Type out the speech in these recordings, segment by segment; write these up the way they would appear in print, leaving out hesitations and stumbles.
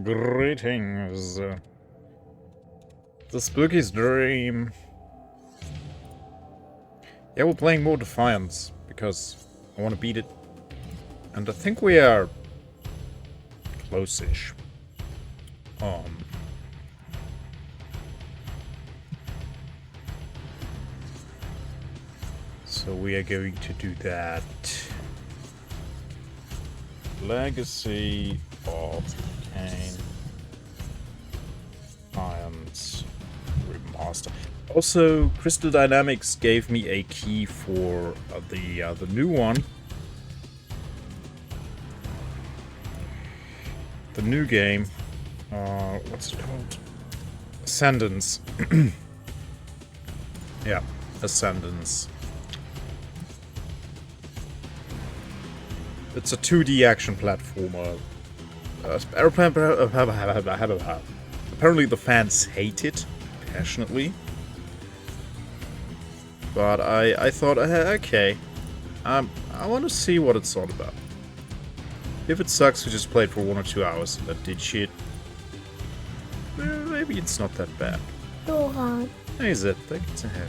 Greetings. The spookiest dream. Yeah, we're playing more Defiance, because I want to beat it. And I think we are close-ish. Um, so we are going to do that. Legacy of Kain. Defiance. Remastered. Also, Crystal Dynamics gave me a key for the new one. The new game. What's it called? Ascendance. Yeah, Ascendance. It's a 2D action platformer. Apparently the fans hate it passionately. But I thought, okay. I want to see what it's all about. If it sucks, we just played for 1 or 2 hours and that did shit. Maybe it's not that bad. Dora. Hey Zed, thank you to have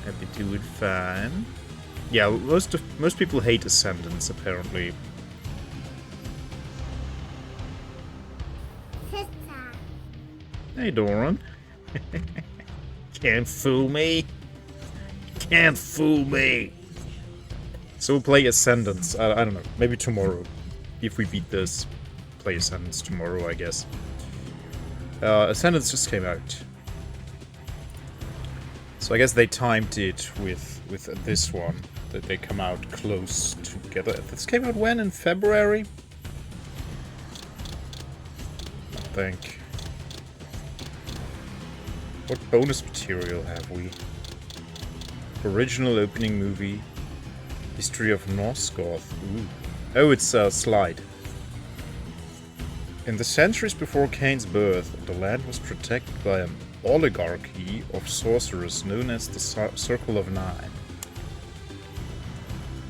you. Happy doing fine. Yeah, most people hate Ascendance, apparently. Sister. Hey Doran. Can't fool me. Can't fool me. So we'll play Ascendance. I don't know. Maybe tomorrow. If we beat this. Play Ascendance tomorrow, I guess. Ascendance just came out. So I guess they timed it with this one. That they come out close together. This came out when? In February? I think. What bonus material have we? Original opening movie. History of Nosgoth. Ooh. Oh, it's a slide. In the centuries before Kain's birth, the land was protected by an oligarchy of sorcerers known as the Circle of Nine.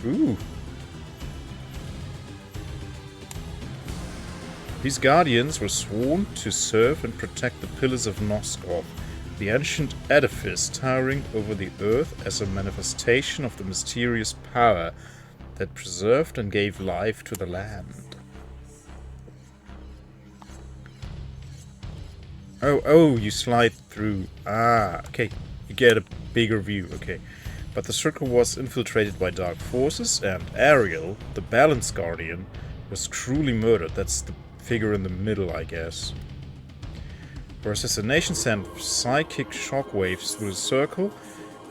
Ooh. These guardians were sworn to serve and protect the Pillars of Nosgoth, the ancient edifice towering over the earth as a manifestation of the mysterious power that preserved and gave life to the land. Oh, you slide through. Ah, okay. You get a bigger view, okay. But the circle was infiltrated by dark forces, and Ariel, the Balance Guardian, was cruelly murdered. That's the figure in the middle, I guess. Her assassination sent psychic shockwaves through the circle,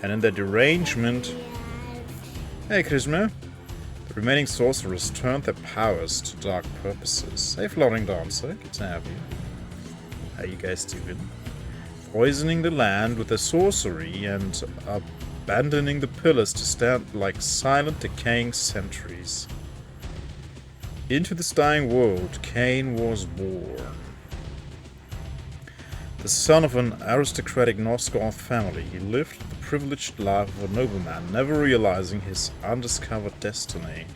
and in their derangement... Hey, Chrisma. The remaining sorcerers turned their powers to dark purposes. Hey, Floating Dancer. Good to have you. How you guys doing? Poisoning the land with their sorcery and abandoning the pillars to stand like silent, decaying sentries. Into this dying world, Kain was born. The son of an aristocratic Nosgoth family, he lived the privileged life of a nobleman, never realizing his undiscovered destiny.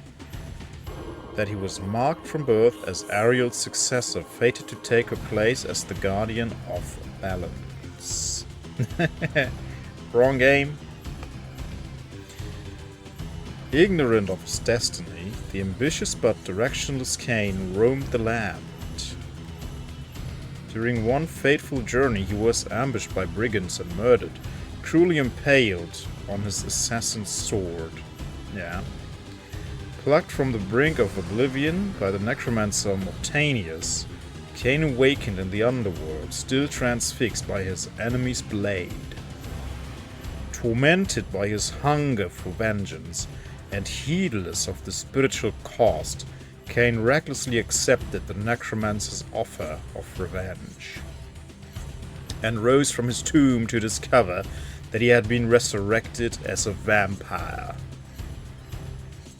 That he was marked from birth as Ariel's successor, fated to take her place as the guardian of balance. Wrong game. Ignorant of his destiny, the ambitious but directionless Kain roamed the land. During one fateful journey, he was ambushed by brigands and murdered, cruelly impaled on his assassin's sword. Yeah. Plucked from the brink of oblivion by the necromancer Mortanius, Kain awakened in the underworld, still transfixed by his enemy's blade. Tormented by his hunger for vengeance, and heedless of the spiritual cost, Kain recklessly accepted the necromancer's offer of revenge, and rose from his tomb to discover that he had been resurrected as a vampire.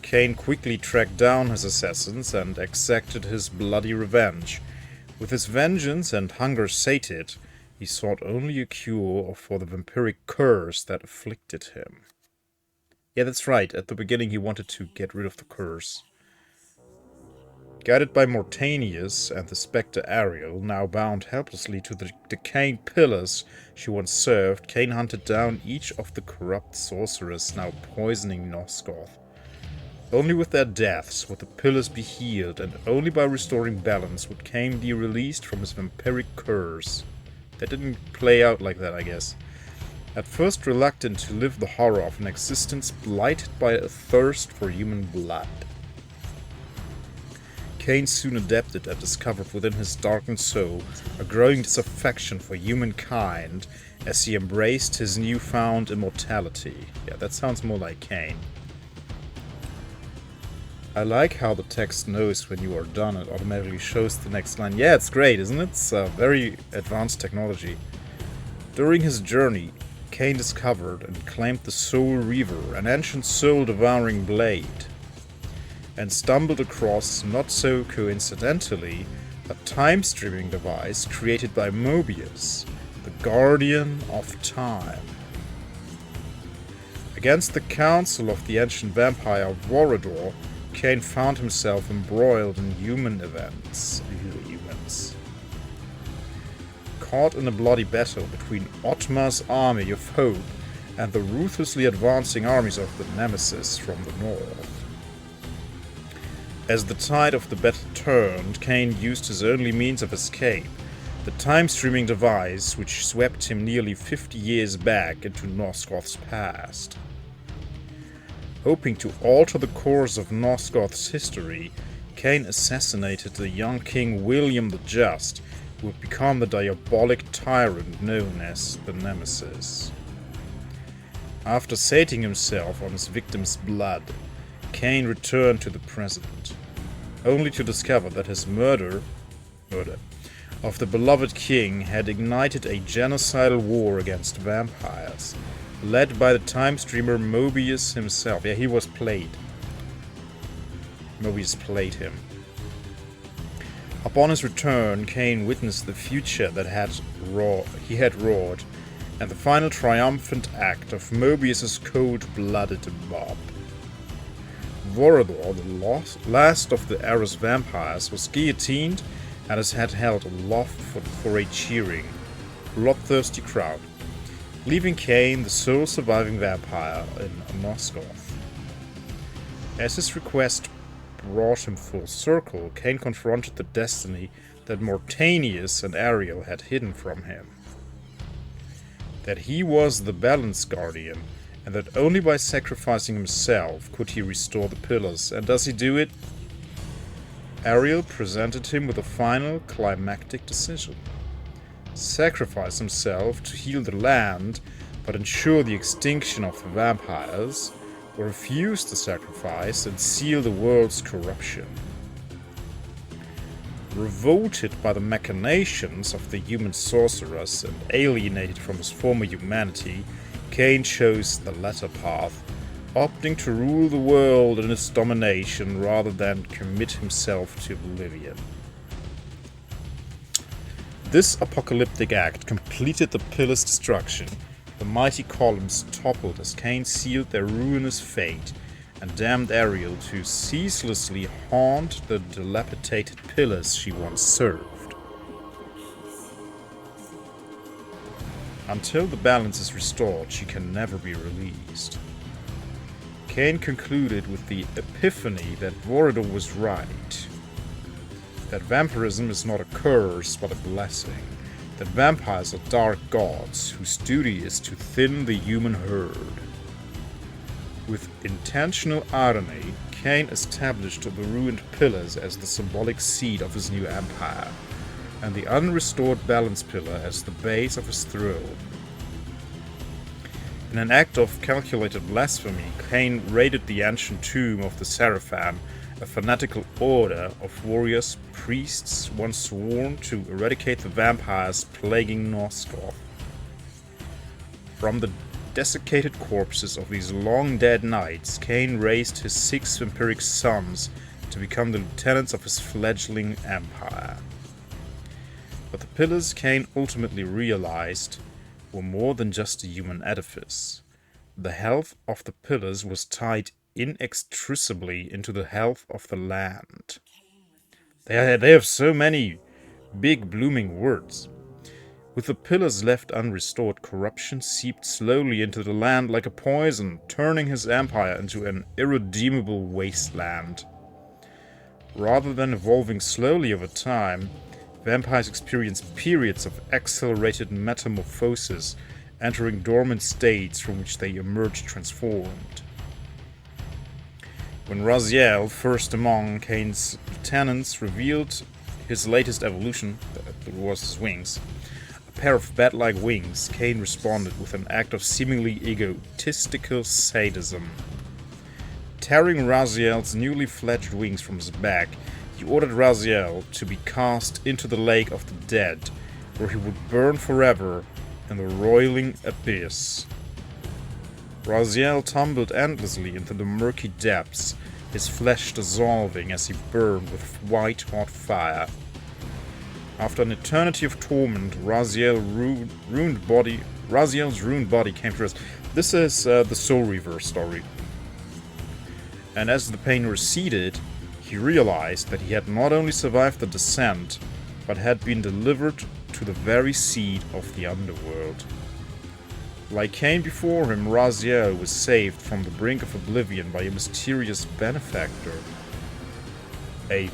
Kain quickly tracked down his assassins and exacted his bloody revenge. With his vengeance and hunger sated, he sought only a cure for the vampiric curse that afflicted him. Yeah, that's right. At the beginning he wanted to get rid of the curse. Guided by Mortanius and the spectre Ariel, now bound helplessly to the decaying pillars she once served, Kain hunted down each of the corrupt sorcerers now poisoning Nosgoth. Only with their deaths would the pillars be healed, and only by restoring balance would Kain be released from his vampiric curse. That didn't play out like that, I guess. At first reluctant to live the horror of an existence blighted by a thirst for human blood, Kain soon adapted and discovered within his darkened soul a growing disaffection for humankind as he embraced his newfound immortality. Yeah, that sounds more like Kain. I like how the text knows when you are done, it automatically shows the next line. Yeah, it's great, isn't it? It's very advanced technology. During his journey, Kain discovered and claimed the Soul Reaver, an ancient soul-devouring blade, and stumbled across, not so coincidentally, a time-streaming device created by Mobius, the Guardian of Time. Against the counsel of the ancient vampire Vorador, Kain found himself embroiled in human events. Caught in a bloody battle between Otmar's army of hope and the ruthlessly advancing armies of the Nemesis from the north. As the tide of the battle turned, Kain used his only means of escape, the time-streaming device which swept him nearly 50 years back into Nosgoth's past. Hoping to alter the course of Nosgoth's history, Kain assassinated the young King William the Just, who would become the diabolic tyrant known as the Nemesis. After sating himself on his victim's blood, Kain returned to the present, only to discover that his murder of the beloved king had ignited a genocidal war against vampires, led by the time streamer Mobius himself. Yeah, he was played. Mobius played him. Upon his return, Kain witnessed the future that he had wrought, and the final triumphant act of Mobius's cold-blooded mob. Vorador, the last of the Eros vampires, was guillotined and his head held aloft for a cheering, bloodthirsty crowd, leaving Kain the sole surviving vampire in Nosgoth. As his request brought him full circle, Kain confronted the destiny that Mortanius and Ariel had hidden from him. That he was the Balance Guardian, and that only by sacrificing himself could he restore the pillars. And does he do it? Ariel presented him with a final climactic decision. Sacrifice himself to heal the land, but ensure the extinction of the vampires, or refuse the sacrifice and seal the world's corruption. Revolted by the machinations of the human sorcerers and alienated from his former humanity, Kain chose the latter path, opting to rule the world in its domination rather than commit himself to oblivion. This apocalyptic act completed the pillars' destruction. The mighty columns toppled as Kain sealed their ruinous fate and damned Ariel to ceaselessly haunt the dilapidated pillars she once served. Until the balance is restored, she can never be released. Kain concluded with the epiphany that Vorador was right. That vampirism is not a curse, but a blessing. That vampires are dark gods, whose duty is to thin the human herd. With intentional irony, Kain established the ruined pillars as the symbolic seat of his new empire, and the unrestored balance pillar as the base of his throne. In an act of calculated blasphemy, Kain raided the ancient tomb of the Seraphim, a fanatical order of warriors, priests, once sworn to eradicate the vampires plaguing Nosgoth. From the desiccated corpses of these long-dead knights, Kain raised his 6 vampiric sons to become the lieutenants of his fledgling empire. But the pillars Kain ultimately realized were more than just a human edifice. The health of the pillars was tied inextricably into the health of the land. They have so many big blooming words. With the pillars left unrestored, corruption seeped slowly into the land like a poison, turning his empire into an irredeemable wasteland. Rather than evolving slowly over time, vampires experience periods of accelerated metamorphosis, entering dormant states from which they emerge transformed. When Raziel, first among Kain's lieutenants, revealed his latest evolution, that was his wings, a pair of bat-like wings, Kain responded with an act of seemingly egotistical sadism. Tearing Raziel's newly fledged wings from his back, he ordered Raziel to be cast into the lake of the dead, where he would burn forever in the roiling abyss. Raziel tumbled endlessly into the murky depths, his flesh dissolving as he burned with white-hot fire. After an eternity of torment, Raziel's ruined body came to rest. This is the Soul Reaver story. And as the pain receded, he realized that he had not only survived the descent, but had been delivered to the very seed of the underworld. Like Kain before him, Raziel was saved from the brink of oblivion by a mysterious benefactor. A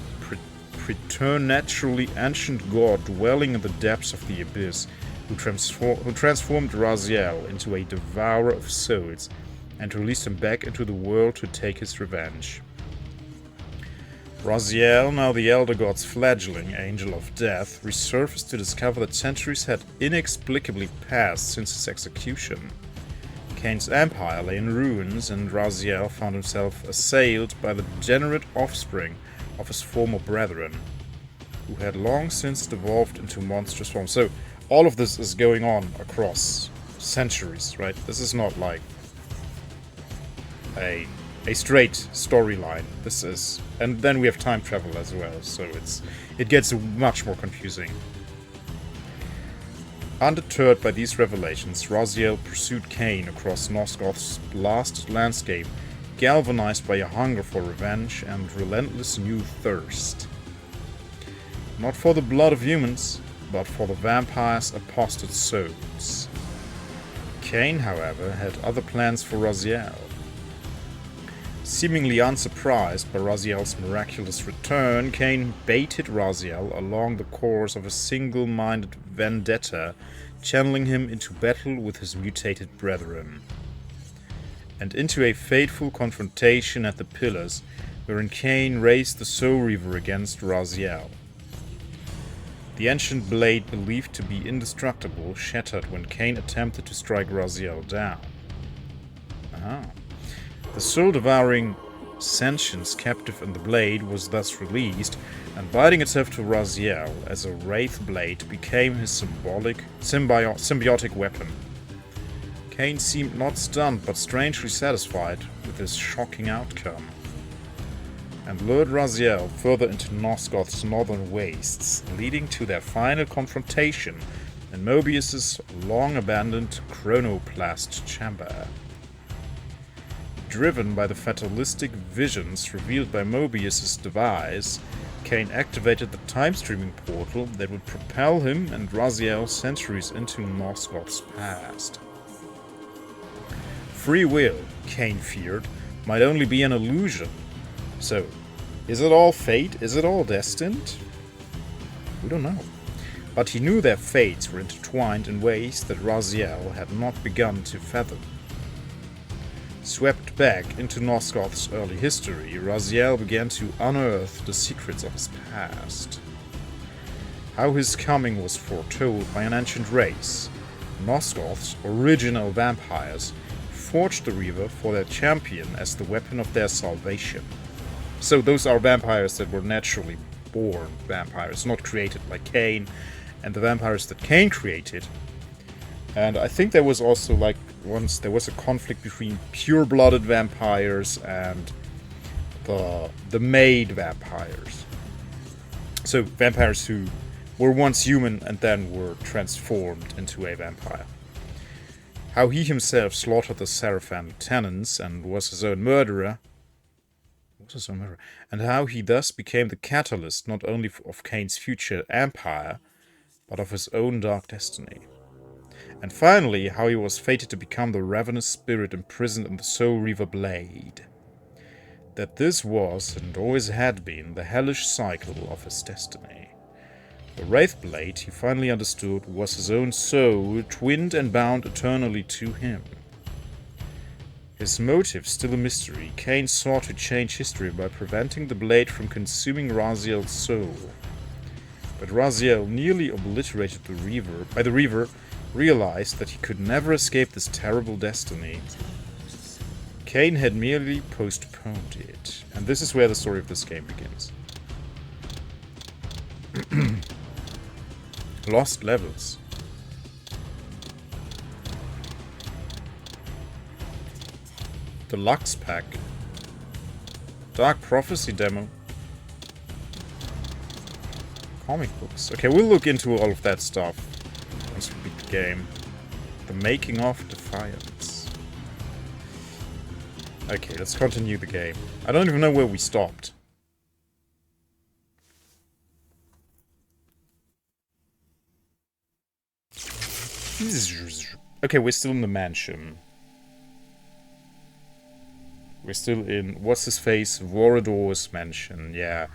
preternaturally ancient god dwelling in the depths of the abyss, who transformed Raziel into a devourer of souls and released him back into the world to take his revenge. Raziel, now the Elder God's fledgling Angel of Death, resurfaced to discover that centuries had inexplicably passed since his execution. Kain's empire lay in ruins, and Raziel found himself assailed by the degenerate offspring of his former brethren, who had long since devolved into monstrous forms. So, all of this is going on across centuries, right? This is not like a straight storyline. This is, and then we have time travel as well, so it gets much more confusing. Undeterred by these revelations, Raziel pursued Kain across Nosgoth's blasted landscape, galvanized by a hunger for revenge and relentless new thirst. Not for the blood of humans, but for the vampire's apostate souls. Kain, however, had other plans for Raziel. Seemingly unsurprised by Raziel's miraculous return, Kain baited Raziel along the course of a single-minded vendetta, channeling him into battle with his mutated brethren, and into a fateful confrontation at the Pillars, wherein Kain raised the Soul Reaver against Raziel. The ancient blade, believed to be indestructible, shattered when Kain attempted to strike Raziel down. The soul-devouring sentience captive in the blade was thus released, and binding itself to Raziel as a wraith blade became his symbiotic weapon. Kain seemed not stunned but strangely satisfied with this shocking outcome, and lured Raziel further into Nosgoth's northern wastes, leading to their final confrontation in Mobius's long-abandoned chronoplast chamber. Driven by the fatalistic visions revealed by Mobius's device, Kain activated the time-streaming portal that would propel him and Raziel centuries into Nosgoth's past. Free will, Kain feared, might only be an illusion. So, is it all fate? Is it all destined? We don't know. But he knew their fates were intertwined in ways that Raziel had not begun to fathom. Swept back into Nosgoth's early history, Raziel began to unearth the secrets of his past. How his coming was foretold by an ancient race, Nosgoth's original vampires, forged the Reaver for their champion as the weapon of their salvation. So those are vampires that were naturally born vampires, not created like Kain, and the vampires that Kain created. And I think there was also, like, once there was a conflict between pure-blooded vampires and the made vampires. So vampires who were once human and then were transformed into a vampire. How he himself slaughtered the Seraphan lieutenants and was his own murderer and how he thus became the catalyst not only of Kain's future empire, but of his own dark destiny. And finally, how he was fated to become the ravenous spirit imprisoned in the Soul Reaver blade. That this was, and always had been, the hellish cycle of his destiny. The Wraith Blade, he finally understood, was his own soul, twinned and bound eternally to him. His motive still a mystery, Kain sought to change history by preventing the blade from consuming Raziel's soul. But Raziel, nearly obliterated by the Reaver, realized that he could never escape this terrible destiny. Kain had merely postponed it, and this is where the story of this game begins. Lost levels. Deluxe pack. Dark Prophecy demo. Comic books. Okay, we'll look into all of that stuff once we beat the game. The making of Defiance. Okay, let's continue the game. I don't even know where we stopped. Okay, we're still in the mansion. We're still in, what's-his-face, Vorador's mansion, yeah.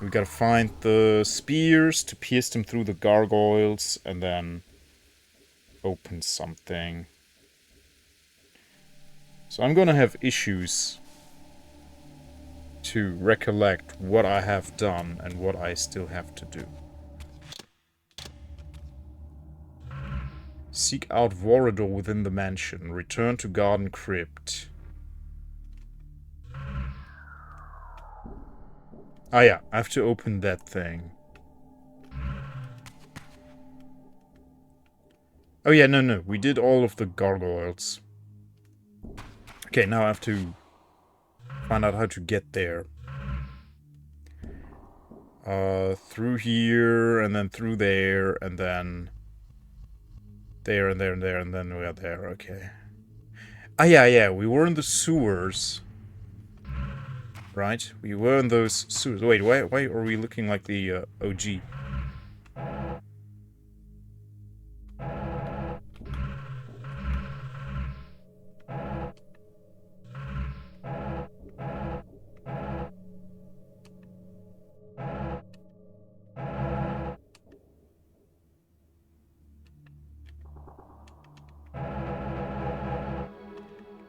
We gotta find the spears to pierce them through the gargoyles, and then open something. So I'm gonna have issues to recollect what I have done and what I still have to do. Seek out Vorador within the mansion. Return to Garden Crypt. Ah yeah, I have to open that thing. Oh yeah, no, we did all of the gargoyles. Okay, now I have to find out how to get there. Through here, and then through there, and then there, and there, and there, and then we are there, okay. Ah yeah, we were in the sewers. Right? We were in those sewers. Wait, why are we looking like the OG?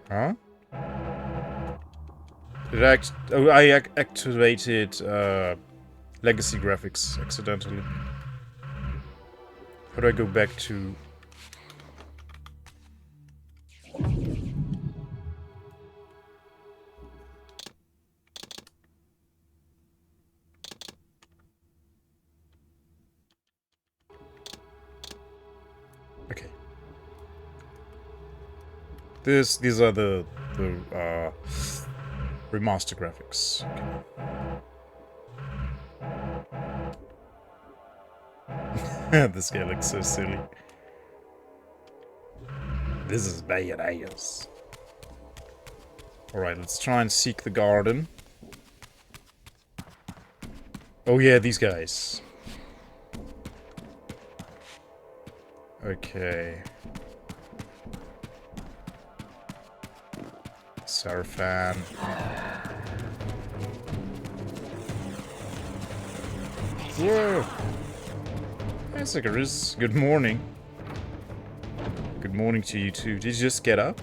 Huh? I activated legacy graphics accidentally. How do I go back to... Okay. These are the remaster graphics. Okay. This guy looks so silly. This is badass. Alright, let's try and seek the garden. Oh yeah, these guys. Okay. Sarafan. Whoa! Yes, Icarus. Good morning. Good morning to you too. Did you just get up?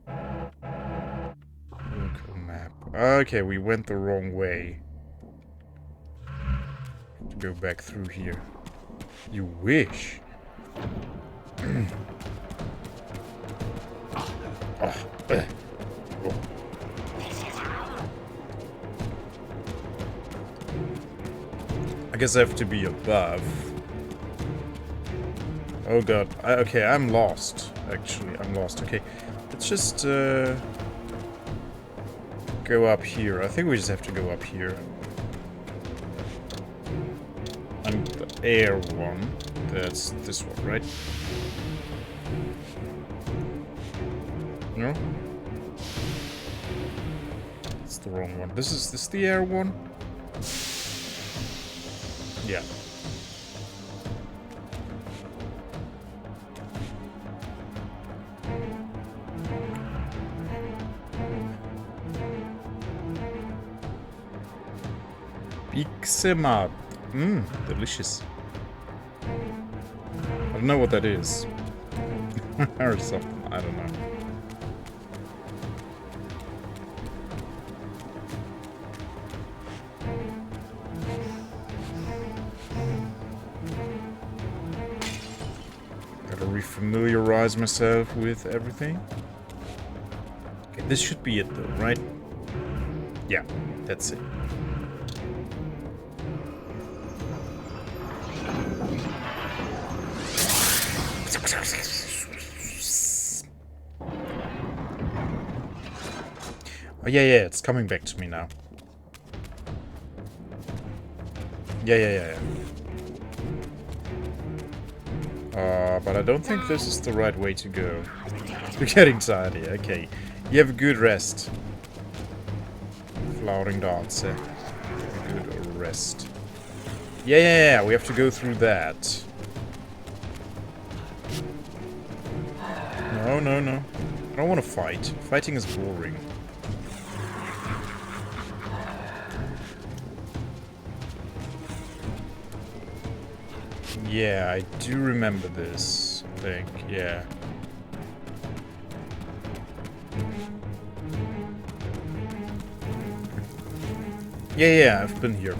Local map. Okay, we went the wrong way. To go back through here. You wish. I guess I have to be above. Oh god. Okay, I'm lost. Actually, I'm lost. Okay, let's just go up here. I think we just have to go up here. And the air one. That's this one, right? No? It's the wrong one. Is this the air one? Yeah. Bixema. Delicious. I don't know what that is. Or something. I don't know. Gotta refamiliarize myself with everything. Okay, this should be it though, right? Yeah, that's it. Oh, yeah, it's coming back to me now. Yeah. But I don't think this is the right way to go. You're getting tired here, okay. You have a good rest. Flowering darts, a good rest. Yeah, we have to go through that. No. I don't want to fight. Fighting is boring. Yeah, I do remember this, I think, yeah. Yeah, I've been here.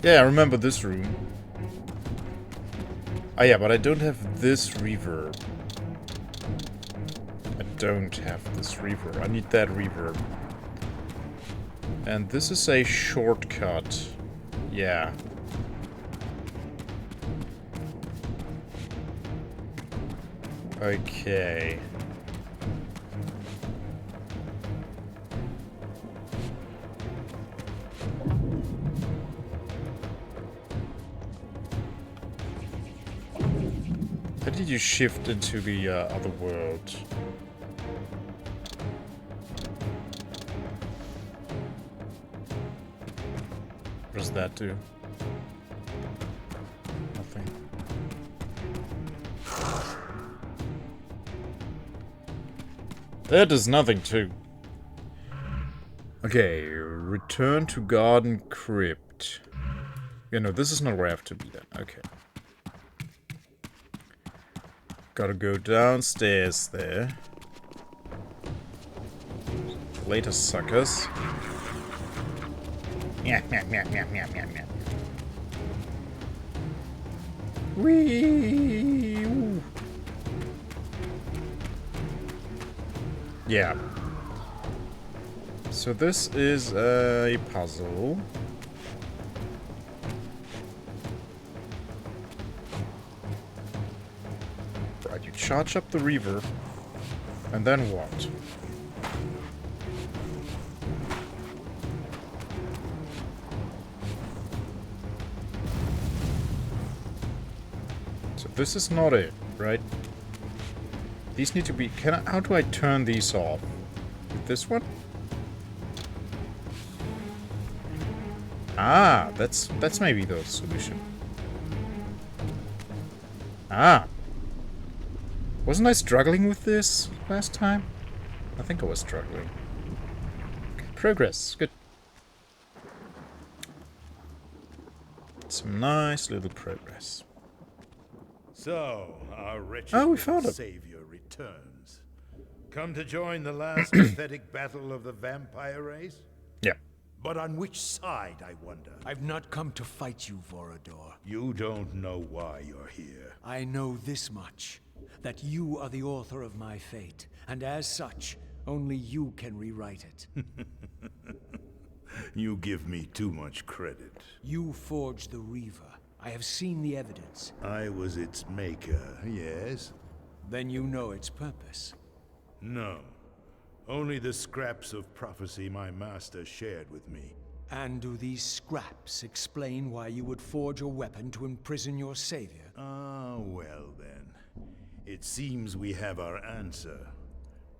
Yeah, I remember this room. Oh yeah, but I don't have this reverb. I don't have this reverb. I need that reverb. And this is a shortcut. Yeah. Okay. How did you shift into the other world? What does that do? Nothing. That does nothing too. Okay, return to Garden Crypt. Yeah, no, this is not where I have to be then. Okay. Gotta go downstairs there. Later, suckers. Yeah. Whee! Ooh. Yeah. So this is a puzzle. Right, you charge up the reverb, and then what? So this is not it, right? These need to be... how do I turn these off? With this one? Ah, that's maybe the solution. Ah. Wasn't I struggling with this last time? I think I was struggling. Okay, progress. Good. Some nice little progress. So, our wretched we found it. savior returns. Come to join the last pathetic battle of the vampire race? Yeah. But on which side, I wonder? I've not come to fight you, Vorador. You don't know why you're here. I know this much, that you are the author of my fate, and as such, only you can rewrite it. You give me too much credit. You forged the Reaver. I have seen the evidence. I was its maker, yes? Then you know its purpose. No. Only the scraps of prophecy my master shared with me. And do these scraps explain why you would forge a weapon to imprison your savior? Ah, well then. It seems we have our answer.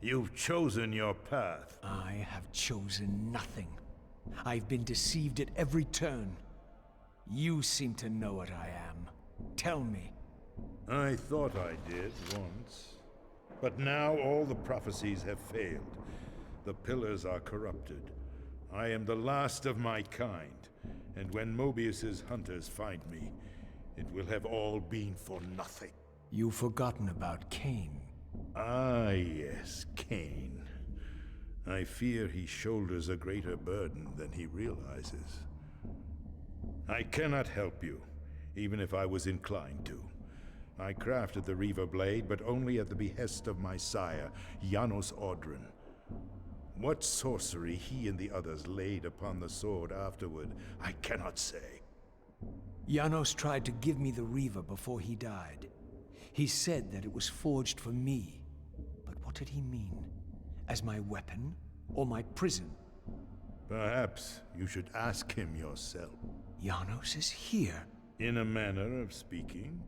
You've chosen your path. I have chosen nothing. I've been deceived at every turn. You seem to know what I am. Tell me. I thought I did once. But now all the prophecies have failed. The pillars are corrupted. I am the last of my kind, and when Mobius's hunters find me, it will have all been for nothing. You've forgotten about Kain. Ah, yes, Kain. I fear he shoulders a greater burden than he realizes. I cannot help you, even if I was inclined to. I crafted the Reaver Blade, but only at the behest of my sire, Janos Audron. What sorcery he and the others laid upon the sword afterward, I cannot say. Janos tried to give me the Reaver before he died. He said that it was forged for me. But what did he mean? As my weapon? Or my prison? Perhaps you should ask him yourself. Janos is here. In a manner of speaking.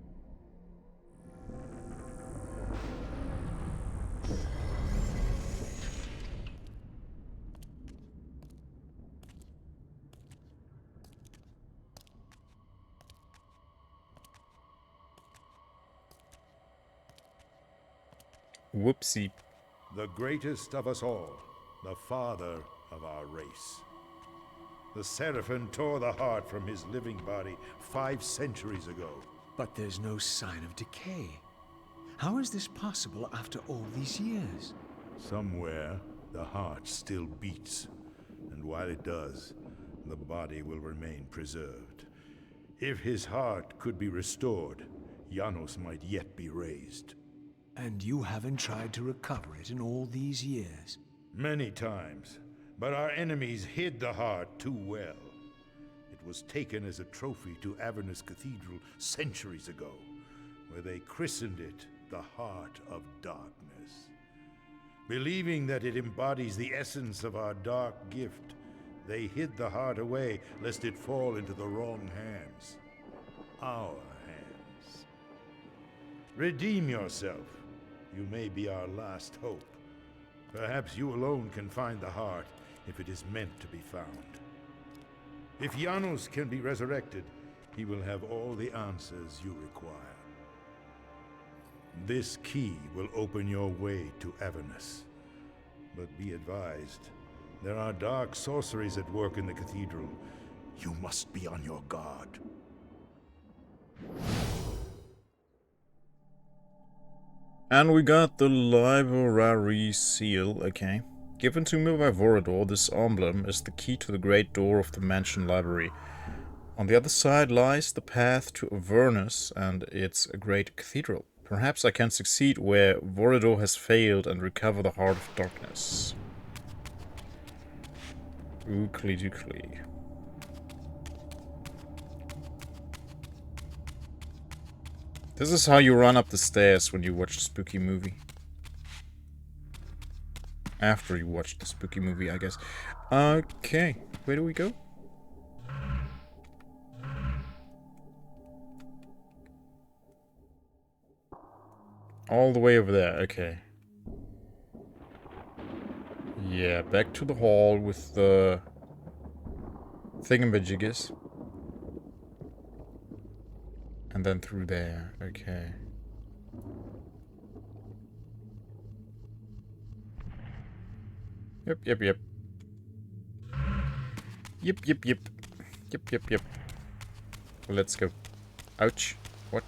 Whoopsie. The greatest of us all, the father of our race. The Seraphim tore the heart from his living body 5 centuries ago. But there's no sign of decay. How is this possible after all these years? Somewhere, the heart still beats. And while it does, the body will remain preserved. If his heart could be restored, Janos might yet be raised. And you haven't tried to recover it in all these years? Many times, but our enemies hid the heart too well. It was taken as a trophy to Avernus Cathedral centuries ago, where they christened it the Heart of Darkness. Believing that it embodies the essence of our dark gift, they hid the heart away lest it fall into the wrong hands. Our hands. Redeem yourself. You may be our last hope. Perhaps you alone can find the heart if it is meant to be found. If Janos can be resurrected, he will have all the answers you require. This key will open your way to Avernus. But be advised, there are dark sorceries at work in the cathedral. You must be on your guard. And we got the library seal, okay. Given to me by Vorador, this emblem is the key to the great door of the mansion library. On the other side lies the path to Avernus and its great cathedral. Perhaps I can succeed where Vorador has failed and recover the Heart of Darkness. Ookly dookly. This is how you run up the stairs when you watch a spooky movie. After you watch the spooky movie, I guess. Okay, where do we go? All the way over there, okay. Yeah, back to the hall with the thingamajiggies. And then through there, okay. Yep. Yep. Let's go. Ouch. What?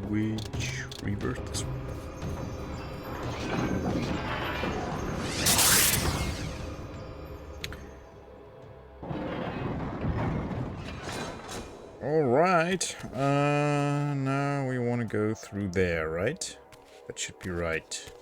Which rebirth this one? Alright. Now we want to go through there, right? That should be right.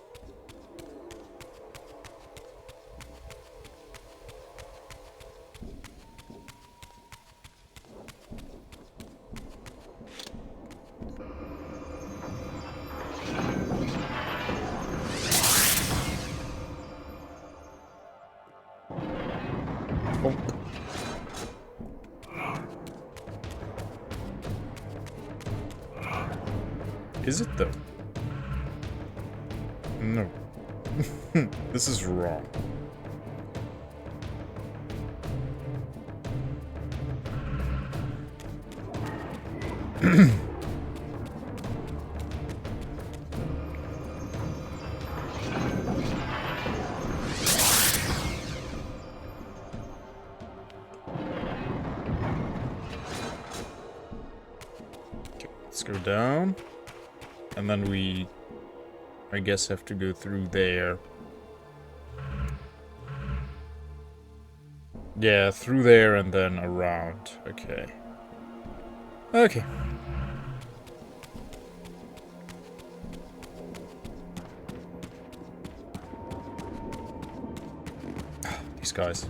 Oh. Is it though? No. This is wrong. Let's go down. And then we, I guess, have to go through there. Yeah, through there and then around. Okay. Okay. These guys.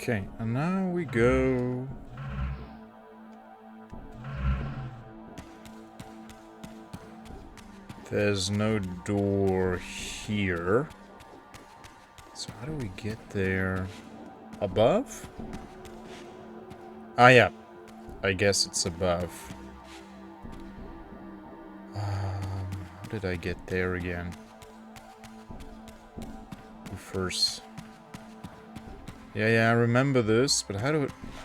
Okay, and now we go... There's no door here. So how do we get there? Above? Ah, yeah. I guess it's above. How did I get there again? First... Yeah, I remember this, but how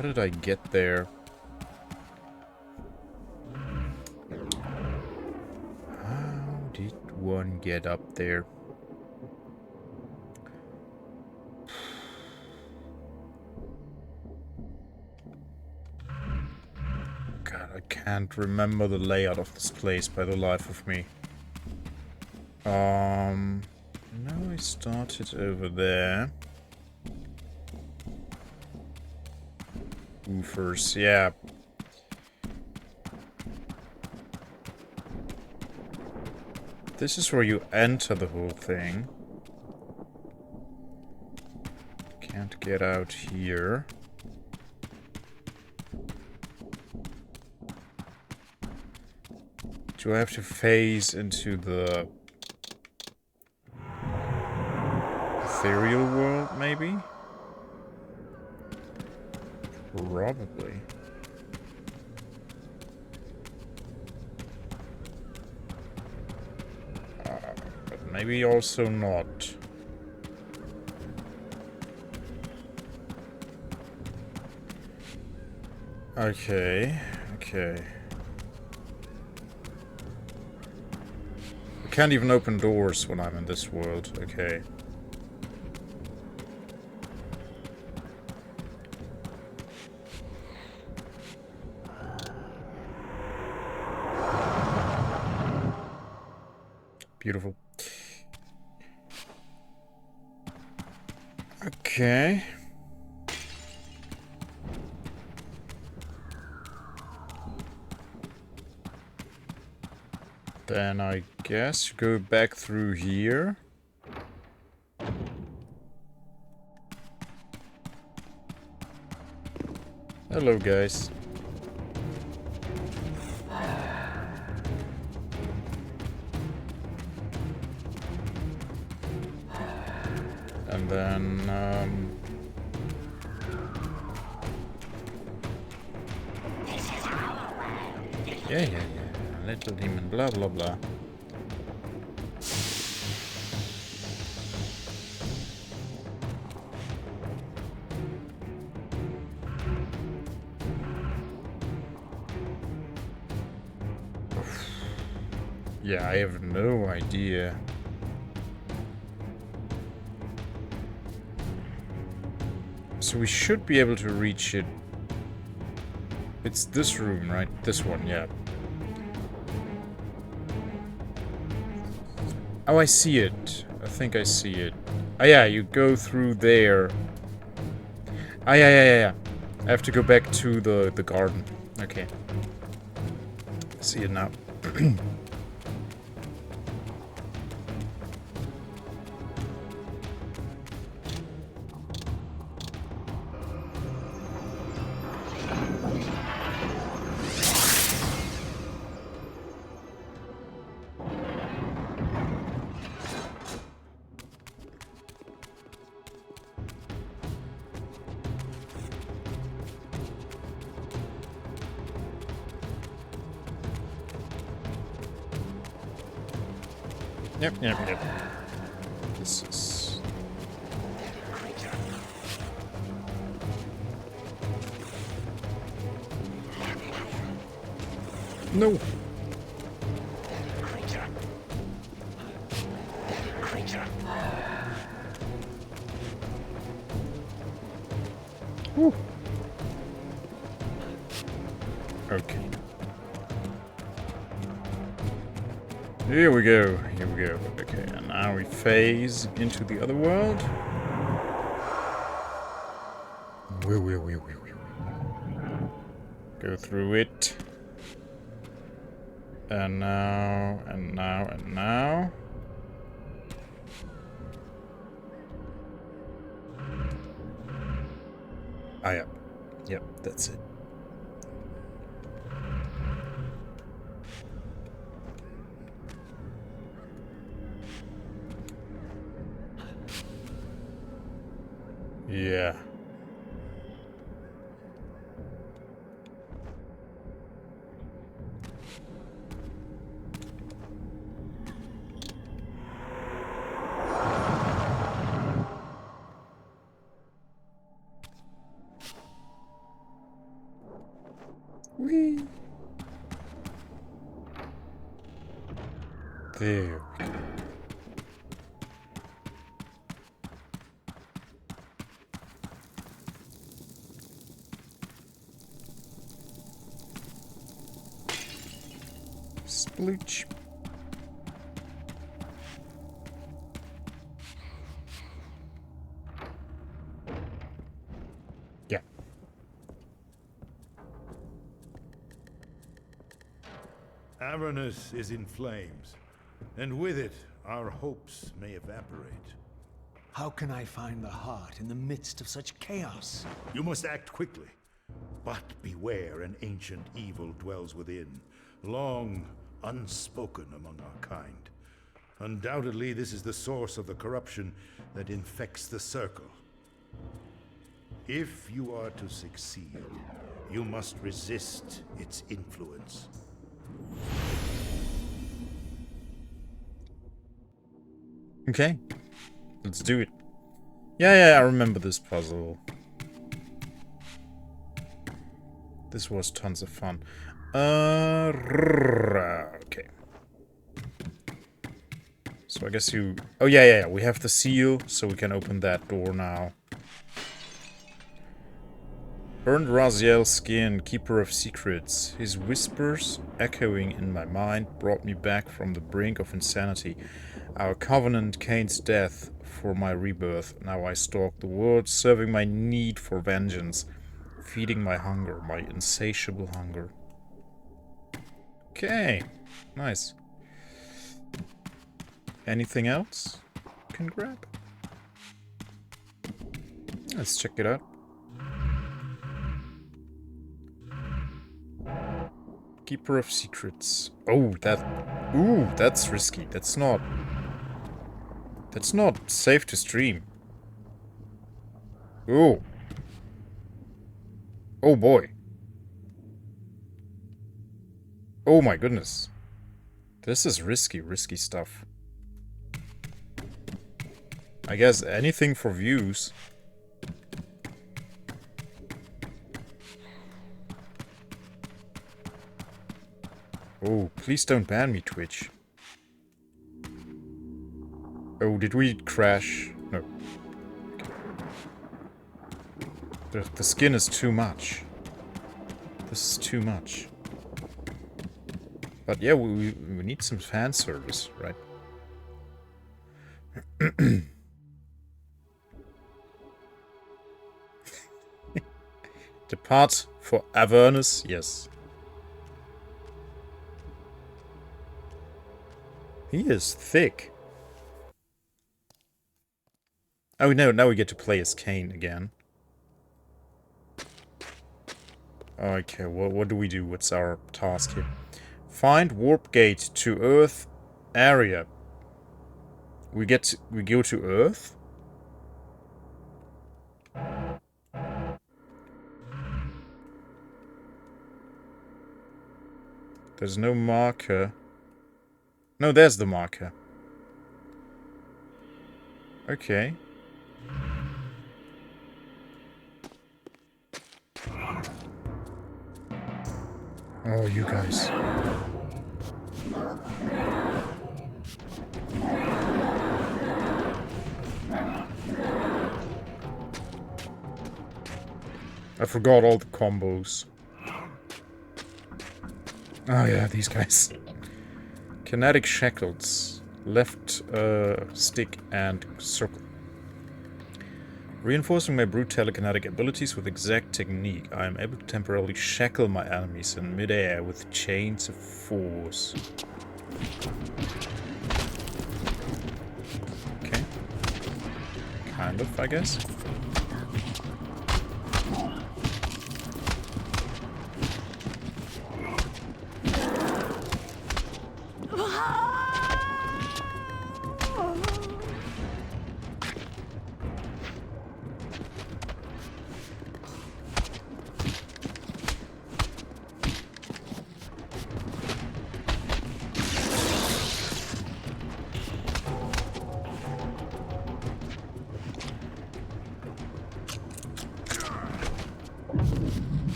did I get there? How did one get up there? God, I can't remember the layout of this place by the life of me. Now I started over there. First, yeah. This is where you enter the whole thing. Can't get out here. Do I have to phase into the ethereal world, maybe? Probably. But maybe also not. Okay. I can't even open doors when I'm in this world. Okay. Beautiful. Okay. Then I guess go back through here. Hello, guys. And then, yeah. Little demon, blah, blah, blah. Yeah, I have no idea. So we should be able to reach it It's this room, right? This one, yeah. Oh, I see it. I think I see it. Oh, yeah, you go through there. Ah, yeah. I have to go back to the garden. Okay. I see it now. Yep. This is... No! Whew. Okay. Here we go. Okay, and now we phase into the other world. Go through it. And now. Ah, yeah. Yep, that's it. Yeah. Whee! There we go. Splooch. Yeah. Avernus is in flames, and with it, our hopes may evaporate. How can I find the heart in the midst of such chaos? You must act quickly. But beware, an ancient evil dwells within, long unspoken among our kind. Undoubtedly, this is the source of the corruption that infects the Circle. If you are to succeed, you must resist its influence. Okay. Let's do it. Yeah, I remember this puzzle. This was tons of fun. Okay. So I guess you... Oh, yeah. We have the seal, so we can open that door now. Burned Raziel's skin, keeper of secrets. His whispers, echoing in my mind, brought me back from the brink of insanity. Our covenant, Kain's death, for my rebirth. Now I stalk the world, serving my need for vengeance. Feeding my hunger, my insatiable hunger. Okay, nice. Anything else you can grab? Let's check it out. Keeper of secrets. Oh, that... Ooh, that's risky. That's not safe to stream. Ooh. Oh boy. Oh my goodness. This is risky stuff. I guess anything for views. Oh, please don't ban me, Twitch. Oh, did we crash? No. Okay. The skin is too much. This is too much. But yeah, we need some fan service, right? Depart for Avernus, yes. He is thick. Oh no, now we get to play as Kain again. Okay, what do we do? What's our task here? Find warp gate to Earth area. We go to Earth? There's no marker. No, there's the marker. Okay. Oh, you guys. I forgot all the combos. Oh yeah, these guys. Kinetic shackles. Left stick and circle. Reinforcing my brute telekinetic abilities with exact technique, I am able to temporarily shackle my enemies in midair with chains of force. Okay. Kind of, I guess.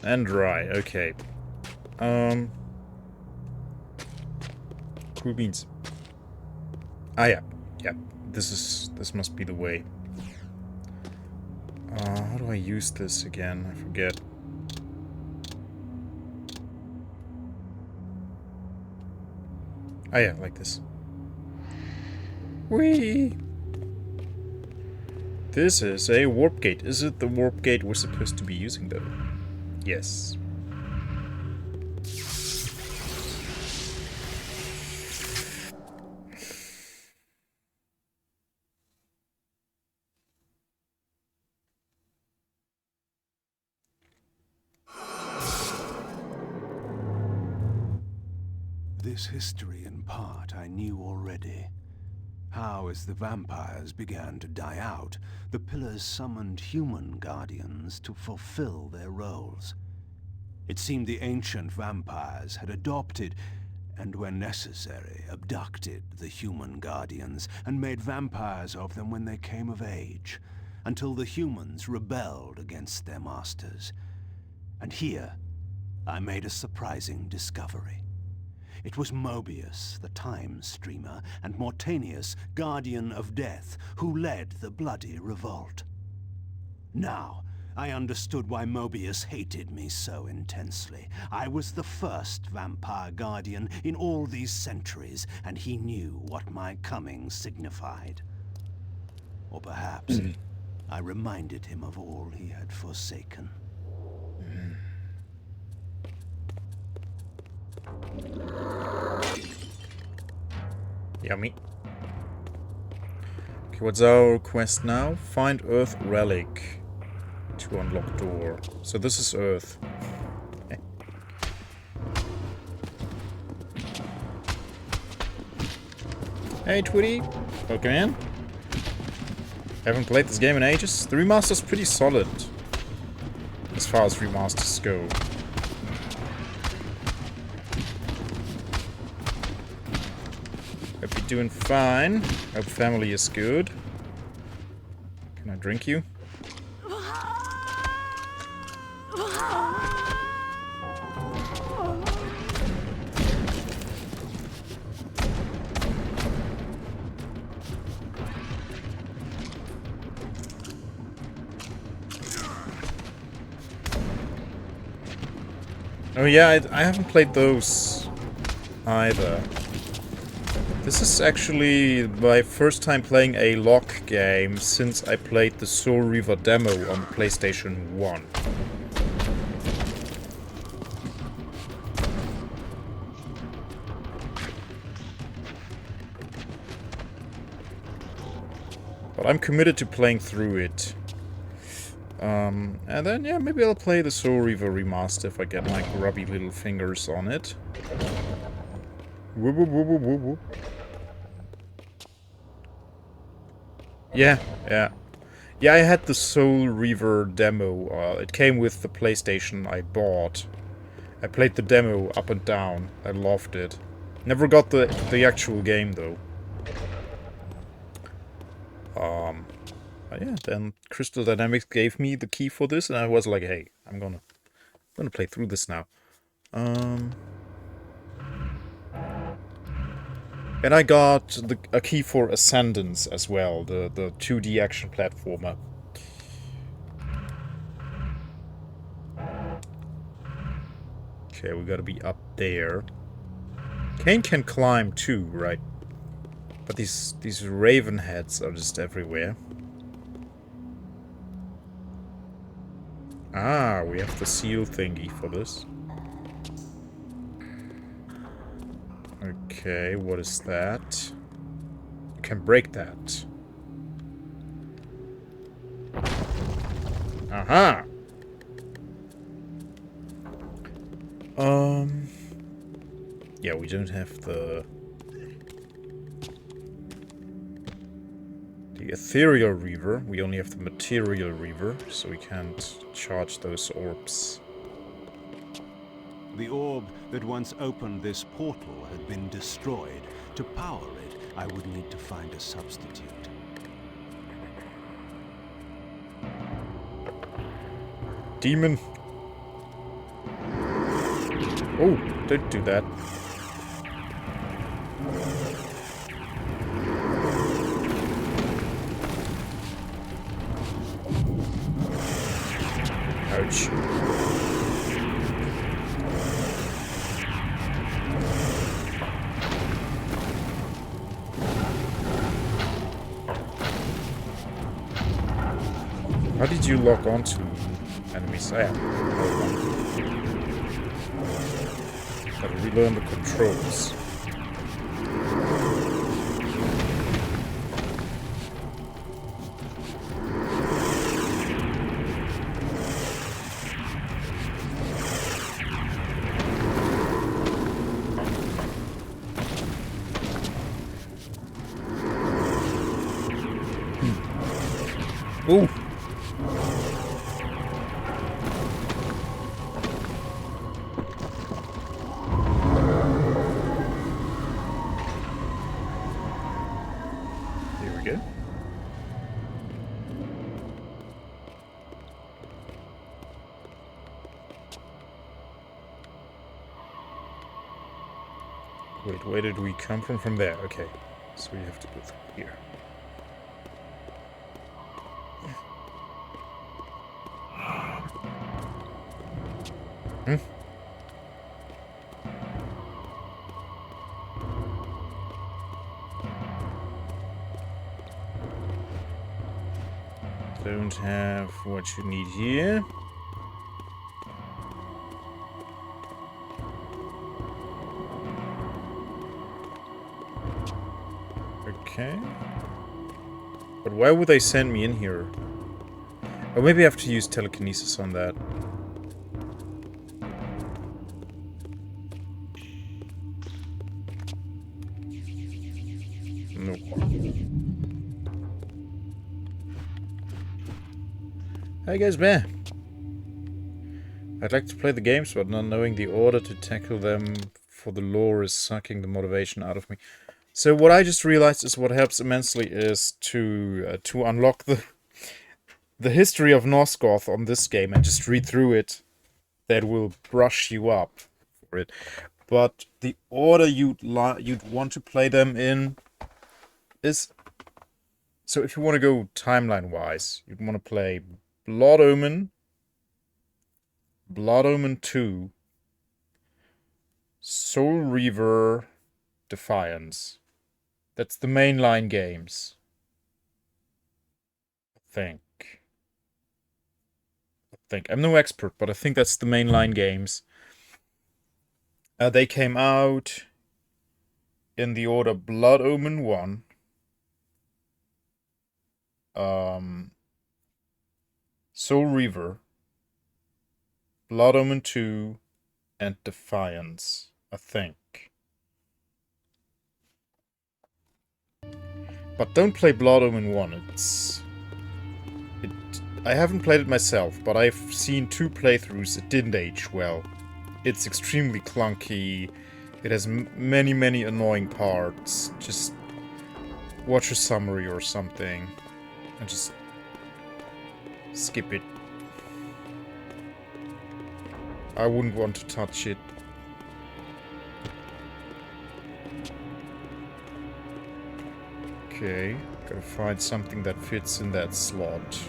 And dry, okay. Cool beans. Ah yeah, yeah. This must be the way. How do I use this again? I forget. Ah yeah, like this. Whee! This is a warp gate. Is it the warp gate we're supposed to be using, though? Yes. This history, in part, I knew already. How, as the vampires began to die out, the Pillars summoned human guardians to fulfill their roles. It seemed the ancient vampires had adopted, and when necessary, abducted the human guardians and made vampires of them when they came of age, until the humans rebelled against their masters. And here, I made a surprising discovery. It was Mobius, the Time Streamer, and Mortanius, Guardian of Death, who led the bloody revolt. Now, I understood why Mobius hated me so intensely. I was the first vampire guardian in all these centuries, and he knew what my coming signified. Or perhaps I reminded him of all he had forsaken. Yummy. Okay, what's our quest now? Find Earth Relic to unlock door. So this is Earth. Hey Twitty, welcome in. Haven't played this game in ages. The remaster's pretty solid, as far as remasters go. Hope you're doing fine. Hope family is good. Can I drink you? Oh yeah, I haven't played those either. This is actually my first time playing a lock game since I played the Soul Reaver demo on PlayStation 1. But I'm committed to playing through it. And then, yeah, maybe I'll play the Soul Reaver Remastered if I get my grubby little fingers on it. Woo woo woo woo woo woo. Yeah. Yeah, I had the Soul Reaver demo. It came with the PlayStation I bought. I played the demo up and down. I loved it. Never got the actual game, though. But yeah, then Crystal Dynamics gave me the key for this, and I was like, hey, I'm gonna play through this now. And I got a key for Ascendance as well, the 2D action platformer. Okay, we gotta be up there. Kain can climb too, right? But these raven heads are just everywhere. Ah, we have the seal thingy for this. Okay, what is that? You can break that. Aha! Yeah, we don't have the Ethereal Reaver. We only have the Material Reaver, so we can't charge those orbs. The orb that once opened this portal had been destroyed. To power it, I would need to find a substitute. Demon! Oh, don't do that. Ouch. How did you lock onto enemies? I gotta relearn the controls. Ooh. Here we go. Wait, where did we come from? From there, okay. So we have to go through here. Don't have what you need here. Okay. But why would they send me in here? Or maybe I have to use telekinesis on that. Nope. Hey guys, bear. I'd like to play the games, but not knowing the order to tackle them for the lore is sucking the motivation out of me. So what I just realized is what helps immensely is to unlock the the history of Nosgoth on this game and just read through it. That will brush you up for it. But the order you'd want to play them in is... So if you want to go timeline-wise, you'd want to play Blood Omen, Blood Omen 2, Soul Reaver, Defiance. That's the mainline games. I think. I'm no expert, but I think that's the mainline games. They came out in the order Blood Omen 1, Soul Reaver, Blood Omen 2, and Defiance, I think. But don't play Blood Omen 1. I haven't played it myself, but I've seen 2 playthroughs. It didn't age well. It's extremely clunky. It has many, many annoying parts. Just watch a summary or something and just skip it. I wouldn't want to touch it. Okay, gotta find something that fits in that slot.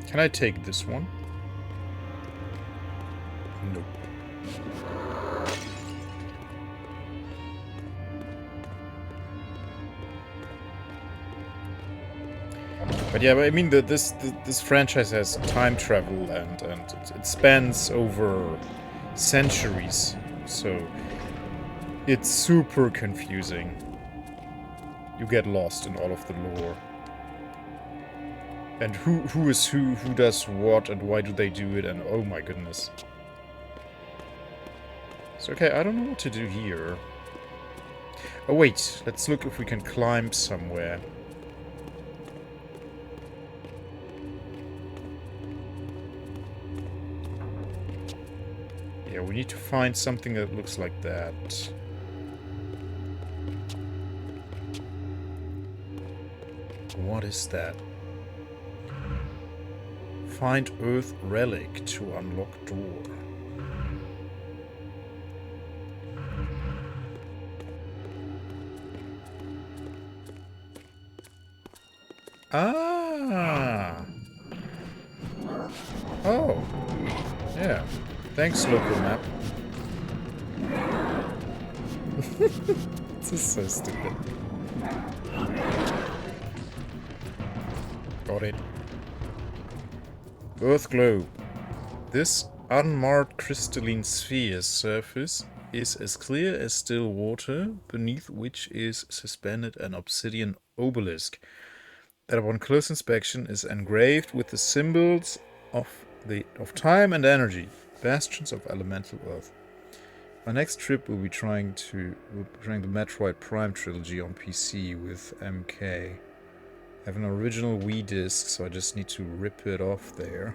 Can I take this one? Nope. But yeah, I mean, this franchise has time travel and it spans over centuries, so it's super confusing. You get lost in all of the lore. And who is who does what, and why do they do it, and oh my goodness. So okay, I don't know what to do here. Oh wait, let's look if we can climb somewhere. Yeah, we need to find something that looks like that. What is that? Find Earth Relic to unlock door. Ah! Oh! Yeah. Thanks, local map. This is so stupid. Got it. Earth globe. This unmarked crystalline sphere surface is as clear as still water, beneath which is suspended an obsidian obelisk that upon close inspection is engraved with the symbols of time and energy, bastions of elemental earth. My next trip will be trying the Metroid Prime trilogy on PC with MK. I have an original Wii disc, so I just need to rip it off there.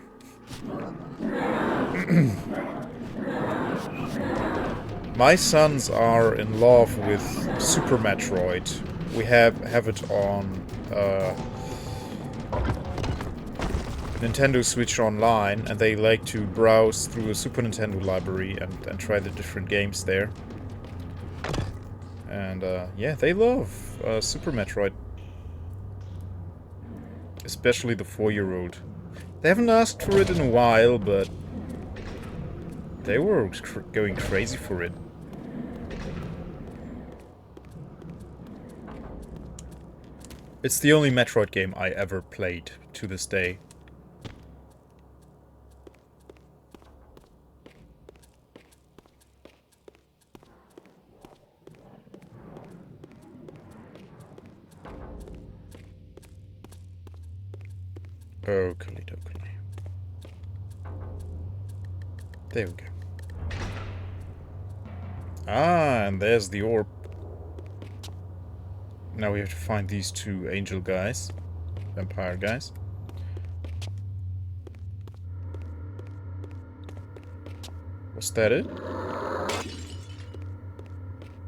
My sons are in love with Super Metroid. We have it on Nintendo Switch Online, and they like to browse through a Super Nintendo library and try the different games there. And yeah, they love Super Metroid. Especially the 4-year-old. They haven't asked for it in a while, but they were going crazy for it. It's the only Metroid game I ever played to this day. Okey dokey. There we go. Ah, and there's the orb. Now we have to find these 2 angel guys. Vampire guys. Was that it?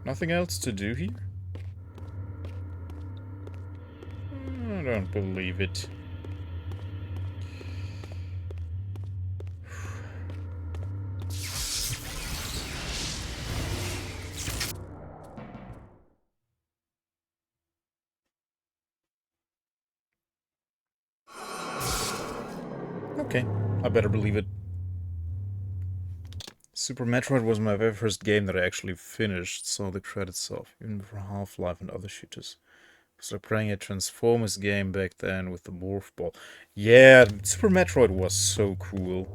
Nothing else to do here? Don't believe it. Okay, I better believe it. Super Metroid was my very first game that I actually finished, saw the credits of, even for Half-Life and other shooters. It was like playing a Transformers game back then with the Morph Ball. Yeah, Super Metroid was so cool.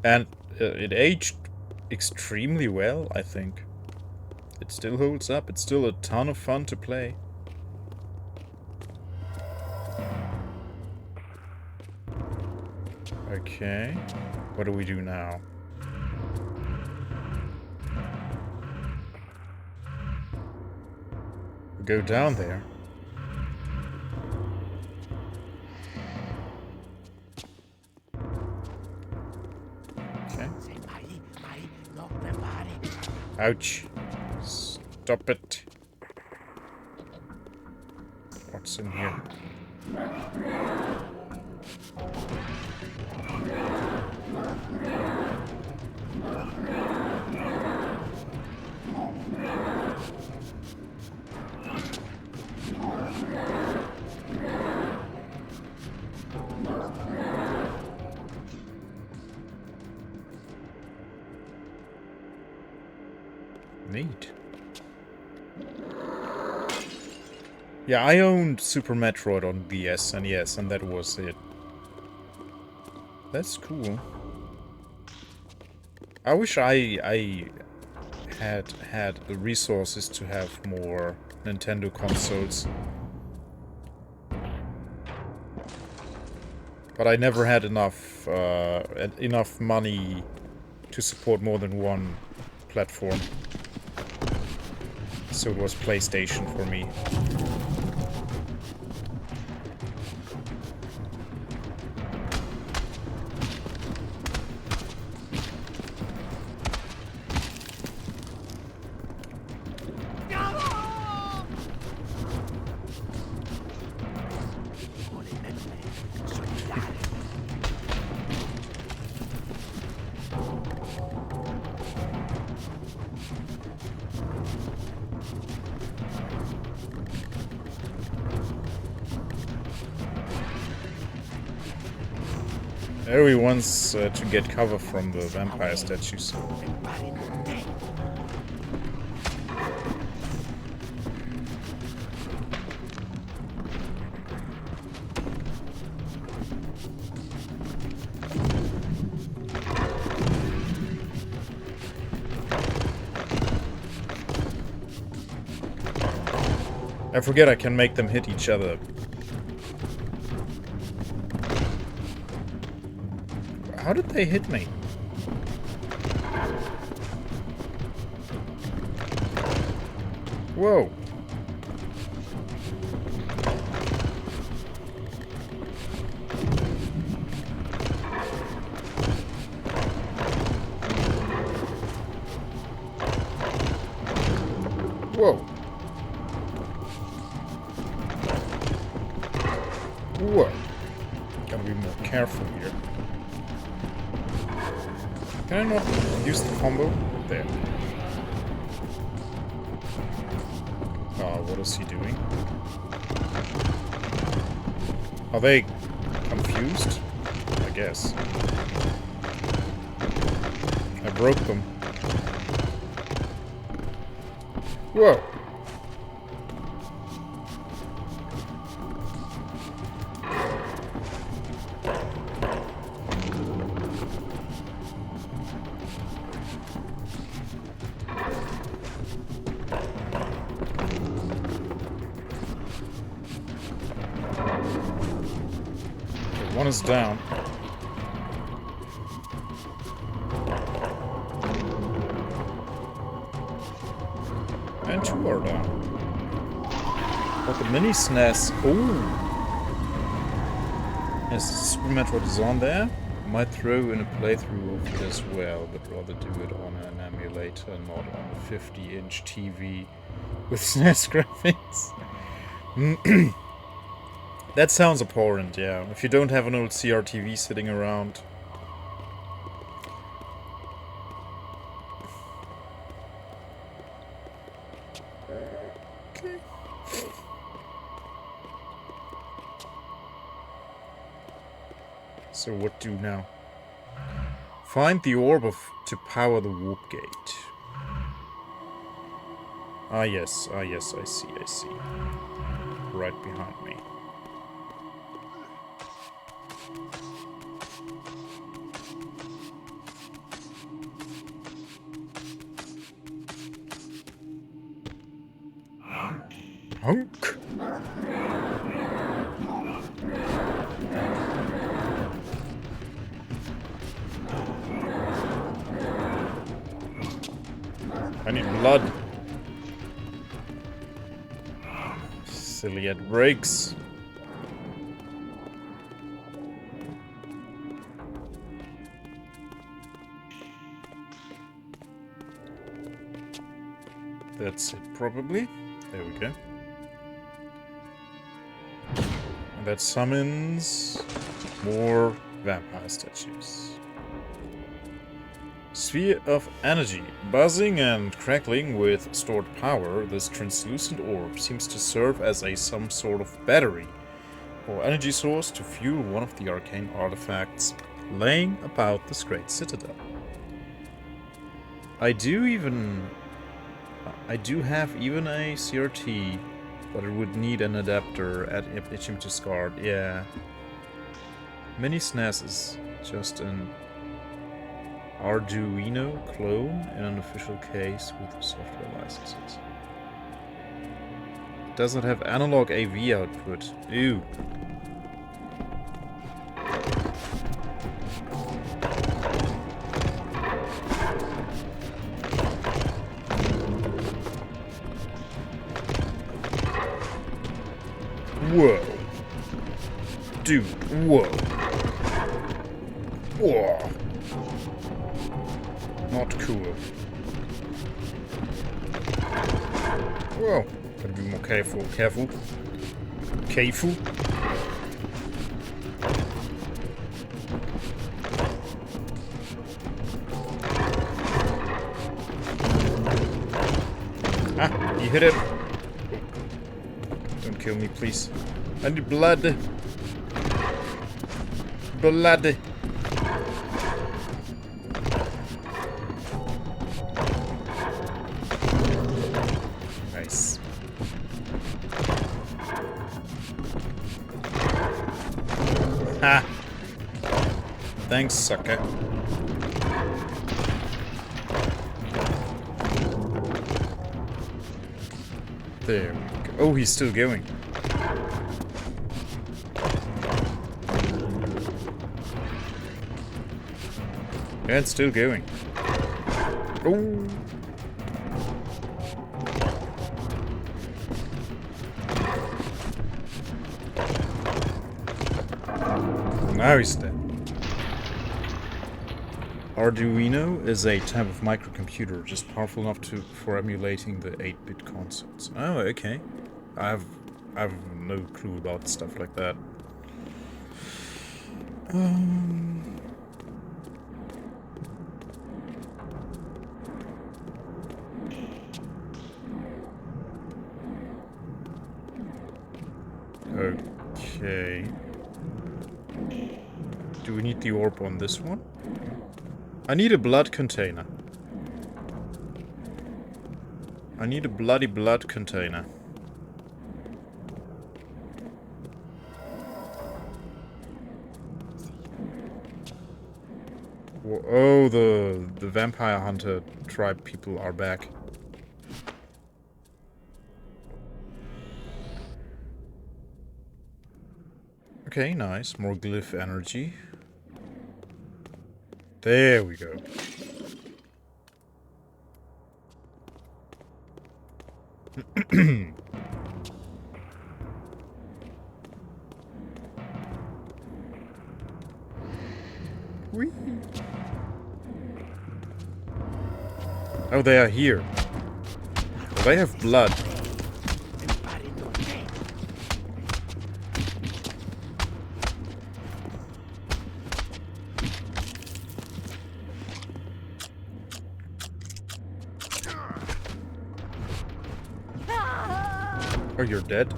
And it aged extremely well, I think. It still holds up, it's still a ton of fun to play. Okay, what do we do now? We go down there. Okay. Ouch. Stop it. What's in here? Neat. Yeah, I owned Super Metroid on the SNES, and that was it. That's cool. I wish I had the resources to have more Nintendo consoles. But I never had enough money to support more than one platform. So it was PlayStation for me. Harry wants to get cover from the vampire statues. I forget I can make them hit each other. How did they hit me? Whoa. Whoa. Whoa. Gotta be more careful here. Can I not use the combo? There. What is he doing? Are they confused? I guess. I broke them. Whoa! One is down. And two are down. But the mini SNES... Ooh! Yes, Super Metroid is on there. Might throw in a playthrough of it as well, but rather do it on an emulator, not on a 50-inch TV. with SNES graphics. That sounds abhorrent, yeah. If you don't have an old CRTV sitting around. Okay. So what do now? Find the orb to power the warp gate. Ah yes, I see. Right behind me. Hunk! I need blood. Silly at breaks. That's it, probably. There we go. And that summons more vampire statues. Sphere of energy. Buzzing and crackling with stored power, this translucent orb seems to serve as some sort of battery or energy source to fuel one of the arcane artifacts laying about this great citadel. I do have even a CRT, but it would need an adapter at HM2 card. Yeah. Mini SNES is just an Arduino clone in an official case with software licenses. It doesn't have analog AV output. Ew. Whoa. Dude, whoa. Whoa. Not cool. Whoa. Gotta be more careful. Careful. Ah, you hit it. Don't kill me, please. I need blood. Blood. Nice. Ha! Thanks, sucker. There we go. Oh, he's still going. Yeah, it's still going. Oh! Now he's dead. Arduino is a type of microcomputer, just powerful enough for emulating the 8-bit consoles. Oh, okay. I have no clue about stuff like that. Okay. Do we need the orb on this one? I need a blood container. I need a bloody blood container. Oh, the vampire hunter tribe people are back. Okay, nice. More glyph energy. There we go. Whee! Oh, they are here. Well, they have blood. Oh, you're dead?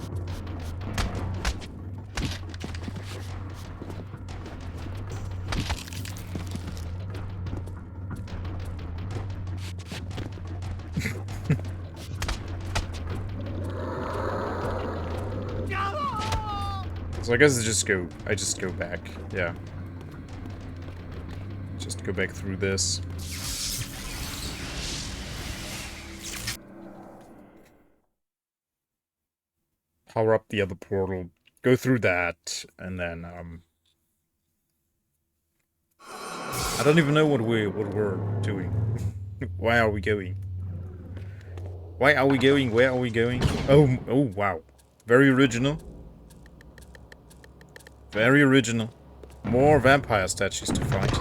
So I guess I just go back. Yeah. Just go back through this. Power up the other portal. Go through that, and then I don't even know what we're doing. Why are we going? Why are we going? Where are we going? Oh wow. Very original. Very original. More vampire statues to fight.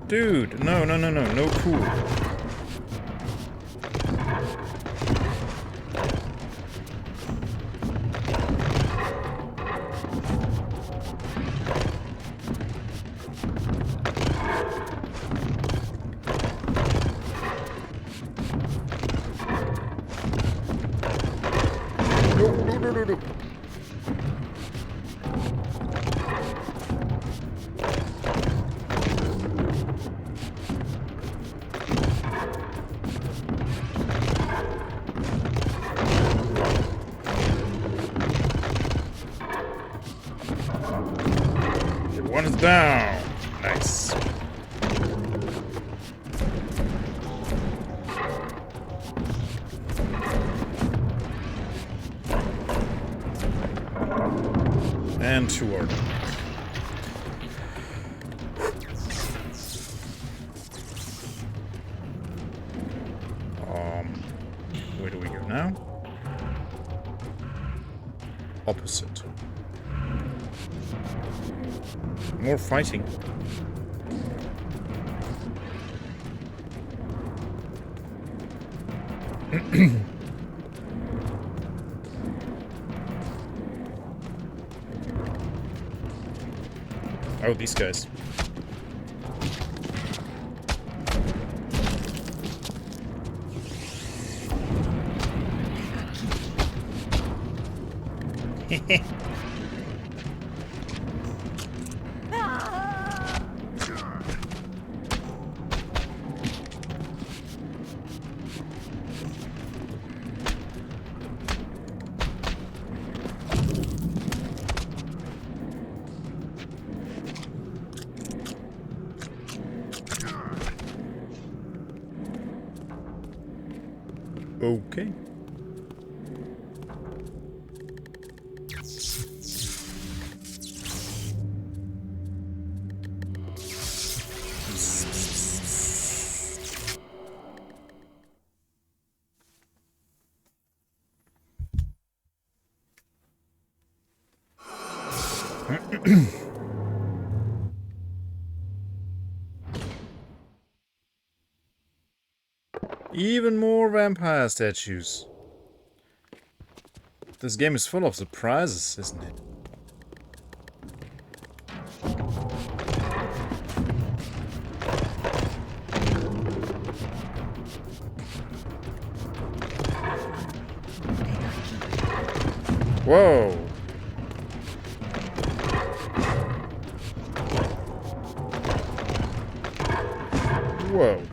Dude, no cool. No. One is down. Nice. And 2 are done. Where do we go now? Opposite. More fighting. Oh, these guys. Okay. Even more vampire statues. This game is full of surprises, isn't it? Whoa! Whoa.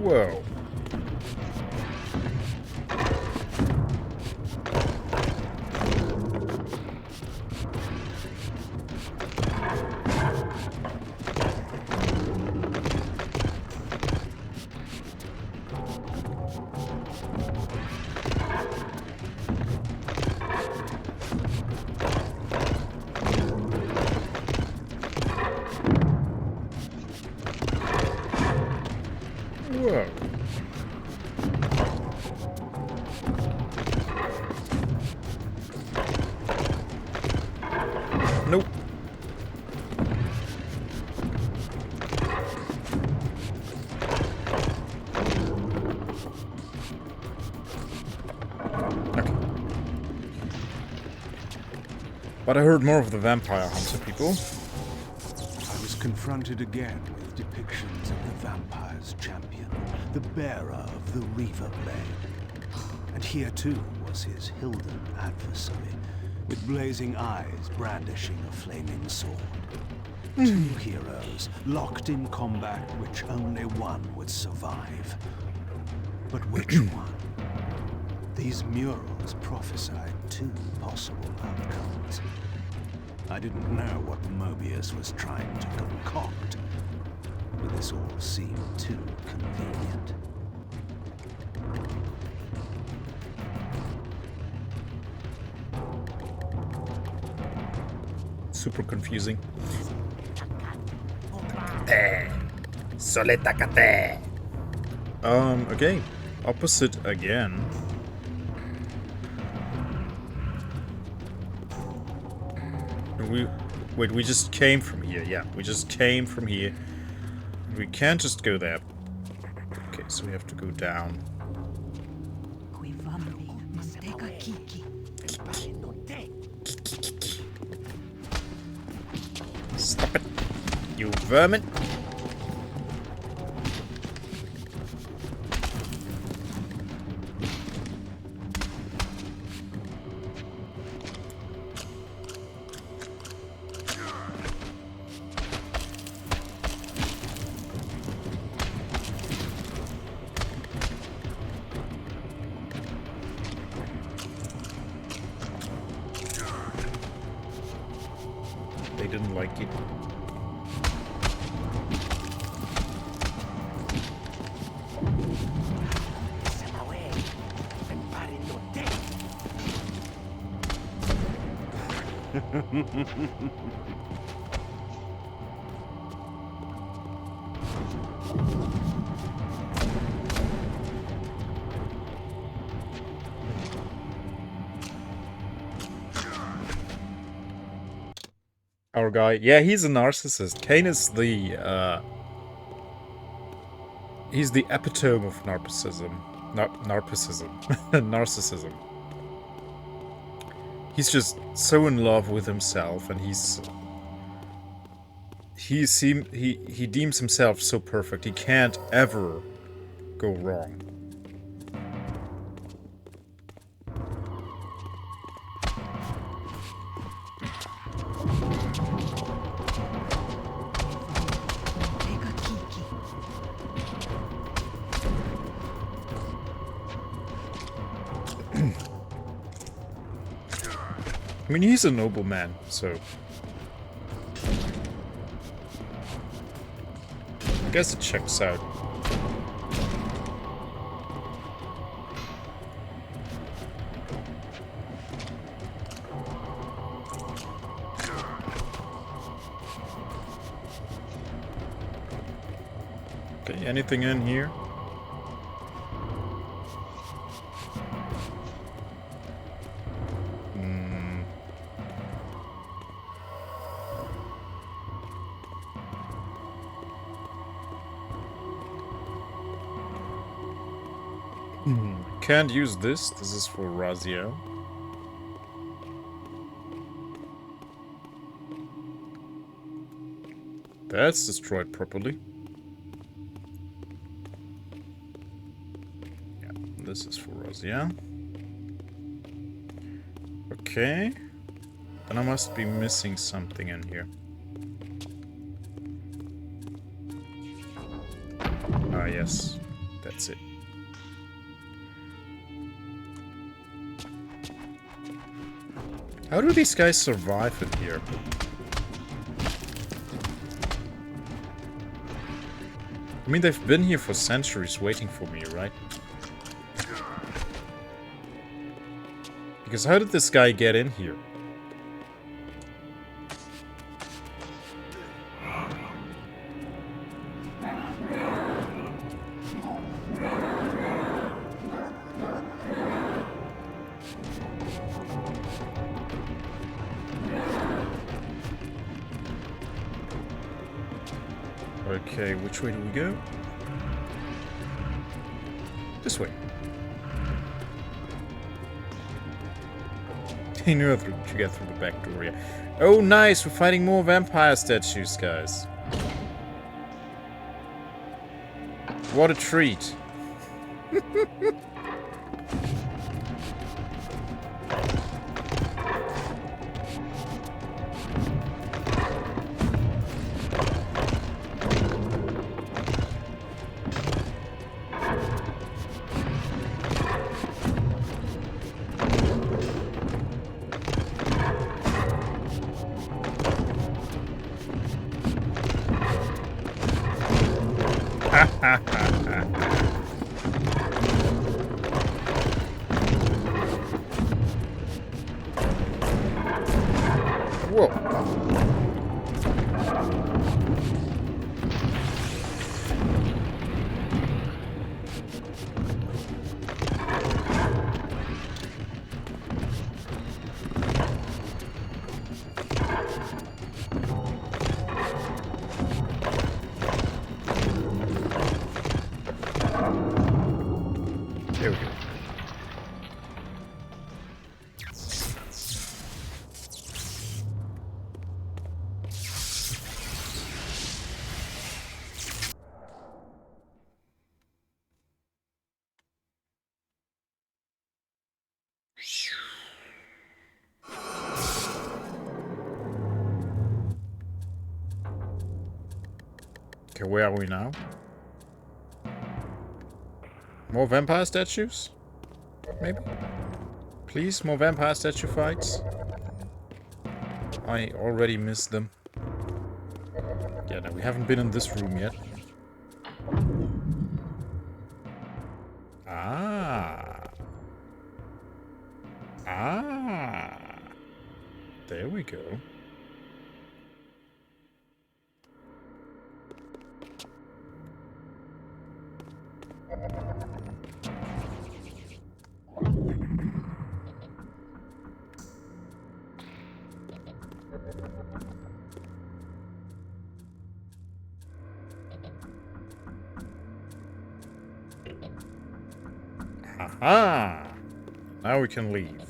Whoa. Whoa. But I heard more of the vampire hunter people. I was confronted again with depictions of the vampire's champion, the bearer of the Reaver Blade. And here too was his Hilden adversary, with blazing eyes brandishing a flaming sword. Two heroes, locked in combat which only one would survive. But which one? These murals prophesied two possible outcomes. I didn't know what Mobius was trying to concoct, but this all seemed too convenient. Super confusing. Okay. Opposite again. We just came from here. Yeah, we just came from here. We can't just go there. Okay, so we have to go down. Stop it, you vermin! They didn't like it. Our guy, yeah, he's a narcissist. Kain is the, he's the epitome of narcissism. Narcissism. He's just so in love with himself, and he deems himself so perfect. He can't ever go wrong. I mean, he's a nobleman, so I guess it checks out. Okay, anything in here? Can't use this. This is for Raziel. That's destroyed properly. Yeah, this is for Raziel. Okay. Then I must be missing something in here. Ah, yes. That's it. How do these guys survive in here? I mean, they've been here for centuries waiting for me, right? Because how did this guy get in here? Okay, which way do we go? This way. in order to get through the back door, yeah. Oh, nice! We're fighting more vampire statues, guys. What a treat. Whoa. There we go. Okay, where are we now? More vampire statues? Maybe? Please, more vampire statue fights? I already missed them. Yeah, no, we haven't been in this room yet. Ah. Ah. There we go. Aha! Now we can leave.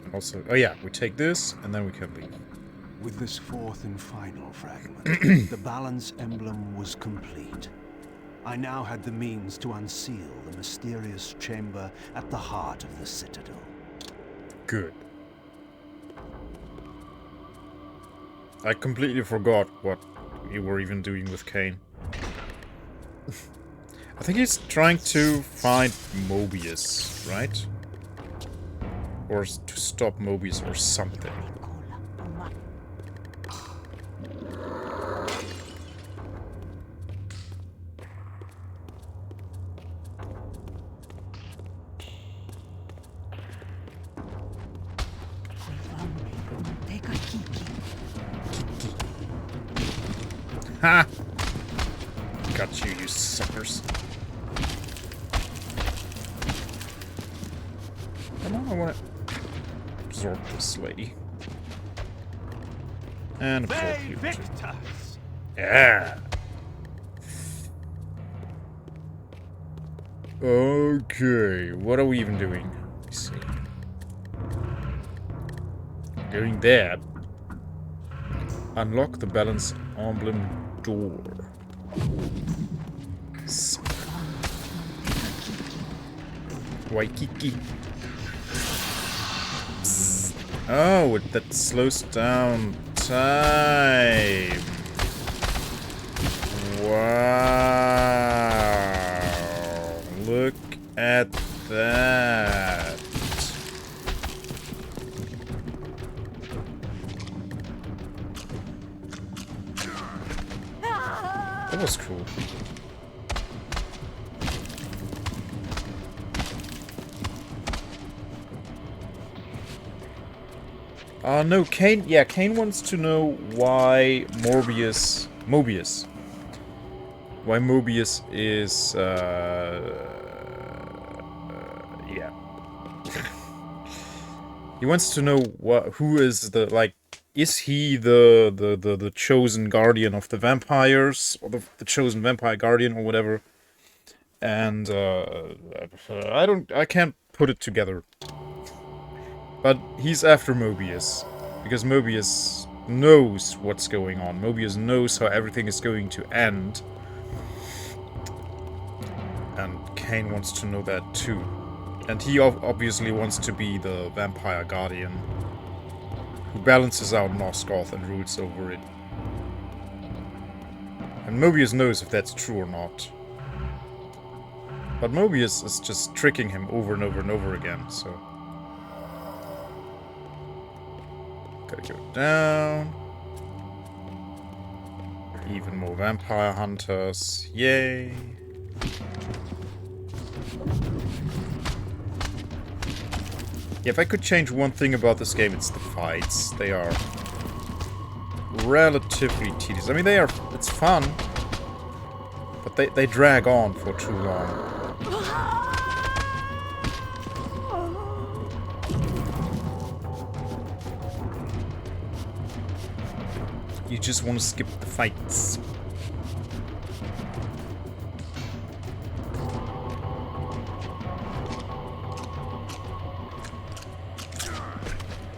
And also, oh yeah, we take this and then we can leave. With this fourth and final fragment, the balance emblem was complete. I now had the means to unseal the mysterious chamber at the heart of the Citadel. Good. I completely forgot what you were even doing with Kain. I think he's trying to find Mobius, right? Or to stop Mobius or something. Ha! Got you, you suckers. Come on, I want to absorb this lady. And absorb you too. Yeah! Okay, what are we even doing? Let's see. Doing that. Unlock the balance emblem door. Waikiki. Oh, that slows down time. Wow. Look at that. That was cool. No, Kain, yeah, Kain wants to know why Mobius is, yeah. He wants to know who is the, like, is he the chosen guardian of the vampires, or the chosen vampire guardian, or whatever? And, I can't put it together. But he's after Mobius. Because Mobius knows what's going on. Mobius knows how everything is going to end. And Kain wants to know that too. And he obviously wants to be the vampire guardian who balances out Nosgoth and rules over it. And Mobius knows if that's true or not. But Mobius is just tricking him over and over and over again, so... Gotta go down. Even more vampire hunters. Yay! Yeah, if I could change one thing about this game, it's the fights. They are relatively tedious. I mean, it's fun, but they drag on for too long. You just want to skip the fights.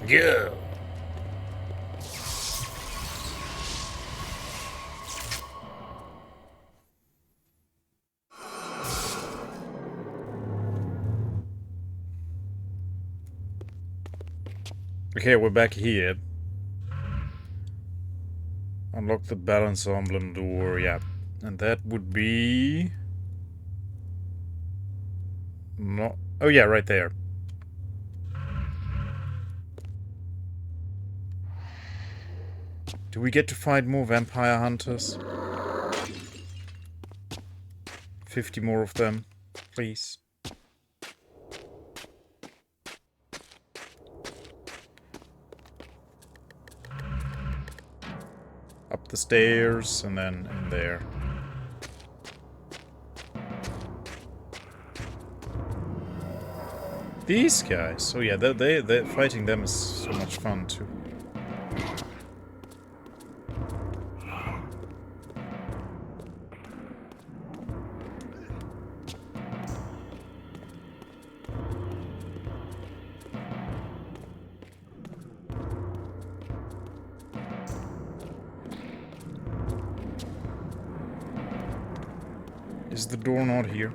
Yeah. Okay, we're back here. Unlock the balance emblem door, yeah. And that would be... No. Oh yeah, right there. Do we get to find more vampire hunters? 50 more of them, please. Up the stairs and then in there. These guys. Oh yeah, they fighting them is so much fun too. Is the door not here?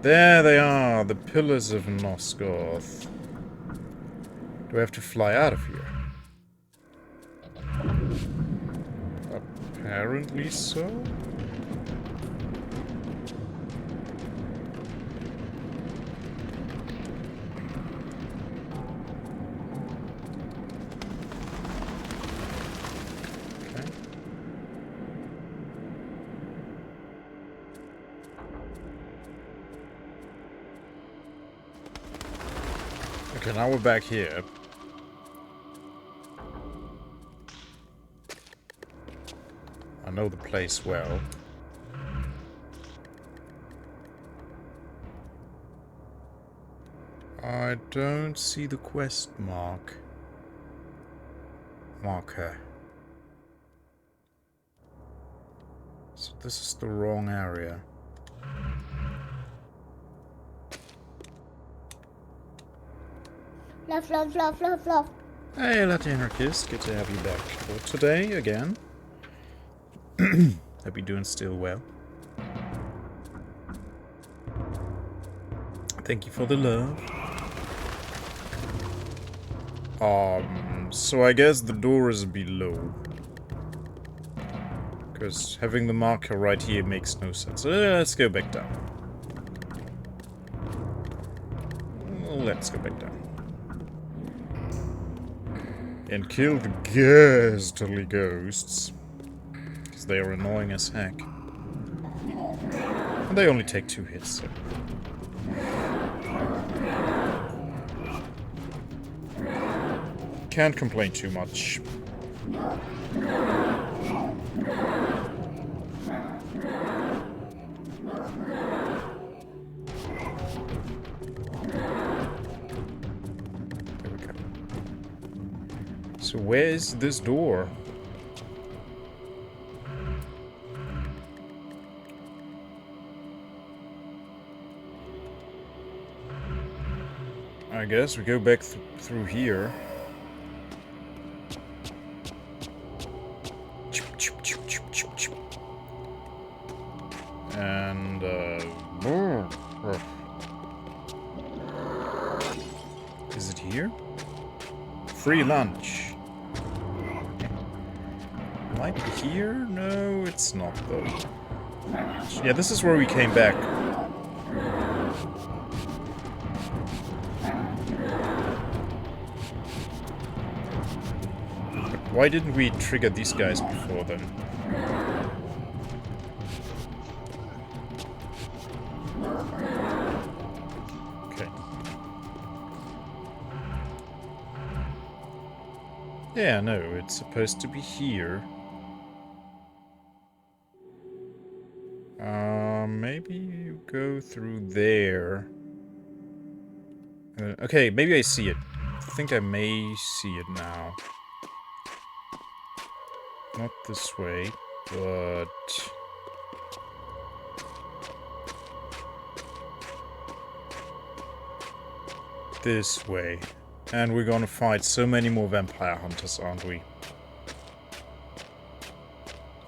There they are, the pillars of Nosgoth. Do I have to fly out of here? Apparently so. Okay, now we're back here. I know the place well. I don't see the quest marker. So this is the wrong area. Fluff. Hey, Latin Anarchist, good to have you back for today again. Hope you're doing still well. Thank you for the love. So I guess the door is below. Because having the marker right here makes no sense. Let's go back down. Let's go back down. And kill the ghastly ghosts. Because they are annoying as heck. And they only take 2 hits, so... Can't complain too much. There we go. So where is this door? I guess we go back through here. And, is it here? Free lunch. Might be here? No, it's not, though. Yeah, this is where we came back. But why didn't we trigger these guys before then? Okay. Yeah, no, it's supposed to be here. Maybe you go through there. Okay, maybe I see it. I think I may see it now. Not this way, but... this way. And we're gonna fight so many more vampire hunters, aren't we?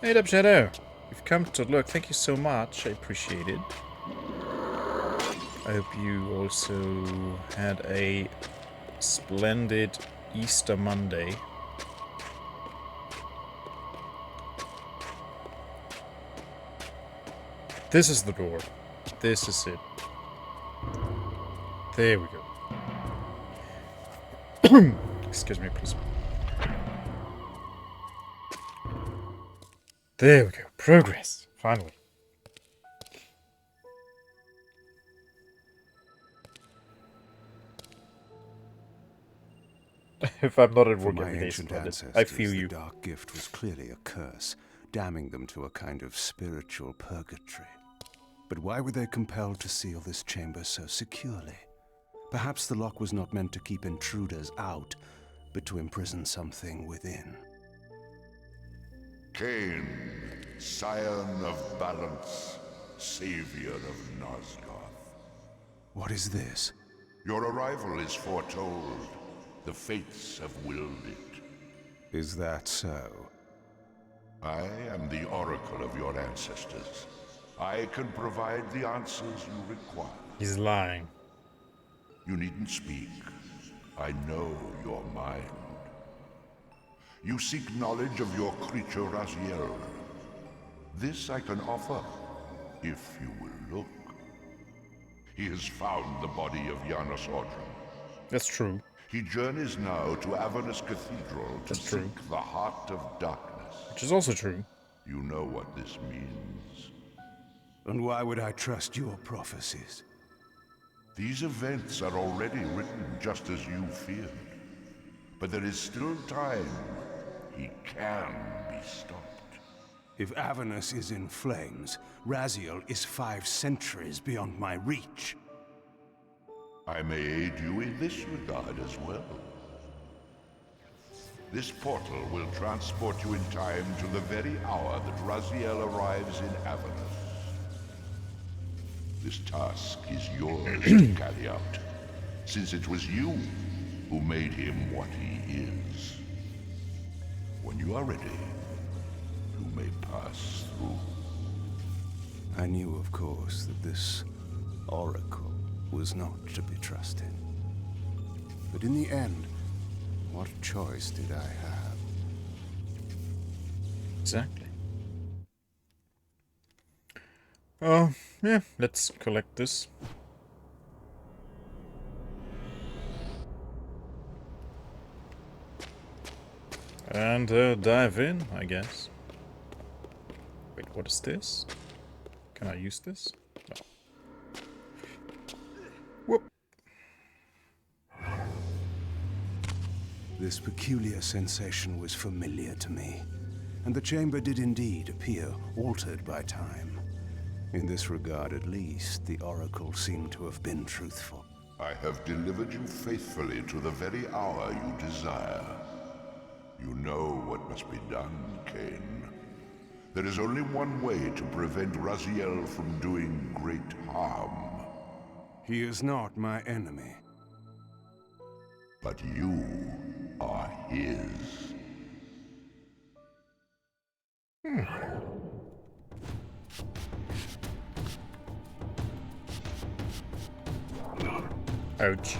Hey up, Shadow! You've come to look. Thank you so much. I appreciate it. I hope you also had a splendid Easter Monday. This is the door. This is it. There we go. Excuse me, please. There we go. Progress. Finally. If I'm not at work every day, I feel you. The dark gift was clearly a curse, damning them to a kind of spiritual purgatory. But why were they compelled to seal this chamber so securely? Perhaps the lock was not meant to keep intruders out, but to imprison something within. Kain, scion of balance, savior of Nosgoth. What is this? Your arrival is foretold. The fates have willed it. Is that so? I am the oracle of your ancestors. I can provide the answers you require. He's lying. You needn't speak. I know your mind. You seek knowledge of your creature Raziel. This I can offer, if you will look. He has found the body of Janos Audron. That's true. He journeys now to Avernus Cathedral to seek the heart of darkness. Which is also true. You know what this means. And why would I trust your prophecies? These events are already written just as you feared. But there is still time. He can be stopped. If Avernus is in flames, Raziel is 5 centuries beyond my reach. I may aid you in this regard as well. This portal will transport you in time to the very hour that Raziel arrives in Avernus. This task is yours to carry out, since it was you who made him what he is. When you are ready, you may pass through. I knew, of course, that this oracle was not to be trusted. But in the end, what choice did I have? Exactly. Oh, yeah, let's collect this. And dive in, I guess. Wait, what is this? Can I use this? No. Whoop. This peculiar sensation was familiar to me, and the chamber did indeed appear altered by time. In this regard, at least, the oracle seemed to have been truthful. I have delivered you faithfully to the very hour you desire. You know what must be done, Kain. There is only one way to prevent Raziel from doing great harm. He is not my enemy. but you are his. Ouch.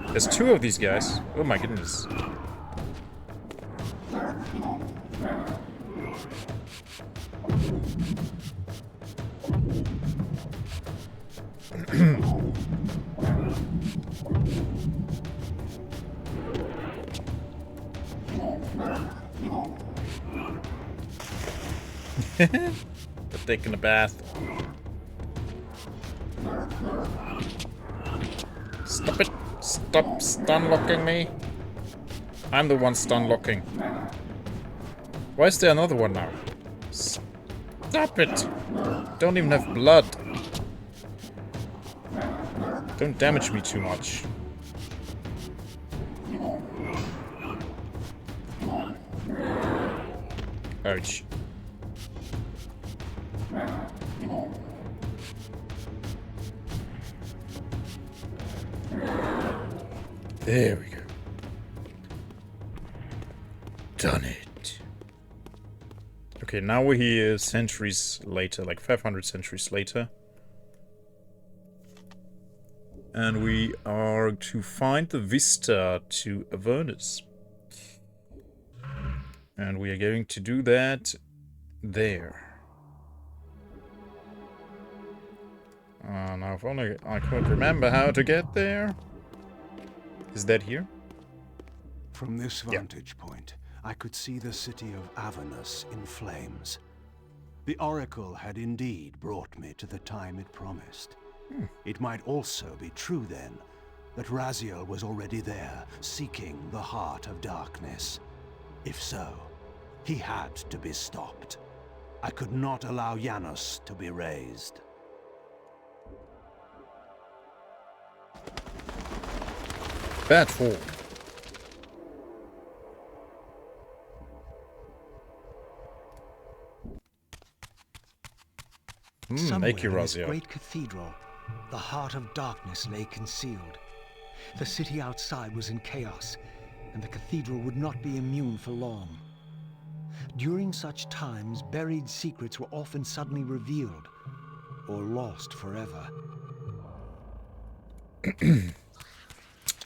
There's two of these guys. Oh my goodness. They're taking a bath. Stop it! Stop stun locking me! I'm the one stun locking. Why is there another one now? Stop it! Don't even have blood. Don't damage me too much. Ouch. There we go. Done it. Okay, now we're here centuries later, like 500 centuries later. And we are to find the vista to Avernus. And we are going to do that there. Now if only I could remember how to get there. Is that here? From this vantage point, I could see the city of Avernus in flames. The Oracle had indeed brought me to the time it promised. It might also be true then that Raziel was already there, seeking the heart of darkness. If so, he had to be stopped. I could not allow Janus to be raised. Bad fall. Somewhere Make you in this Raziel. great cathedral, the heart of darkness lay concealed. The city outside was in chaos, and the cathedral would not be immune for long. During such times, buried secrets were often suddenly revealed, or lost forever.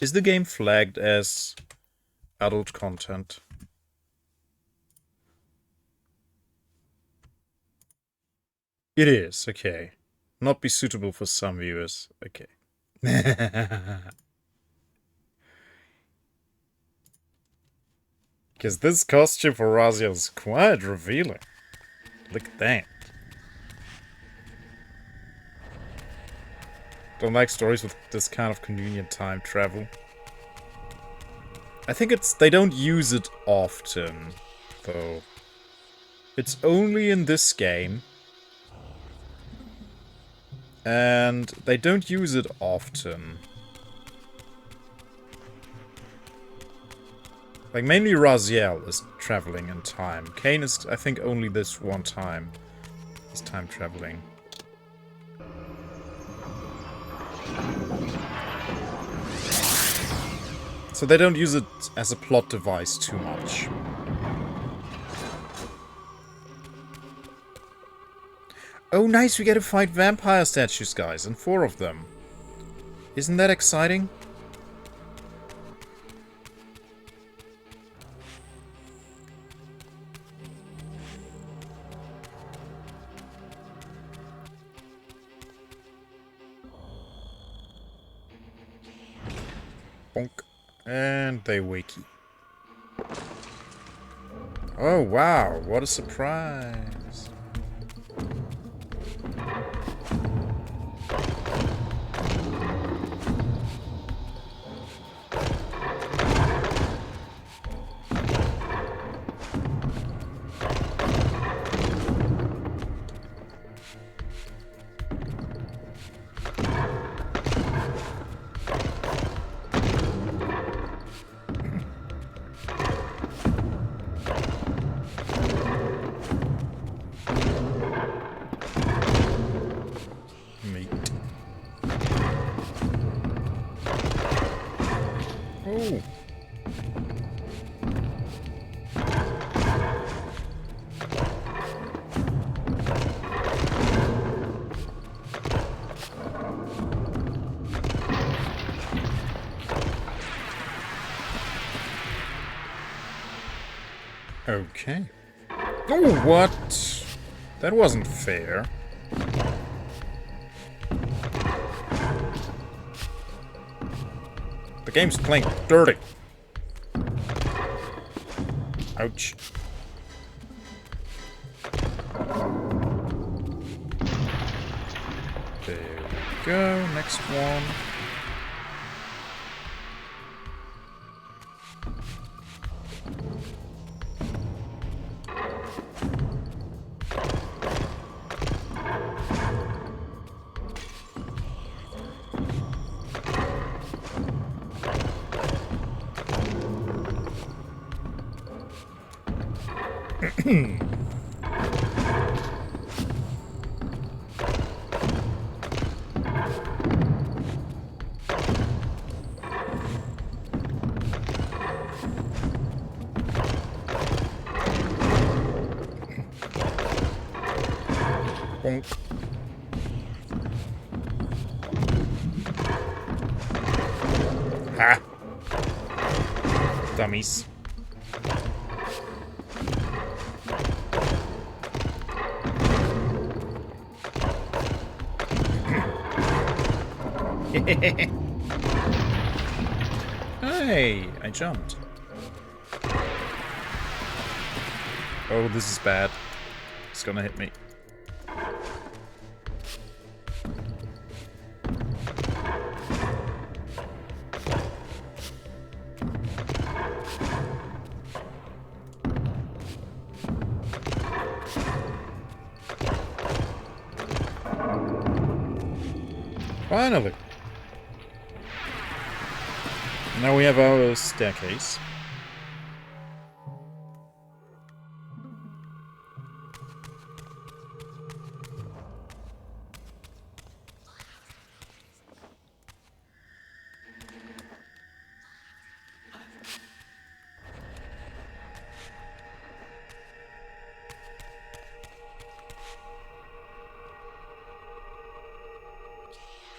Is the game flagged as adult content? It is, okay. Not be suitable for some viewers. Okay. Because this costume for Raziel is quite revealing. Look at that. Don't like stories with this kind of convenient time travel. I think they don't use it often, though. It's only in this game. And they don't use it often. Like, mainly Raziel is traveling in time. Kain is, I think, only this one time. He's time traveling. So they don't use it as a plot device too much. Oh, nice, we get to fight vampire statues, guys, and 4 of them. Isn't that exciting? Bonk. And they wakey. Oh, wow, what a surprise. Ooh. Okay. Oh, what? That wasn't fair. The game's playing dirty. Ouch. There we go. Next one. Bonk. Ha! Dummies. Hey, I jumped. Oh, this is bad. It's gonna hit me. Finally! Now we have our staircase.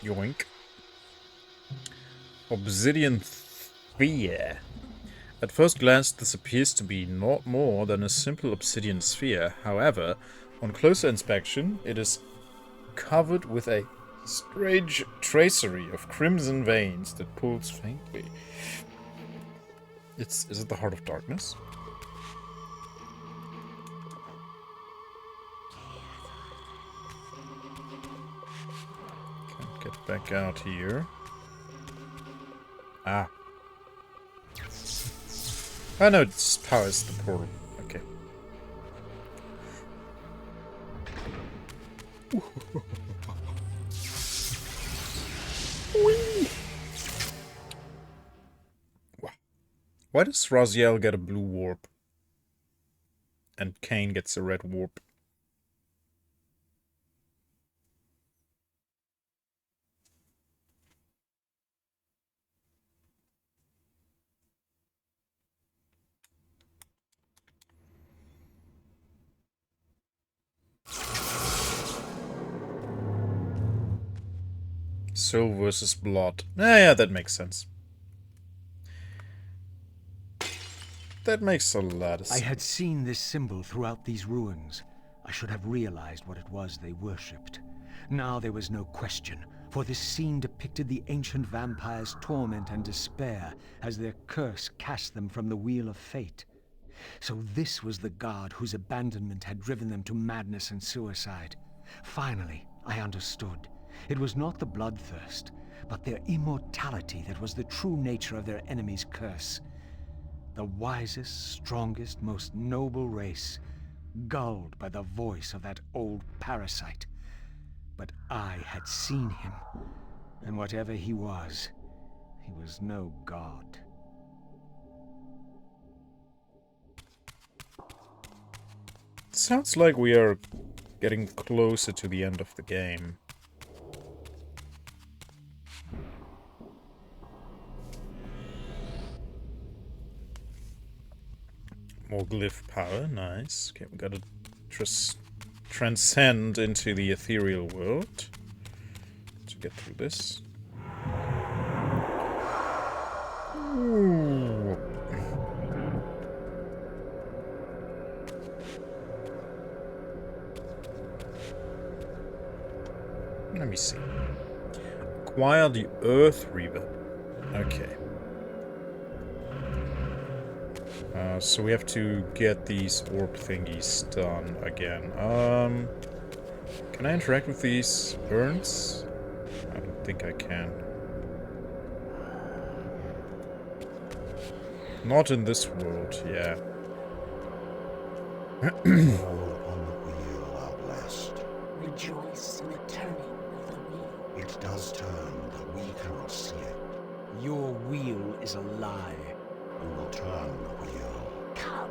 Yoink. Obsidian sphere. At first glance, this appears to be not more than a simple obsidian sphere. However, on closer inspection, it is covered with a strange tracery of crimson veins that pulls faintly. Is it the Heart of Darkness? Can't get back out here. Ah. Oh no, it just powers the portal. Okay. Why does Raziel get a blue warp? And Kain gets a red warp. Soul versus blood. Yeah, that makes sense. That makes a lot of sense. I had seen this symbol throughout these ruins. I should have realized what it was they worshipped. Now there was no question, for this scene depicted the ancient vampires' torment and despair as their curse cast them from the wheel of fate. So this was the god whose abandonment had driven them to madness and suicide. Finally, I understood. It was not the bloodthirst, but their immortality that was the true nature of their enemy's curse. The wisest, strongest, most noble race, gulled by the voice of that old parasite. But I had seen him, and whatever he was no god. Sounds like we are getting closer to the end of the game. More glyph power, nice. Okay, we gotta transcend into the ethereal world to get through this. Ooh. Let me see. Acquire the Earth Reaver. Okay. So we have to get these orb thingies done again. Can I interact with these urns? I don't think I can. Not in this world, yeah. All on the wheel out west. Rejoice in the turning of the wheel. It does turn, but we cannot see it. Your wheel is a lie. We will turn the wheel. Come.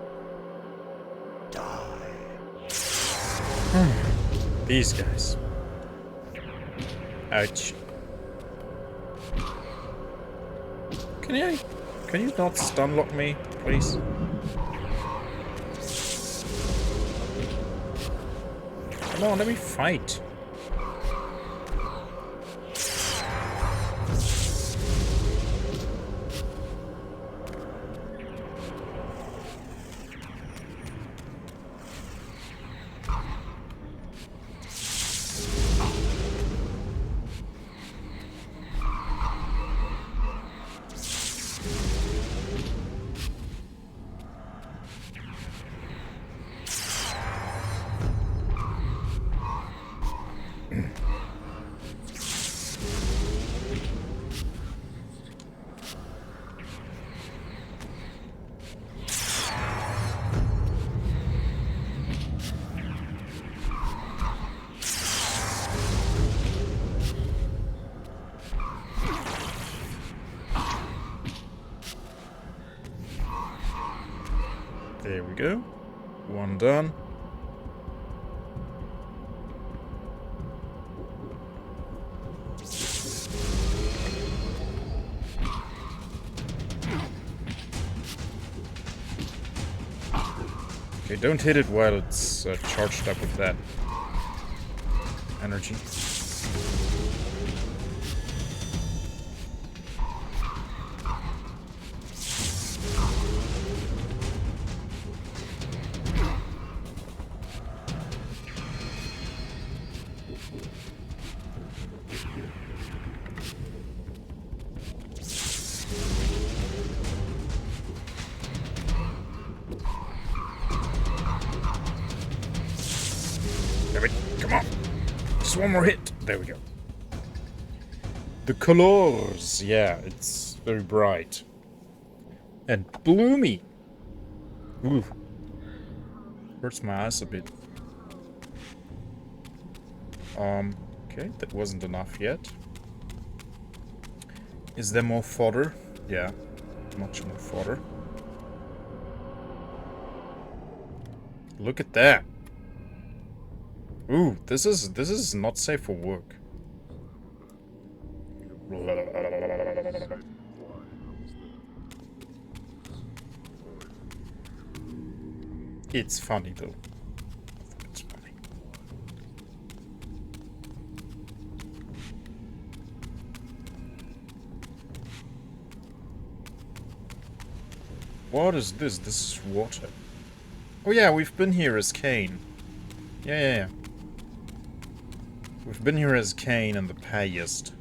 Die. These guys. Ouch. Can you not stun lock me, please? Come on, let me fight. There we go. One done. Okay, don't hit it while it's charged up with that energy. Come on. Just one more hit. There we go. The colors. Yeah, it's very bright. And bloomy. Ooh. Hurts my eyes a bit. Okay, that wasn't enough yet. Is there more fodder? Yeah, much more fodder. Look at that. Ooh, this is not safe for work. It's funny though. It's funny. What is this? This is water. Oh yeah, we've been here as Kain. Yeah. We've been here as Kain in the past.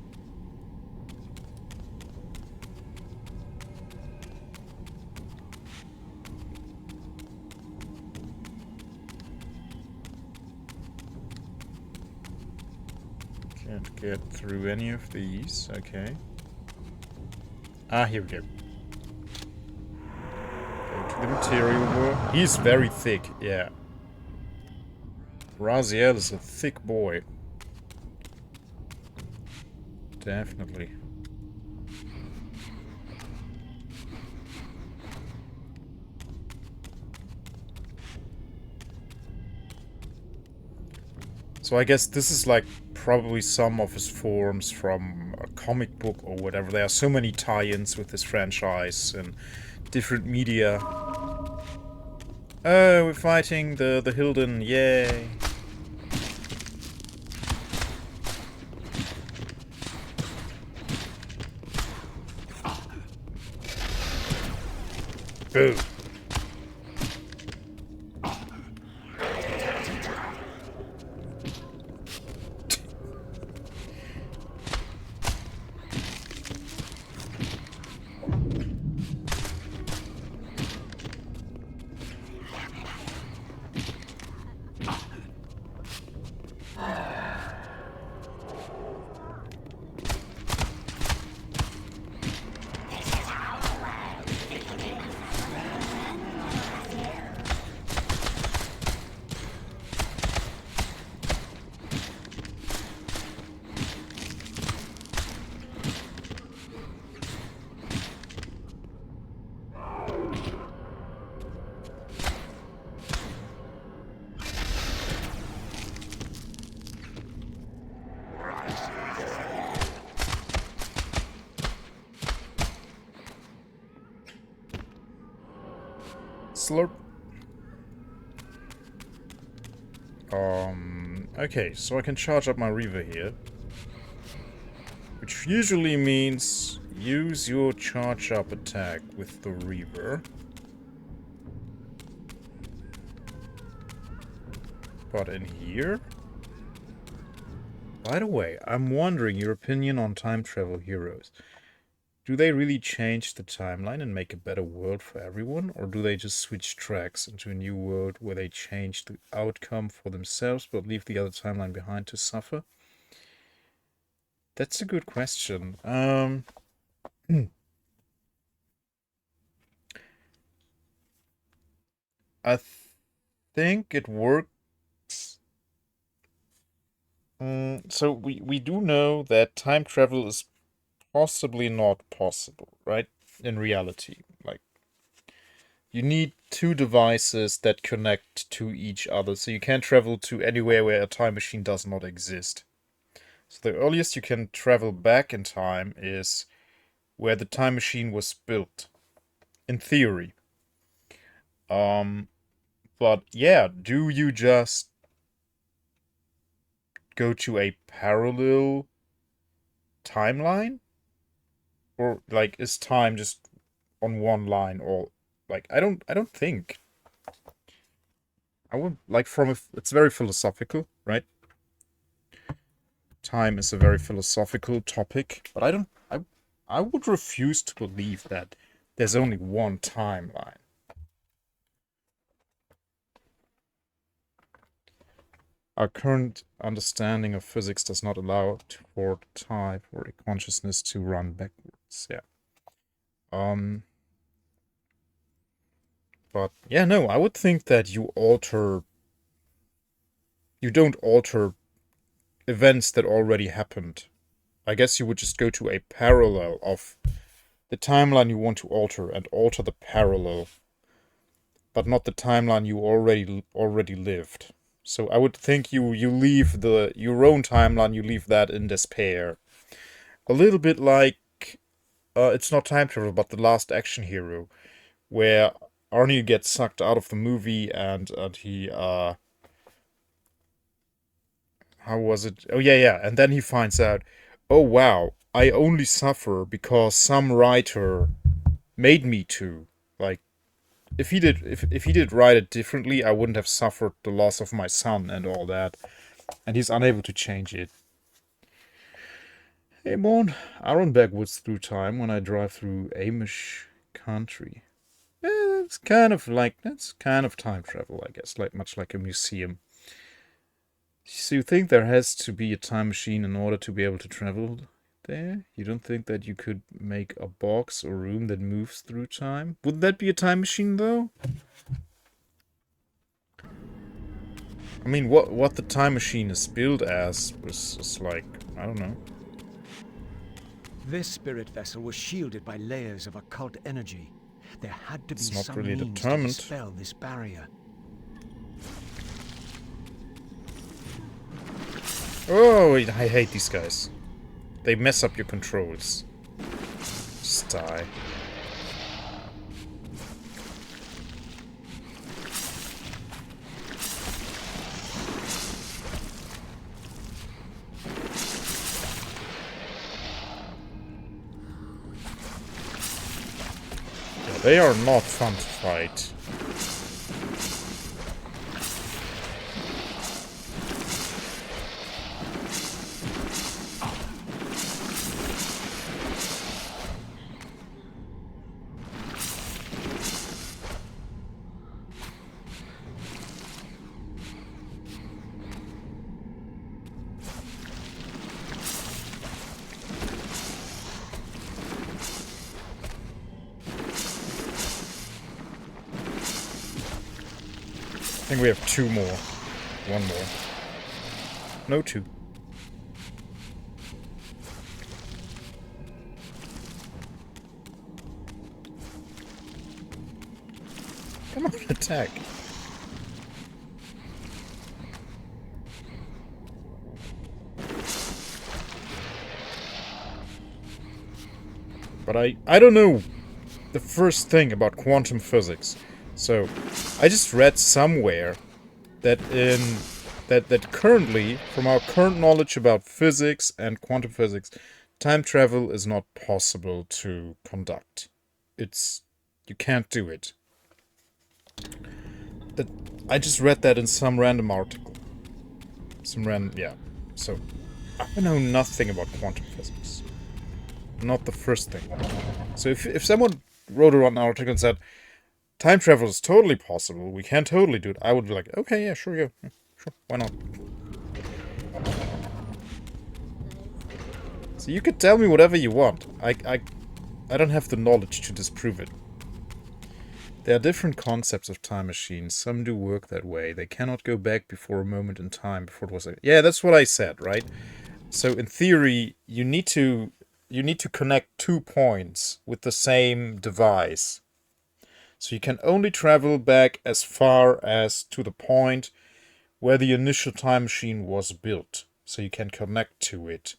Can't get through any of these. Okay. Ah, here we go. Go to the material world. He's very thick, yeah. Raziel is a thick boy. Definitely. So I guess this is like probably some of his forms from a comic book or whatever. There are so many tie-ins with this franchise and different media. Oh, we're fighting the Hilden, yay. Boom. Slurp. Okay, so I can charge up my Reaver here. Which usually means use your charge up attack with the Reaver. But in here? By the way, I'm wondering your opinion on time travel heroes. Do they really change the timeline and make a better world for everyone? Or do they just switch tracks into a new world where they change the outcome for themselves but leave the other timeline behind to suffer? That's a good question. I think it works. So we do know that time travel is possibly not possible, right? In reality, like you need two devices that connect to each other, so you can't travel to anywhere where a time machine does not exist. So the earliest you can travel back in time is where the time machine was built, in theory. But yeah, do you just go to a parallel timeline? Or like is time just on one line? Or like I don't think. I would like it's very philosophical, right? Time is a very philosophical topic, but I would refuse to believe that there's only one timeline. Our current understanding of physics does not allow for time for a consciousness to run backwards. Yeah. But yeah, no, I would think that you don't alter events that already happened. I guess you would just go to a parallel of the timeline you want to alter and alter the parallel, but not the timeline you already lived. So I would think you leave your own timeline, you leave that in despair. A little bit like it's not time travel, but The Last Action Hero, where Arnie gets sucked out of the movie and he how was it? Oh yeah, and then he finds out, oh wow, I only suffer because some writer made me to. Like if he did write it differently, I wouldn't have suffered the loss of my son and all that. And he's unable to change it. Hey Mon, I run backwards through time when I drive through Amish country. That's kind of time travel, I guess, like much like a museum. So you think there has to be a time machine in order to be able to travel there? You don't think that you could make a box or room that moves through time? Wouldn't that be a time machine, though? I mean, what the time machine is built as is like, I don't know. This spirit vessel was shielded by layers of occult energy. There had to be It's not some really means determined. to dispel this barrier. Oh, I hate these guys. They mess up your controls. Just die. They are not fun to fight. I think we have 2 more. 1 more. No, 2. Come on, attack. But I don't know the first thing about quantum physics. So, I just read somewhere that that currently, from our current knowledge about physics and quantum physics, time travel is not possible to conduct. You can't do it. I just read that in some random article. Yeah. So, I know nothing about quantum physics. Not the first thing. So if someone wrote an article and said, time travel is totally possible, we can totally do it, I would be like, okay, yeah, sure, yeah, sure, why not? So you could tell me whatever you want. I don't have the knowledge to disprove it. There are different concepts of time machines. Some do work that way. They cannot go back before a moment in time, before it was like... Yeah, that's what I said, right? So in theory, you need to connect 2 points with the same device. So you can only travel back as far as to the point where the initial time machine was built. So you can connect to it.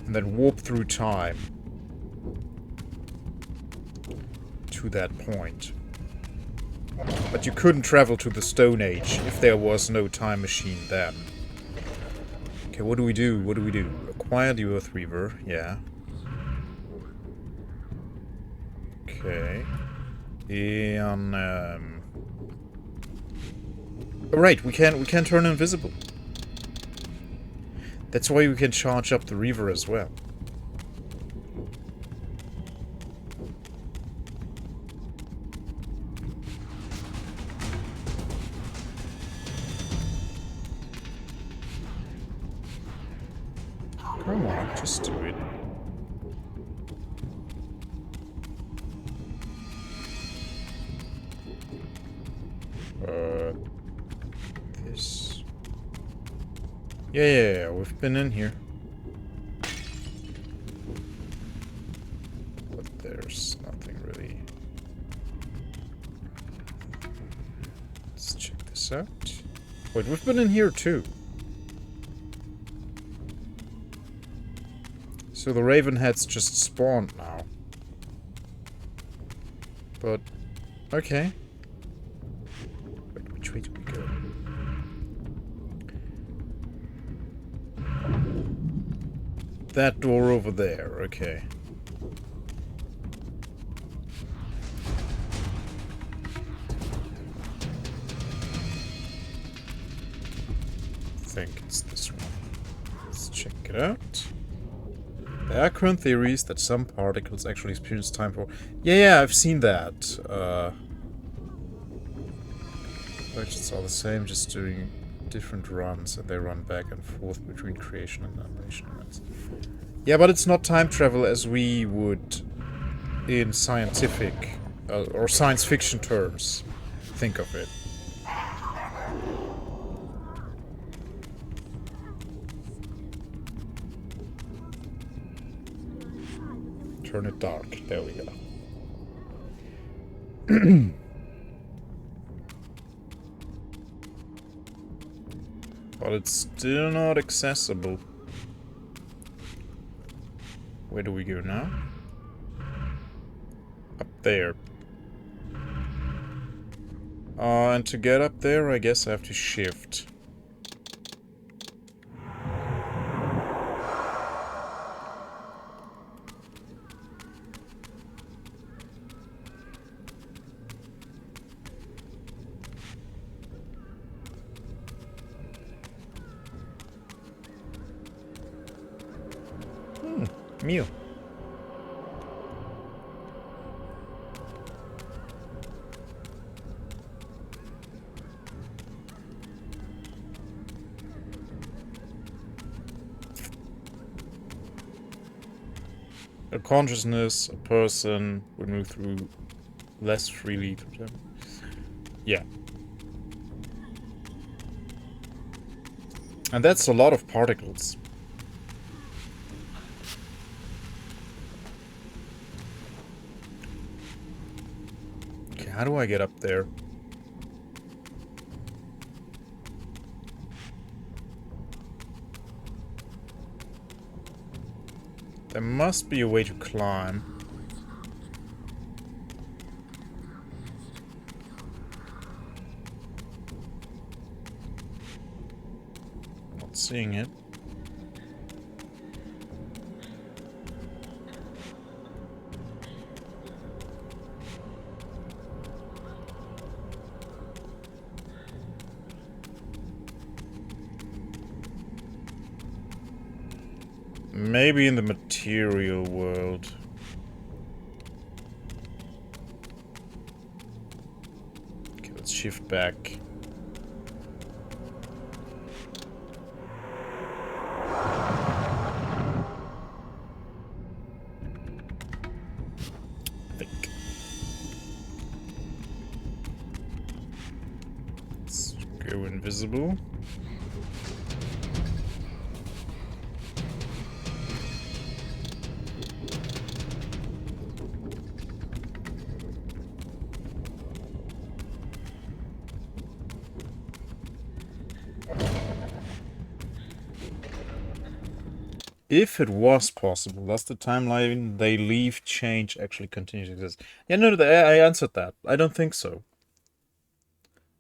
And then warp through time to that point. But you couldn't travel to the Stone Age if there was no time machine then. Okay, what do we do? What do we do? Acquire the Earth Reaver, yeah. Okay. And oh, right, we can turn invisible. That's why we can charge up the Reaver as well. Come on, just do it. This. Yeah, we've been in here. But there's nothing really. Let's check this out. Wait, we've been in here too. So the Ravenheads just spawned now. But, okay. Wait, which way do we go? That door over there, okay. I think it's this one. Let's check it out. There are current theories that some particles actually experience time for... Yeah, I've seen that. It's all the same, just doing different runs, and they run back and forth between creation and annihilation events. Yeah, but it's not time travel as we would, in scientific or science fiction terms, think of it. Turn it dark. There we go. But it's still not accessible. Where do we go now? Up there. And to get up there, I guess I have to shift. Mew. A consciousness, a person would move through less freely through them. Yeah. And that's a lot of particles. Okay, how do I get up there? There must be a way to climb. Not seeing it. Maybe in the material world. Okay, let's shift back. Think. Let's go invisible. If it was possible, does the timeline they leave change actually continue to exist? Yeah, no, I answered that. I don't think so.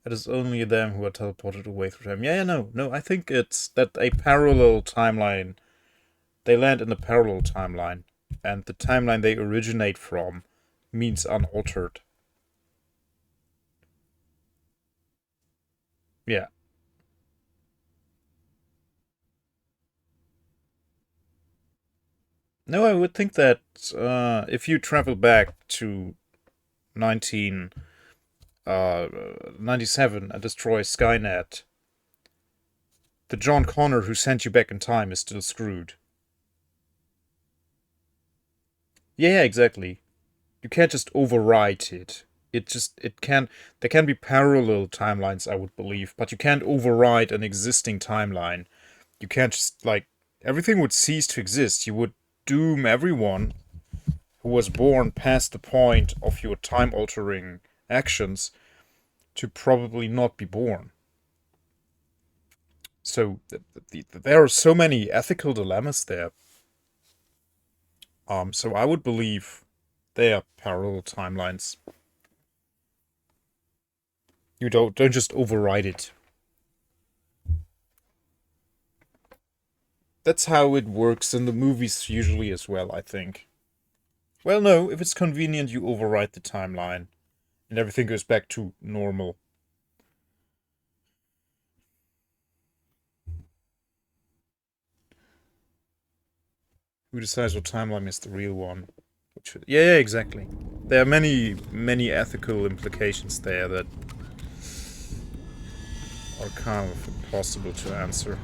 It is only them who are teleported away through time. Yeah, no, I think it's that a parallel timeline. They land in a parallel timeline, and the timeline they originate from means unaltered. Yeah. No, I would think that if you travel back to 1997 and destroy Skynet, the John Connor who sent you back in time is still screwed. Yeah, exactly. You can't just overwrite it. There can be parallel timelines, I would believe, but you can't override an existing timeline. You can't just, like, everything would cease to exist. You would doom everyone who was born past the point of your time-altering actions to probably not be born. So, there are so many ethical dilemmas there. So I would believe they are parallel timelines. You don't just override it. That's how it works in the movies usually as well, I think. Well, no, if it's convenient, you overwrite the timeline, and everything goes back to normal. Who decides what timeline is the real one? Yeah, exactly. There are many ethical implications there that are kind of impossible to answer.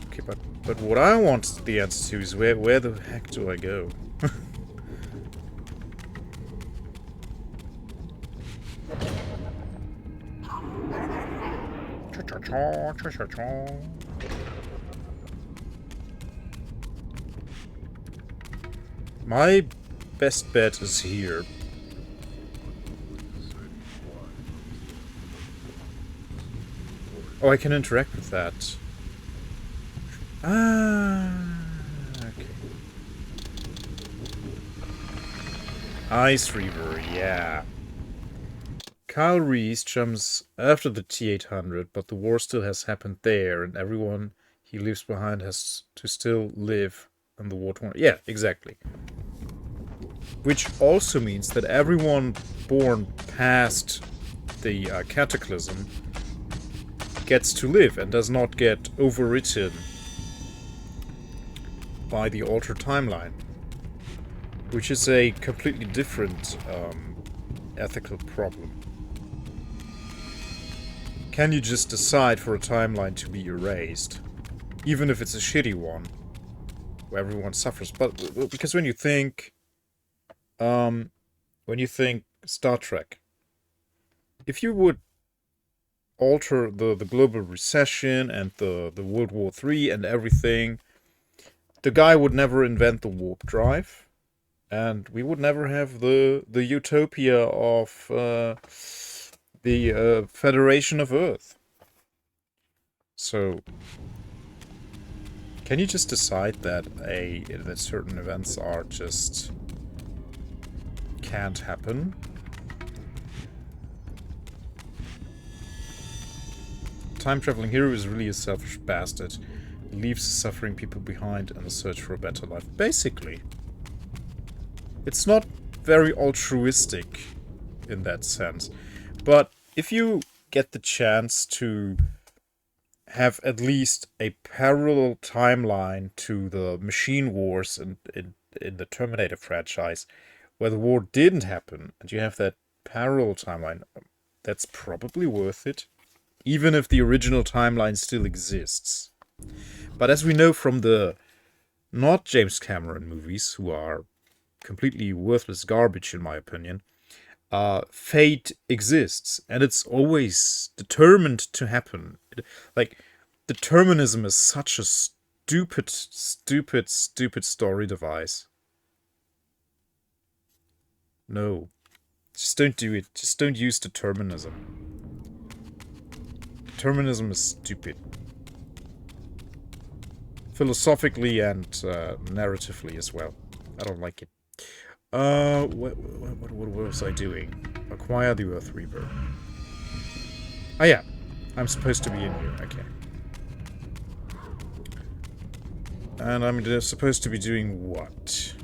Okay, but what I want the answer to is where the heck do I go? My best bet is here. Oh, I can interact with that. Okay. Ice Reaver, yeah. Kyle Reese jumps after the T-800, but the war still has happened there, and everyone he leaves behind has to still live in the war-torn... Yeah, exactly. Which also means that everyone born past the Cataclysm gets to live and does not get overwritten by the altered timeline. Which is a completely different ethical problem. Can you just decide for a timeline to be erased? Even if it's a shitty one, where everyone suffers. But because when you think Star Trek, if you would alter the global recession and the World War III and everything, the guy would never invent the warp drive. And we would never have the utopia of the Federation of Earth. So, can you just decide that that certain events are just can't happen? Time-traveling hero is really a selfish bastard. He leaves suffering people behind in the search for a better life. Basically. It's not very altruistic in that sense. But if you get the chance to have at least a parallel timeline to the Machine Wars in the Terminator franchise, where the war didn't happen, and you have that parallel timeline, that's probably worth it. Even if the original timeline still exists. But as we know from the not James Cameron movies, who are completely worthless garbage in my opinion, fate exists, and it's always determined to happen. Like, determinism is such a stupid story device. No. Just don't do it. Just don't use determinism. Determinism is stupid. Philosophically and narratively as well. I don't like it. What was I doing? Acquire the Earth Reaver. Oh yeah, I'm supposed to be in here, okay. And I'm supposed to be doing what?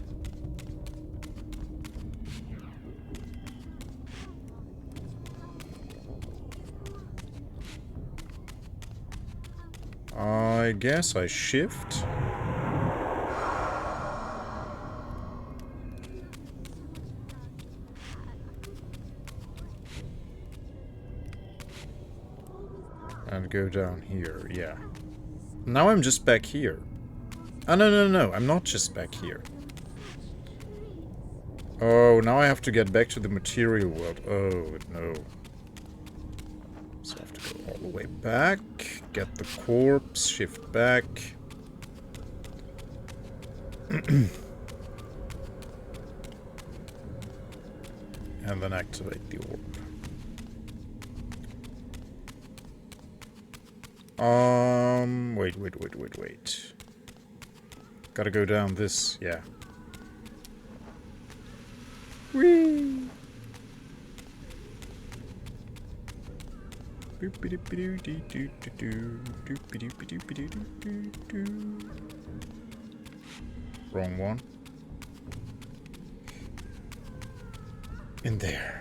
I guess I shift. And go down here, yeah. Now I'm just back here. Oh, no, I'm not just back here. Oh, now I have to get back to the material world. Oh, no. So I have to go all the way back, get the corpse, shift back. And then activate the orb. Wait. Gotta go down this, yeah. Whee! Wrong one. In there.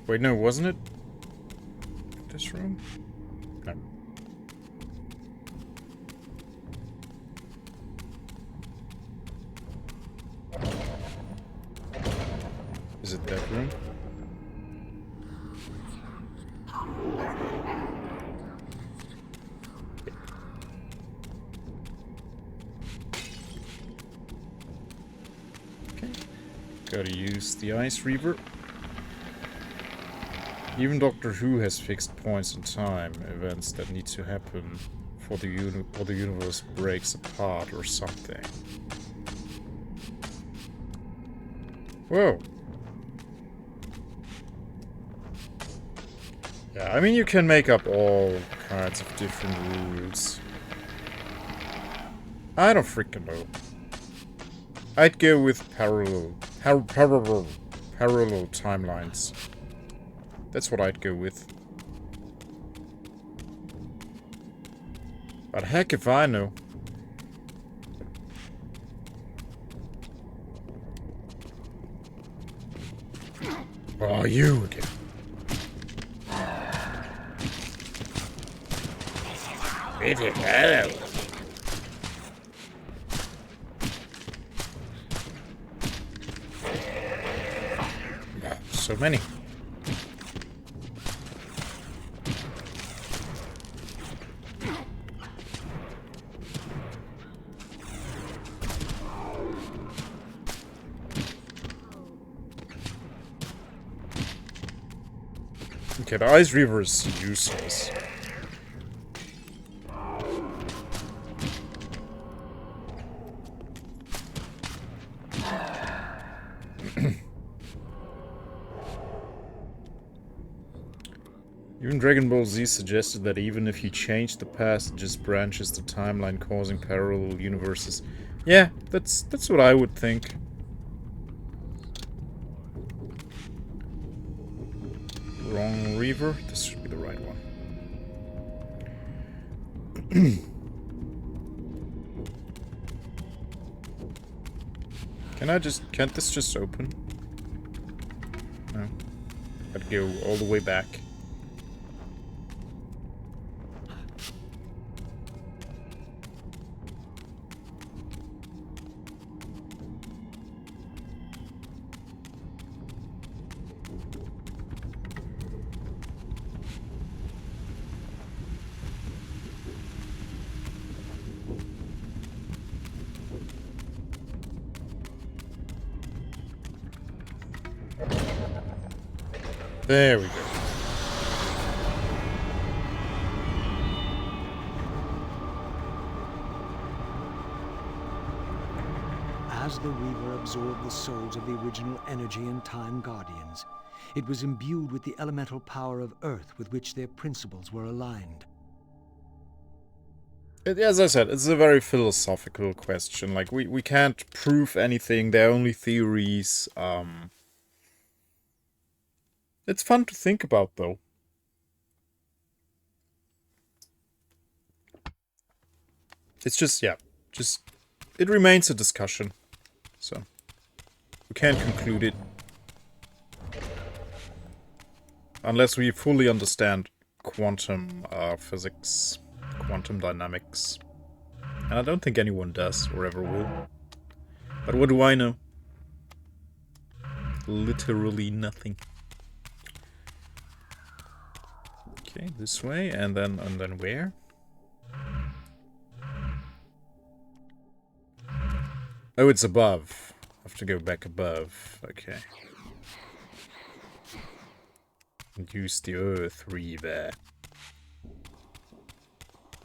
Wait, no, wasn't it this room? No. Is it that room? Okay. Gotta use the Ice Reaver. Even Doctor Who has fixed points in time, events that need to happen for the universe breaks apart or something. Whoa. Yeah, I mean, you can make up all kinds of different rules. I don't freaking know. I'd go with parallel timelines. That's what I'd go with. But heck if I know. Oh, you again. So many. Okay, the Ice Reaver is useless. Even Dragon Ball Z suggested that even if you change the past, it just branches the timeline, causing parallel universes. Yeah, that's what I would think. Wrong Reaver? This should be the right one. Can't this just open? No. I'd go all the way back. There we go. As the Reaver absorbed the souls of the original Energy and Time Guardians, it was imbued with the elemental power of Earth with which their principles were aligned. As I said, it's a very philosophical question. Like, we can't prove anything, they're only theories. It's fun to think about, though. It's just, yeah, it remains a discussion. So, we can't conclude it. Unless we fully understand quantum physics, quantum dynamics. And I don't think anyone does, or ever will. But what do I know? Literally nothing. Okay, this way, and then where? Oh, it's above. I have to go back above. Okay. And use the Earth Reaver.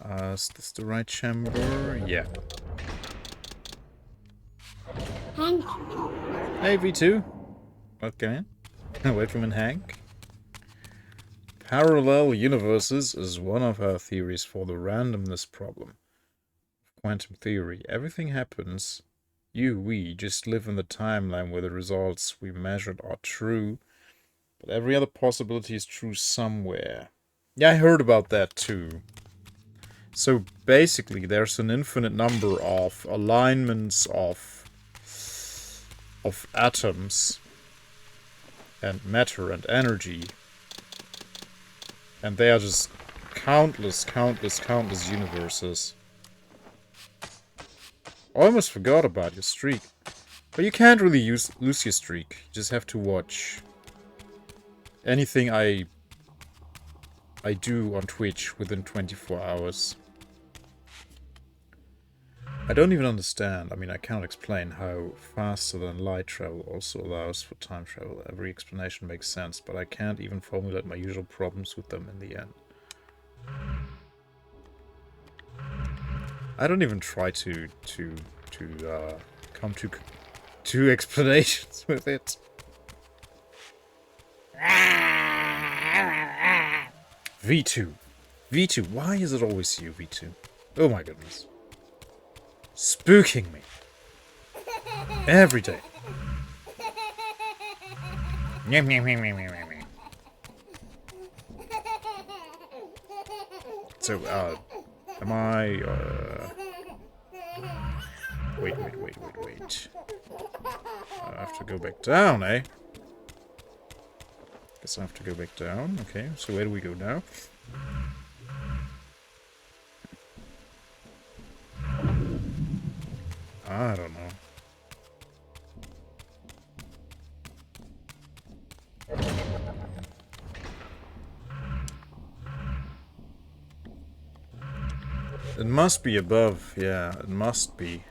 Is this the right chamber? Yeah. Hey, V2. Okay. Wait for a minute, Hank. Parallel universes is one of our theories for the randomness problem. Quantum theory. Everything happens. We just live in the timeline where the results we measured are true. But every other possibility is true somewhere. Yeah, I heard about that too. So basically, there's an infinite number of alignments of atoms and matter and energy. And they are just countless universes. I almost forgot about your streak. But you can't really lose your streak. You just have to watch anything I do on Twitch within 24 hours. I don't even understand. I mean, I cannot explain how faster than light travel also allows for time travel. Every explanation makes sense, but I can't even formulate my usual problems with them in the end. I don't even try to come to two explanations with it. V2. V2, why is it always you, V2? Oh my goodness. Spooking me. Every day. So, am I, wait. I have to go back down, eh? Guess I have to go back down. Okay, so where do we go now? I don't know. It must be above. Yeah, it must be.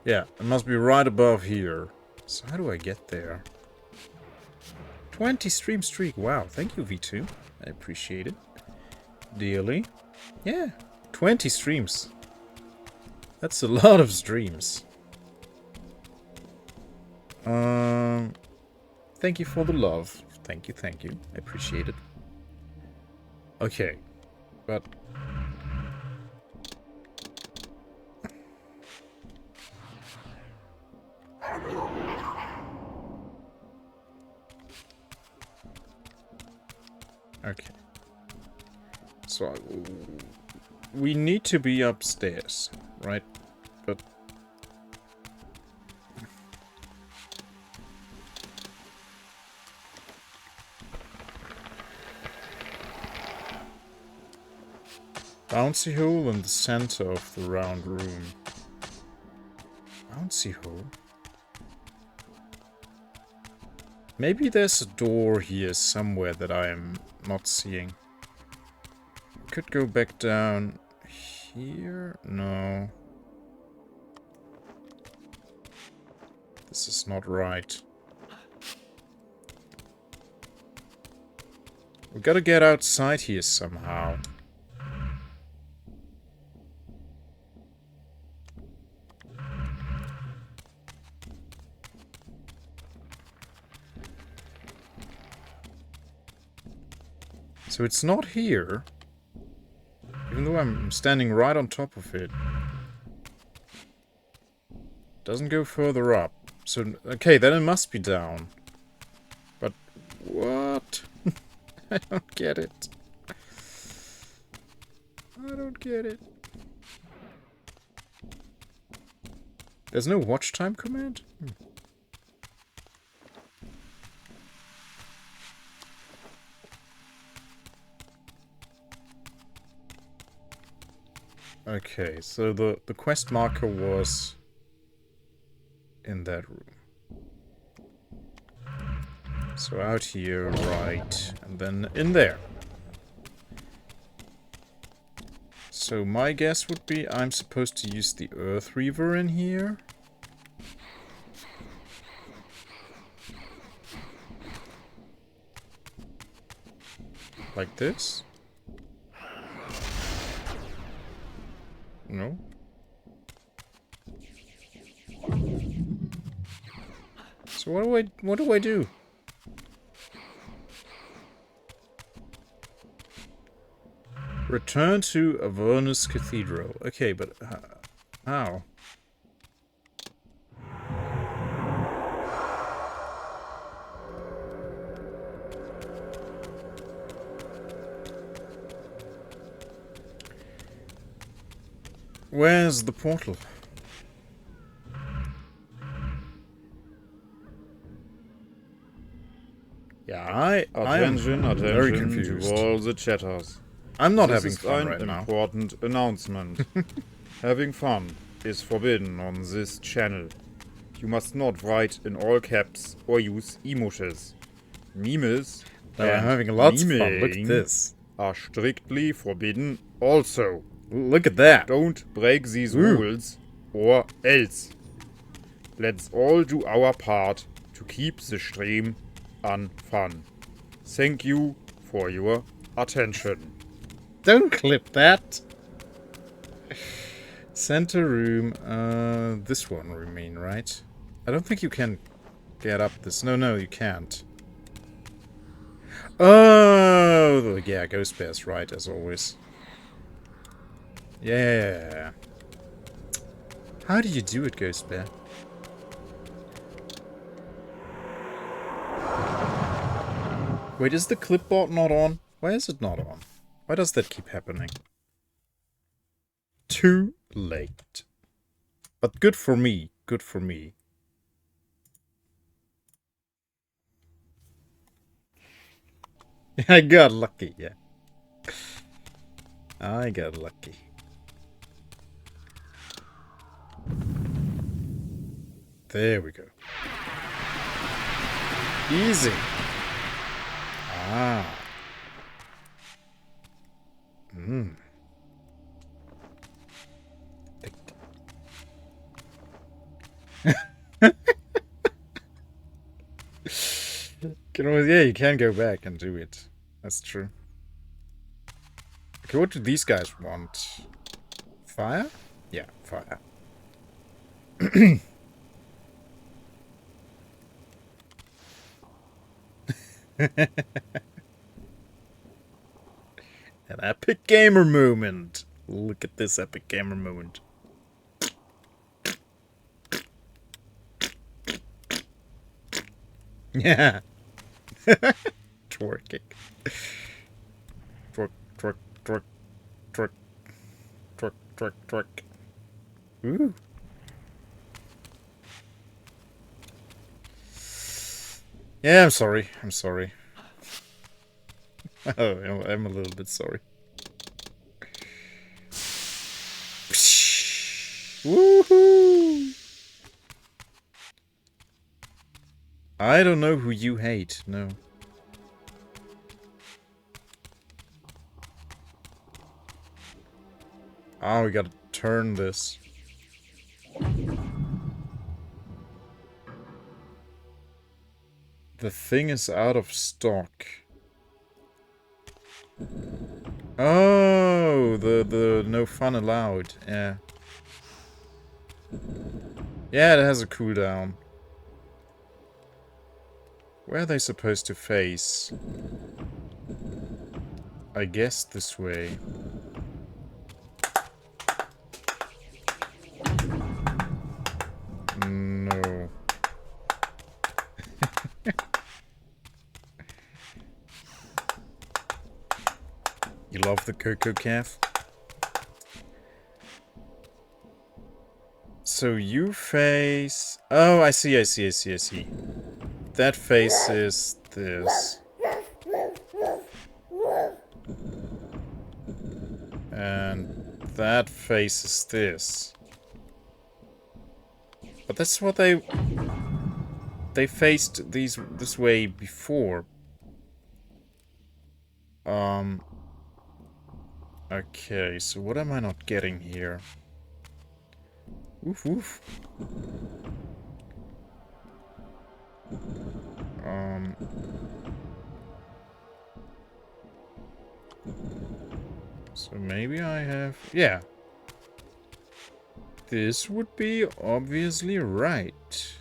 Yeah, it must be right above here. So how do I get there? 20 stream streak. Wow, thank you, V2. I appreciate it. Dearly. Yeah, 20 streams. That's a lot of streams. Thank you for the love. Thank you. I appreciate it. Okay, but... Okay. So, we need to be upstairs, right? But... Bouncy hole in the center of the round room. Bouncy hole? Maybe there's a door here somewhere that I am not seeing. Could go back down here? No. This is not right. We gotta get outside here somehow. So it's not here, even though I'm standing right on top of it. Doesn't go further up. So, okay, then it must be down. But, what? I don't get it. I don't get it. There's no watch time command? Okay, so the quest marker was in that room. So out here, right, and then in there. So my guess would be I'm supposed to use the Earth Reaver in here. Like this. No. So what do I do? Return to Avernus Cathedral. Okay, but how? Where's the portal? Yeah, Attention, I'm very attention confused. to all the chatters. I'm not This having is fun an right now. important announcement. Having fun is forbidden on this channel. You must not write in all caps or use emojis. Memes I'm and having lots of fun. Look at memeing this. are strictly forbidden also. Look at that. Don't break these Ooh. rules or else. Let's all do our part to keep the stream fun. Thank you for your attention. Don't clip that. Center room. This one remain, right? I don't think you can get up this. No, you can't. Oh, yeah, Ghost Bear's right, as always. Yeah. How do you do it, Ghost Bear? Wait, is the clipboard not on? Why is it not on? Why does that keep happening? Too late. But good for me. Good for me. I got lucky, yeah. I got lucky. There we go. Easy. Ah. Hmm. Yeah, you can go back and do it. That's true. Okay, what do these guys want? Fire? Yeah, fire. An epic gamer moment. Look at this epic gamer moment. Yeah. Twerking. Twerk, twerk, twerk, twerk, twerk, twerk, twerk. Ooh. Yeah, I'm sorry. I'm sorry. Oh, I'm a little bit sorry. Woohoo! I don't know who you hate, no. Oh, we gotta turn this. The thing is out of stock. Oh, the no fun allowed. Yeah. Yeah, it has a cooldown. Where are they supposed to face? I guess this way. No. You love the Cocoa Calf? So you face... Oh, I see. That faces this. And that faces this. But that's what they faced this way before. Okay, so what am I not getting here? Oof, oof. So maybe I have... Yeah. This would be obviously right.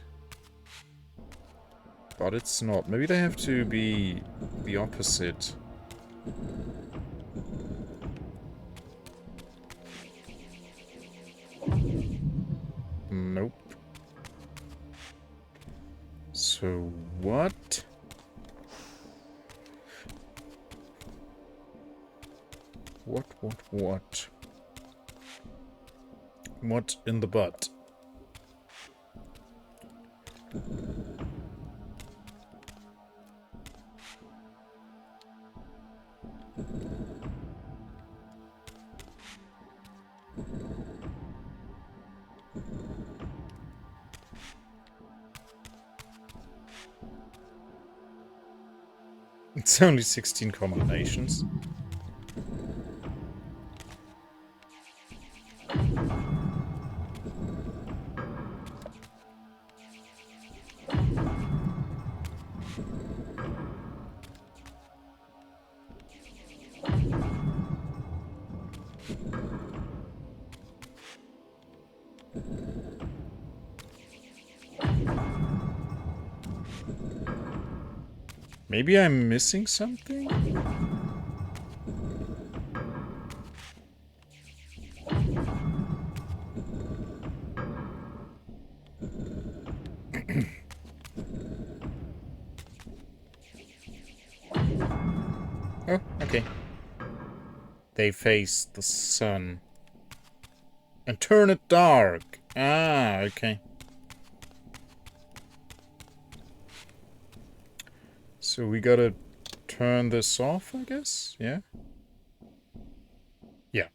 But it's not. Maybe they have to be the opposite. Nope. So what? What? What in the butt? It's only 16 combinations. Maybe I'm missing something? Oh, okay. They face the sun. And turn it dark. Ah, okay. So we gotta turn this off, I guess? Yeah? Yeah.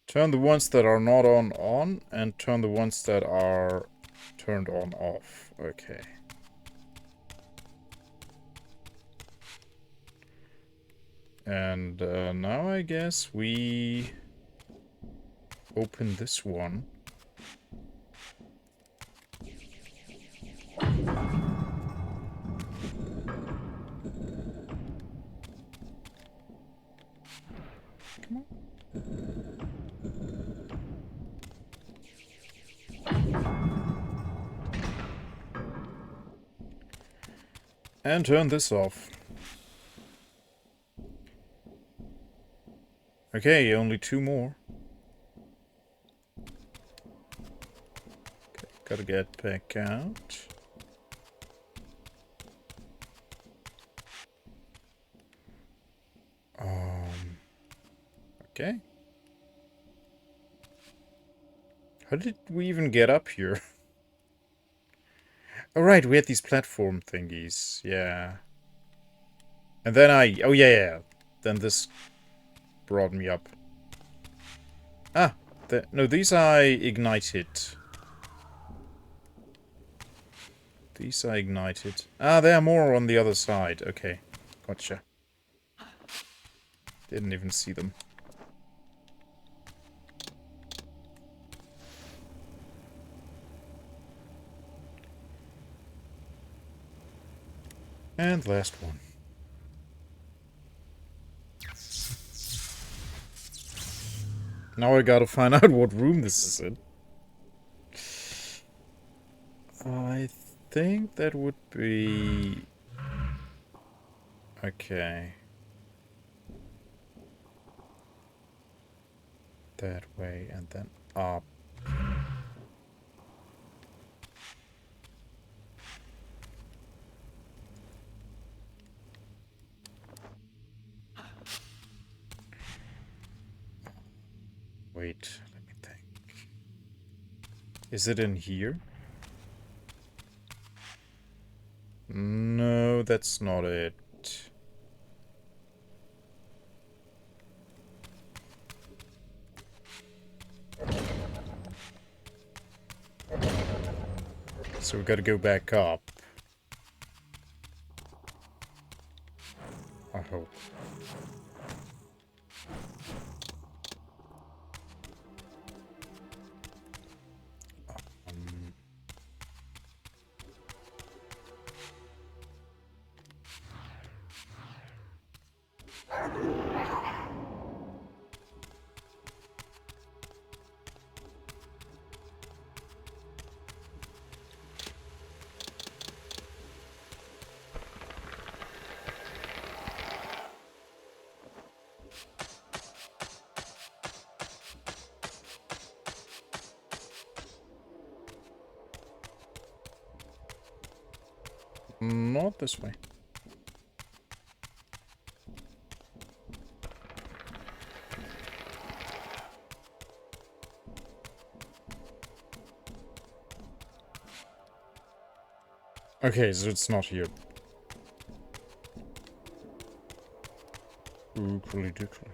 Turn the ones that are not on, and turn the ones that are turned on off. Okay. And now I guess we open this one. Come on. And turn this off. Okay, only 2 more. Okay, gotta get back out. Okay. How did we even get up here? Oh, right, we had these platform thingies. Yeah. And then oh, yeah. Then this brought me up. Ah, no, these I ignited. These I ignited. Ah, there are more on the other side. Okay, gotcha. Didn't even see them. And last one. Now I gotta find out what room this is in. I think that would be... Okay. That way, and then up. Wait, let me think. Is it in here? No, that's not it. So we gotta go back up. I hope. Not this way. Okay, so it's not here. Ookly dookly.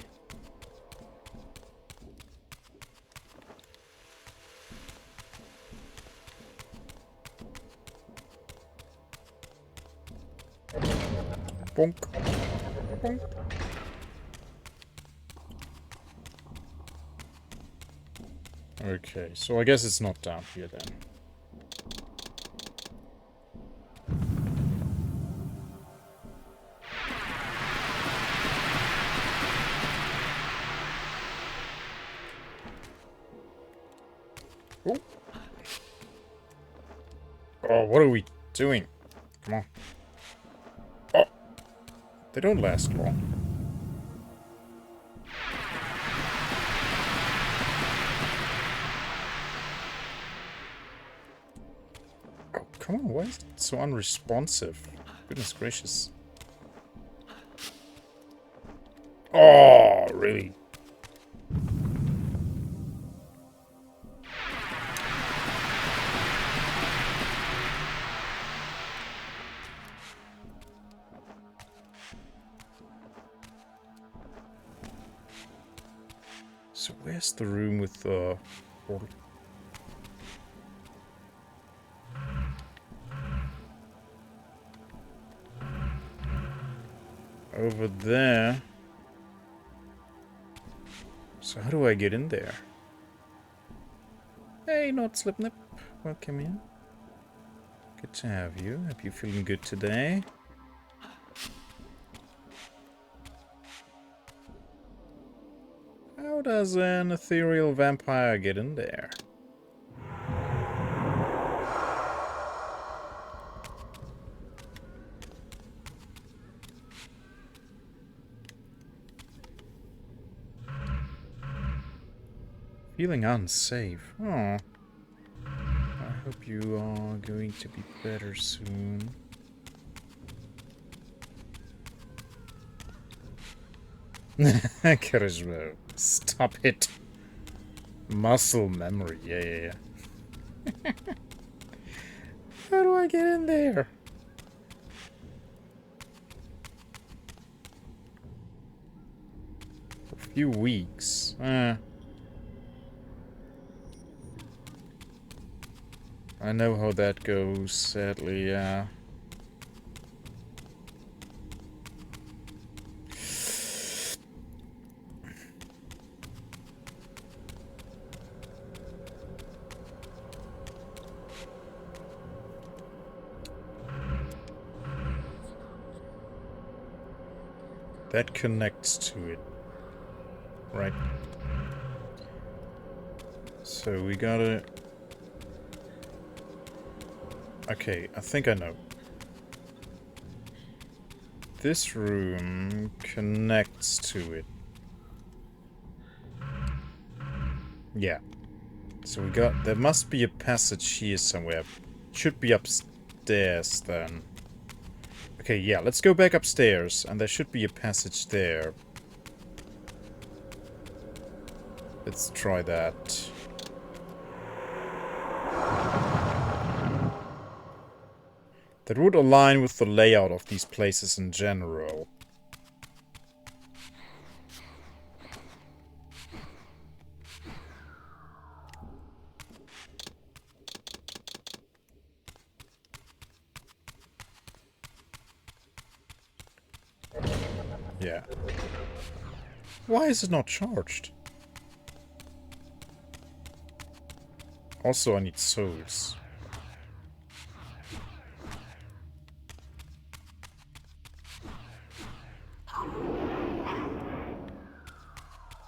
Bonk. Bonk. Okay, so I guess it's not down here then. Oh. Oh, what are we doing? Come on. Oh! They don't last long. Oh, come on. Why is it so unresponsive? Goodness gracious. Oh, really? So where's the room with the portal? Over there. So how do I get in there? Hey, not Slipnip. Welcome in. Good to have you. Hope you're feeling good today. How does an ethereal vampire get in there? Feeling unsafe. Oh. I hope you are going to be better soon. Charisma. Stop it. Muscle memory. Yeah. How do I get in there? For a few weeks. I know how that goes, sadly, yeah. That connects to it. Right. So we gotta... Okay, I think I know. This room connects to it. Yeah. So we got... There must be a passage here somewhere. Should be upstairs then. Okay, yeah, let's go back upstairs, and there should be a passage there. Let's try that. That would align with the layout of these places in general. Yeah. Why is it not charged? Also, I need souls.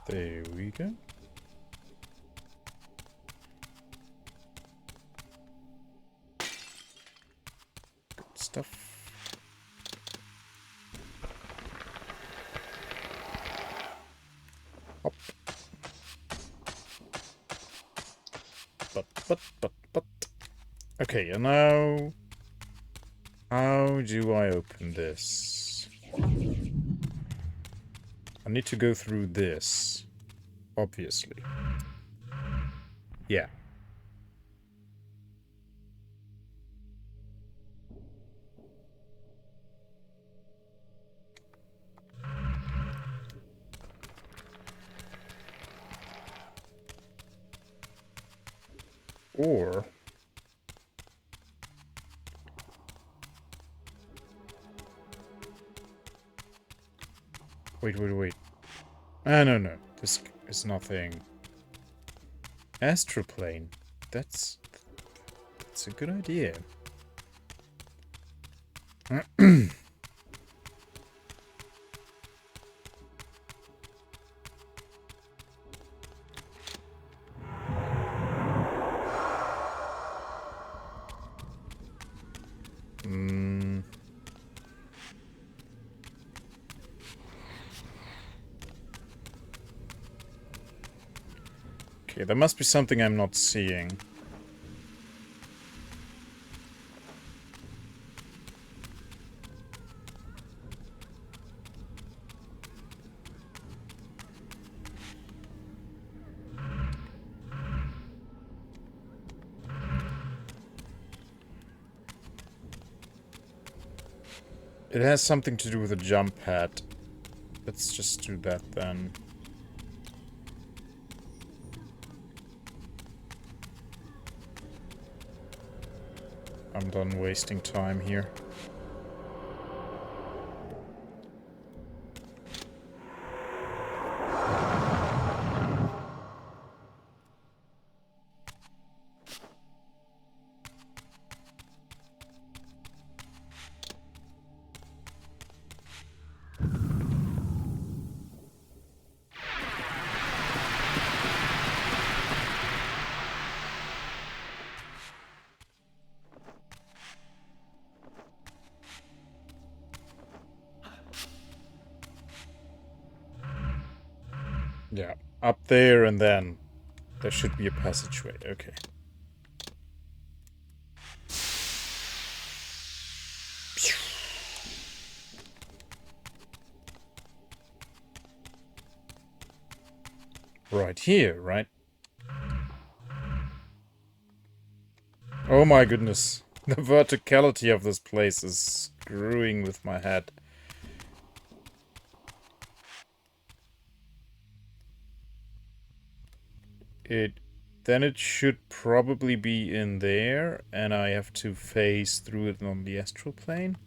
There we go. Good stuff. Hop. But. Okay, and now... How do I open this? I need to go through this. Obviously. Yeah. Or... Wait. No. This is nothing. Astroplane. That's a good idea. Okay, there must be something I'm not seeing. It has something to do with a jump pad. Let's just do that then. I'm done wasting time here. Yeah, up there and then there should be a passageway. Okay. Right here, right? Oh my goodness. The verticality of this place is screwing with my head. Then it should probably be in there, and I have to phase through it on the astral plane.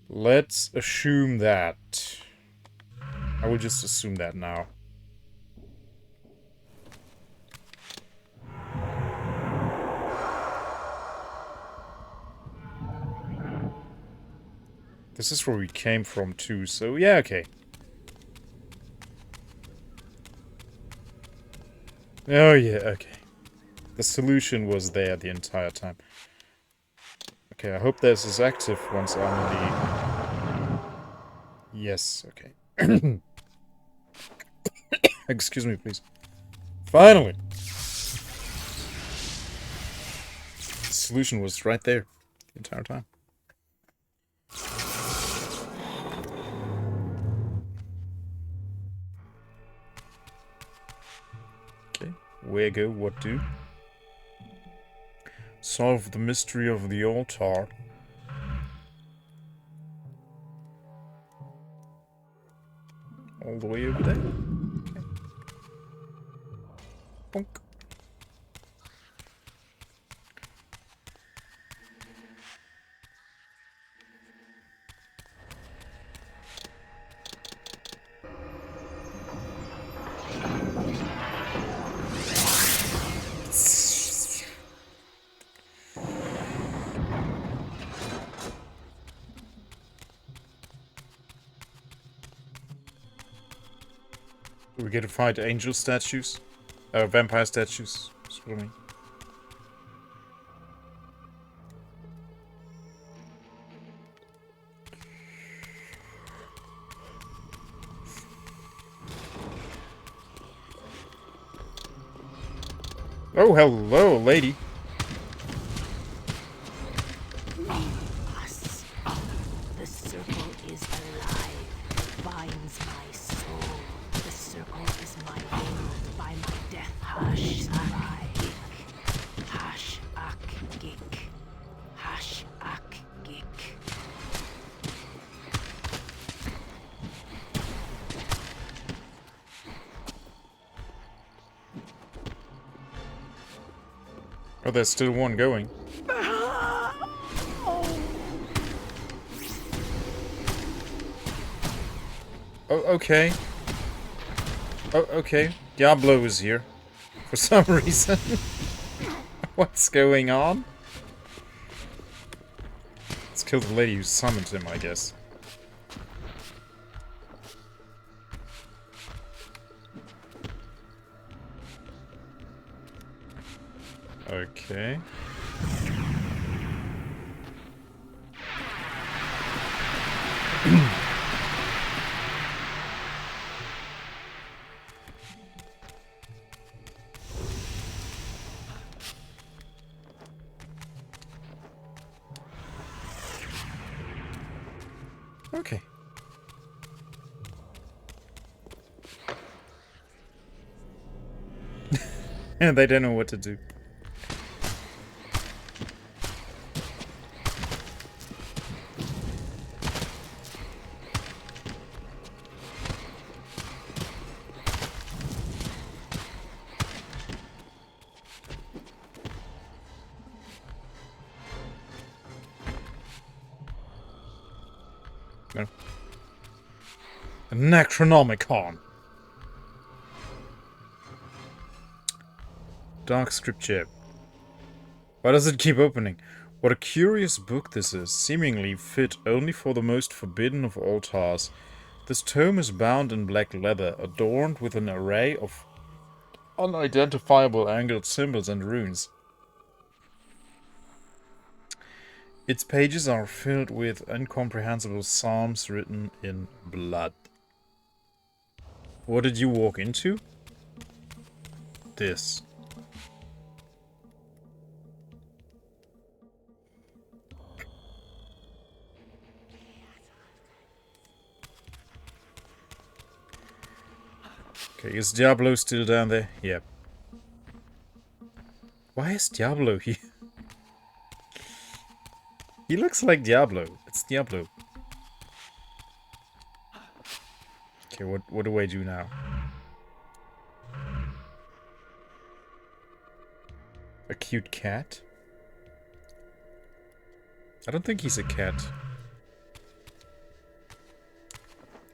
Let's assume that. I will just assume that now. This is where we came from too, so yeah, okay. Oh yeah, okay. The solution was there the entire time. Okay, I hope this is active once I'm in the... Yes, okay. Excuse me, please. Finally! The solution was right there the entire time. Okay, where go, what do? Solve the mystery of the altar. All the way over there. Okay. Bonk. Do we get to fight angel statues? Vampire statues. That's what I mean. Oh, hello, lady. Us. The circle is alive. Binds my soul. The circle is my will by my death. Hash ak gik. Hash ak gik. Hash ak gik. Oh, there's still one going. Oh, okay. Oh, okay. Diablo is here. For some reason. What's going on? Let's kill the lady who summoned him, I guess. Okay. Okay. And they don't know what to do. No. A Necronomicon. Dark scripture. Why does it keep opening? What a curious book this is, seemingly fit only for the most forbidden of altars. This tome is bound in black leather, adorned with an array of unidentifiable angled symbols and runes. Its pages are filled with incomprehensible psalms written in blood. What did you walk into? This. Okay, is Diablo still down there? Yep. Why is Diablo here? He looks like Diablo. It's Diablo. Okay, what do I do now? A cute cat? I don't think he's a cat.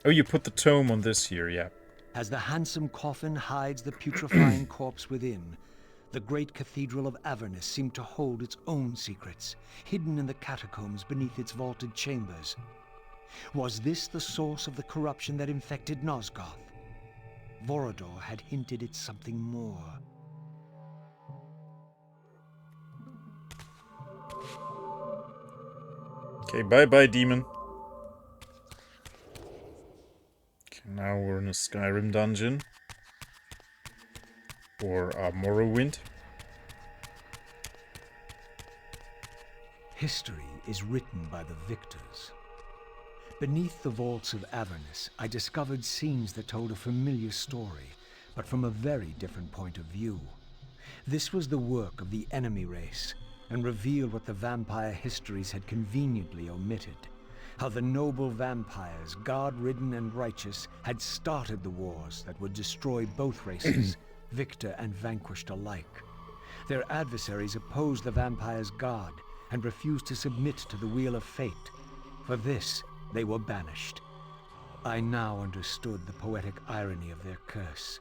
Oh, you put the tome on this here, yeah. As the handsome coffin hides the putrefying corpse within, the great cathedral of Avernus seemed to hold its own secrets, hidden in the catacombs beneath its vaulted chambers. Was this the source of the corruption that infected Nosgoth? Vorador had hinted at something more. Okay, bye-bye, demon. Okay, now we're in a Skyrim dungeon. Or Morrowind. History is written by the victors. Beneath the vaults of Avernus, I discovered scenes that told a familiar story, but from a very different point of view. This was the work of the enemy race, and revealed what the vampire histories had conveniently omitted. How the noble vampires, god-ridden and righteous, had started the wars that would destroy both races, victor and vanquished alike. Their adversaries opposed the vampires' god, and refused to submit to the wheel of fate. For this, they were banished. I now understood the poetic irony of their curse,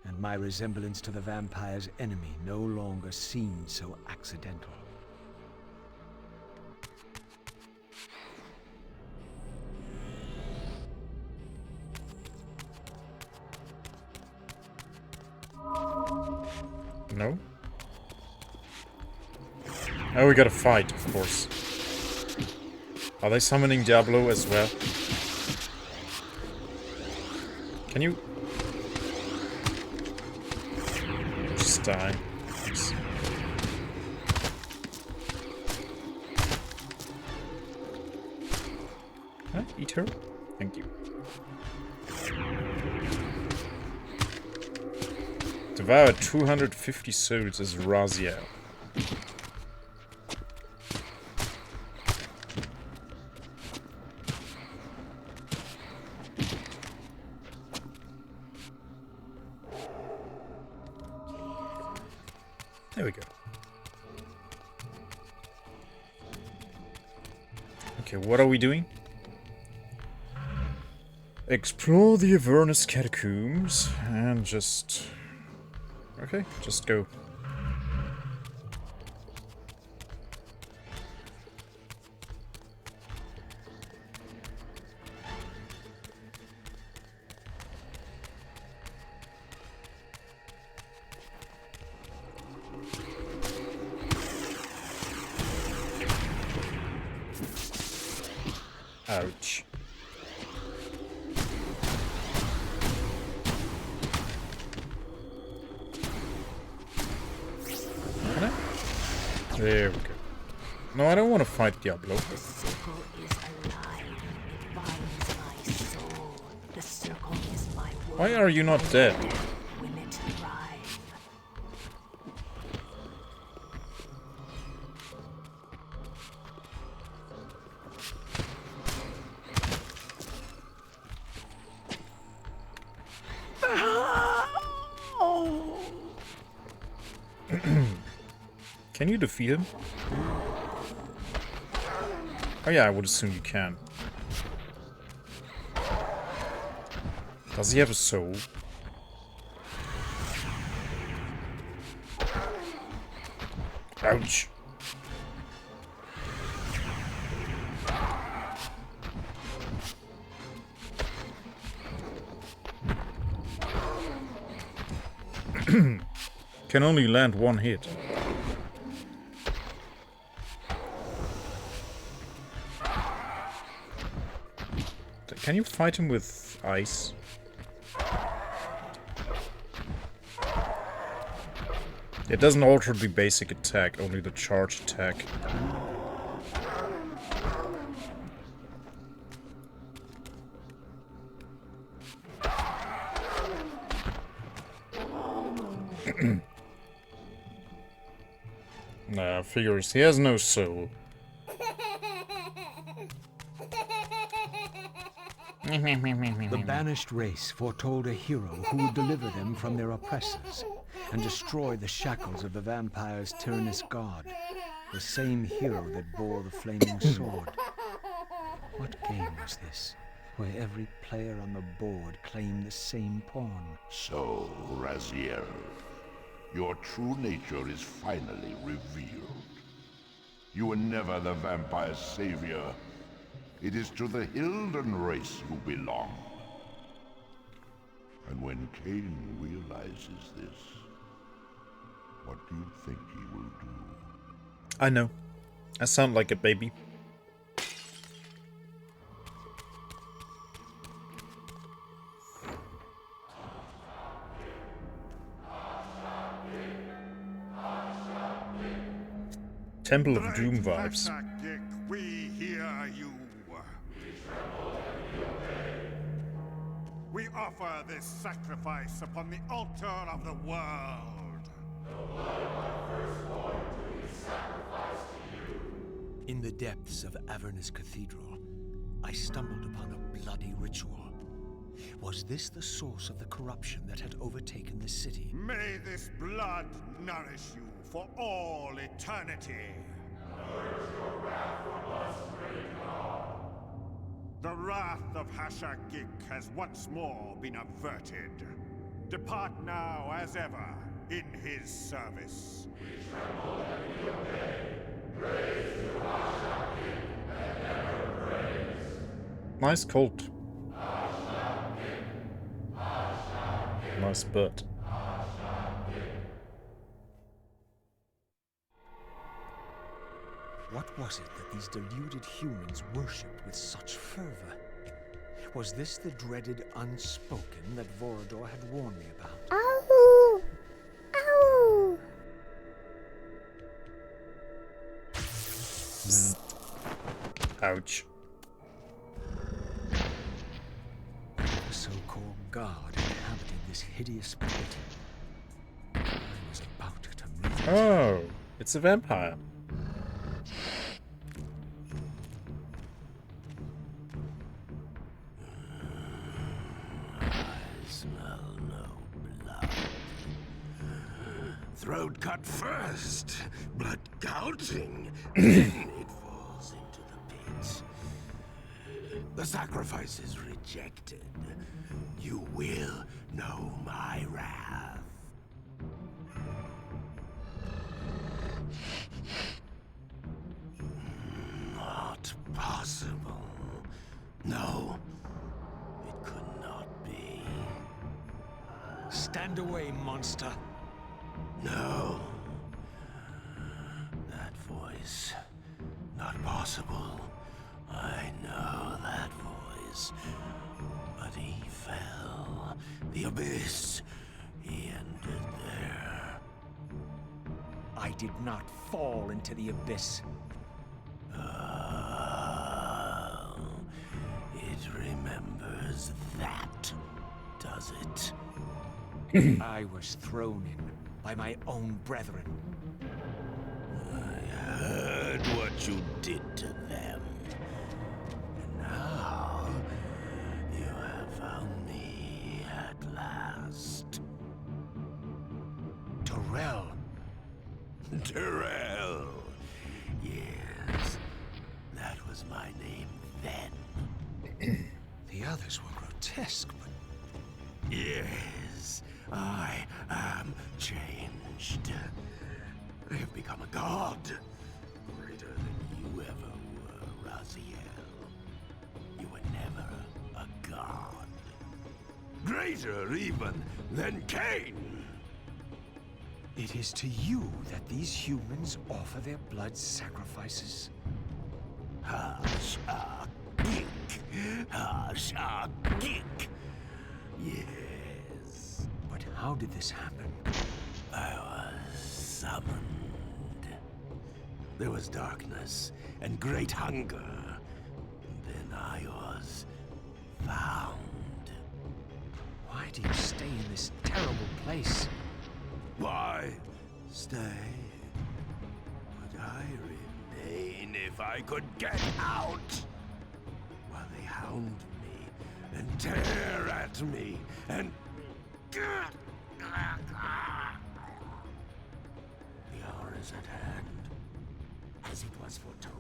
and my resemblance to the vampire's enemy no longer seemed so accidental. No? Oh, we gotta fight, of course. Are they summoning Diablo as well? Can you... just die? Thanks. Huh? Eat her? Thank you. Devour 250 souls as Raziel. There we go. Okay, what are we doing? Explore the Avernus catacombs and just... okay, just go. Ouch. Can I? There we go. No, I don't want to fight Diablo. The circle is alive. It circle is my world. Why are you not dead? Will it thrive? Can you defeat him? Oh yeah, I would assume you can. Does he have a soul? Ouch. Can only land one hit. Can you fight him with ice? It doesn't alter the basic attack, only the charge attack. Nah, figures. He has no soul. The banished race foretold a hero who would deliver them from their oppressors and destroy the shackles of the vampire's tyrannous god, the same hero that bore the flaming sword. What game was this, where every player on the board claimed the same pawn? So, Raziel, your true nature is finally revealed. You were never the vampire's savior. It is to the Hilden race you belong. And when Kain realizes this, what do you think he will do? I know. I sound like a baby. Temple of Doom vibes. We hear you. We offer this sacrifice upon the altar of the world. The blood of my firstborn to be sacrificed to you. In the depths of Avernus Cathedral, I stumbled upon a bloody ritual. Was this the source of the corruption that had overtaken the city? May this blood nourish you for all eternity. Purge your wrath from us, great God. The wrath of Hashagik has once more been averted. Depart now as ever in his service. We tremble and we obey. Praise to Hashagik and ever praise. Nice cult. Nice butt. What was it that these deluded humans worshipped with such fervor? Was this the dreaded unspoken that Vorador had warned me about? Ow! Ow! Bzz. Ouch. The so-called god inhabited this hideous pit. I was about to meet it. Oh, it's a vampire. Throat cut first, blood gouting, then it falls into the pit. The sacrifice is rejected. You will know my wrath. Not possible. No, it could not be. Stand away, monster. No. That voice. Not possible. I know that voice. But he fell. The abyss. He ended there. I did not fall into the abyss. It remains. remembers that, does it? I was thrown in by my own brethren. I heard what you did to them. And now you have found me at last. Terrell. Terrell. Yes, that was my name then. The others were grotesque, but Yes, I am changed. I have become a god. Greater than you ever were, Raziel. You were never a god. Greater even than Kain. it is to you that these humans offer their blood sacrifices. Geek. Geek. Yes. But how did this happen? I was summoned. There was darkness and great hunger. Then I was found. Why do you stay in this terrible place? Why stay? Would I remain if I could get out? While they hound me and tear at me and... The hour is at hand, as it was foretold.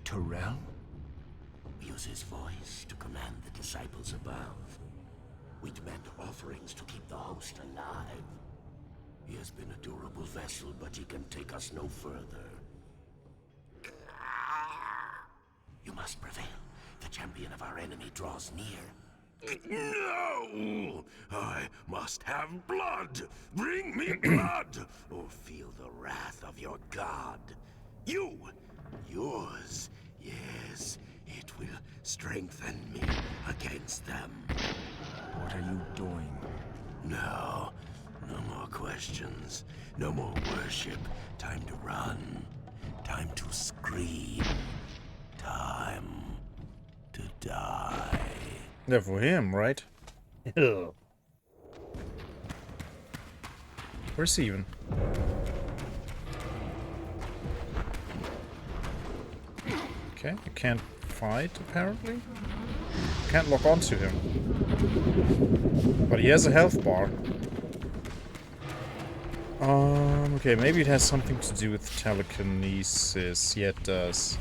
Terrell? Use his voice to command the disciples above. We demand offerings to keep the host alive. He has been a durable vessel, but he can take us no further. You must prevail. The champion of our enemy draws near. No! I must have blood! Bring me blood! Or feel the wrath of your god. You! Yours! Yes, it will strengthen me against them. What are you doing? No. No more questions. No more worship. Time to run. Time to scream. Time to die. Yeah, for him, right? Where's he even? Okay, you can't fight, apparently. Can't lock onto him. But he has a health bar. Okay, maybe it has something to do with telekinesis. Yeah, it does.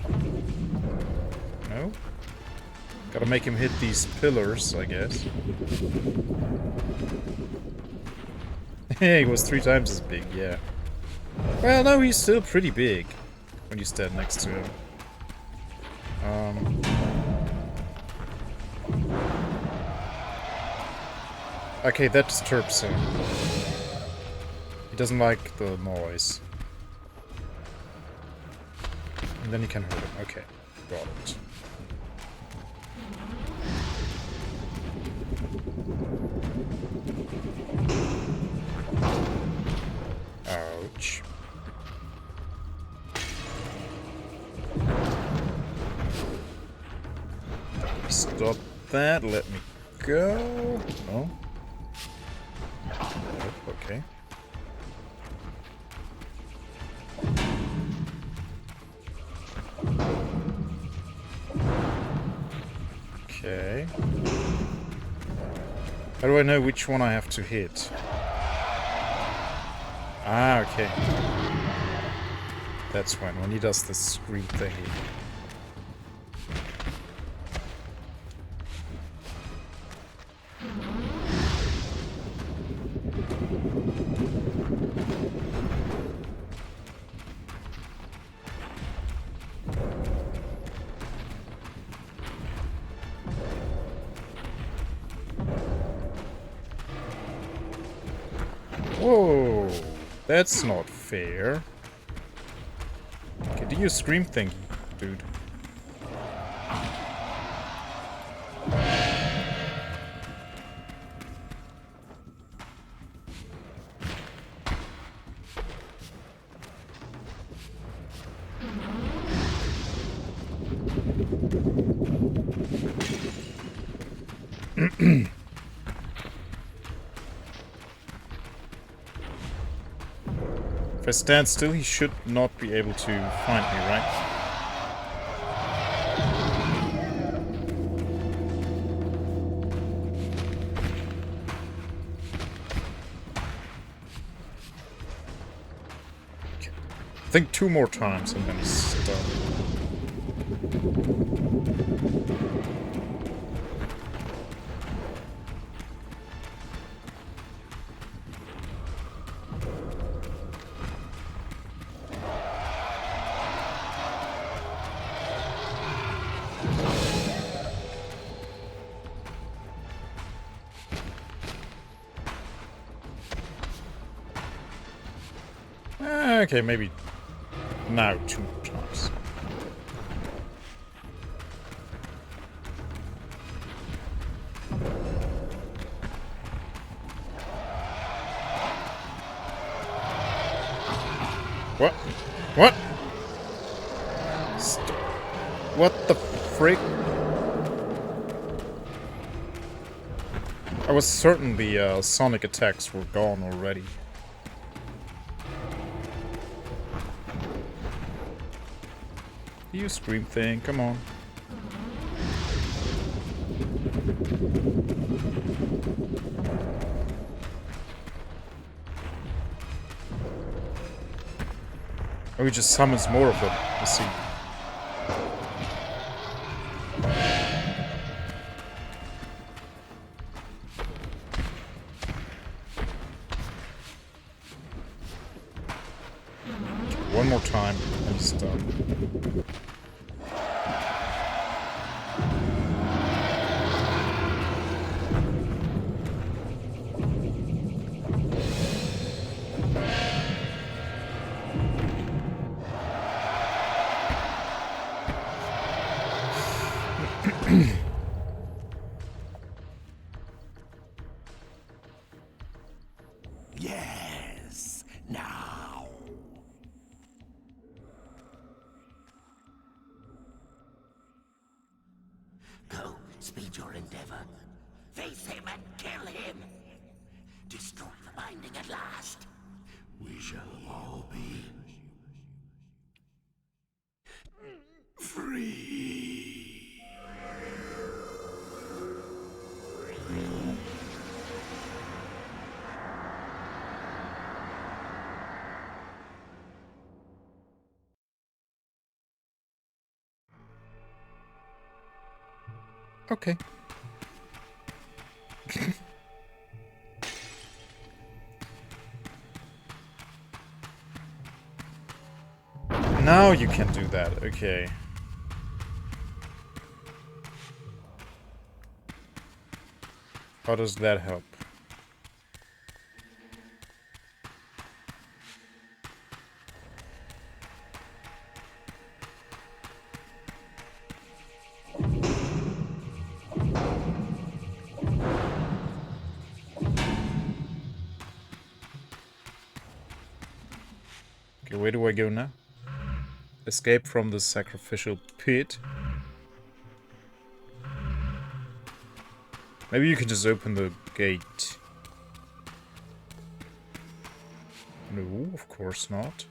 No? Gotta make him hit these pillars, I guess. He was 3 times as big, yeah. Well, no, he's still pretty big when you stand next to him. Okay, that disturbs him. He doesn't like the noise. And then you can hurt him. Okay, got it. Ouch. Stop that, let me go. Oh. Okay. Okay. How do I know which one I have to hit? Ah, okay. That's when he does the scream thingy. Whoa, that's not fair. Okay, do your scream thingy, dude. If I stand still, he should not be able to find me, right? I think 2 more times and then he's done. Okay, maybe now 2 more times. What? What? What the frick? I was certain the sonic attacks were gone already. You scream thing, come on. Oh, he just summons more of them. Let's see. One more time, and he's done. Yes, now. Go, speed your endeavor. Face him and kill him. Destroy the binding at last. We shall all be free. Okay. Now you can do that, okay. How does that help? Okay, where do I go now? Escape from the sacrificial pit. Maybe you can just open the gate. No, of course not.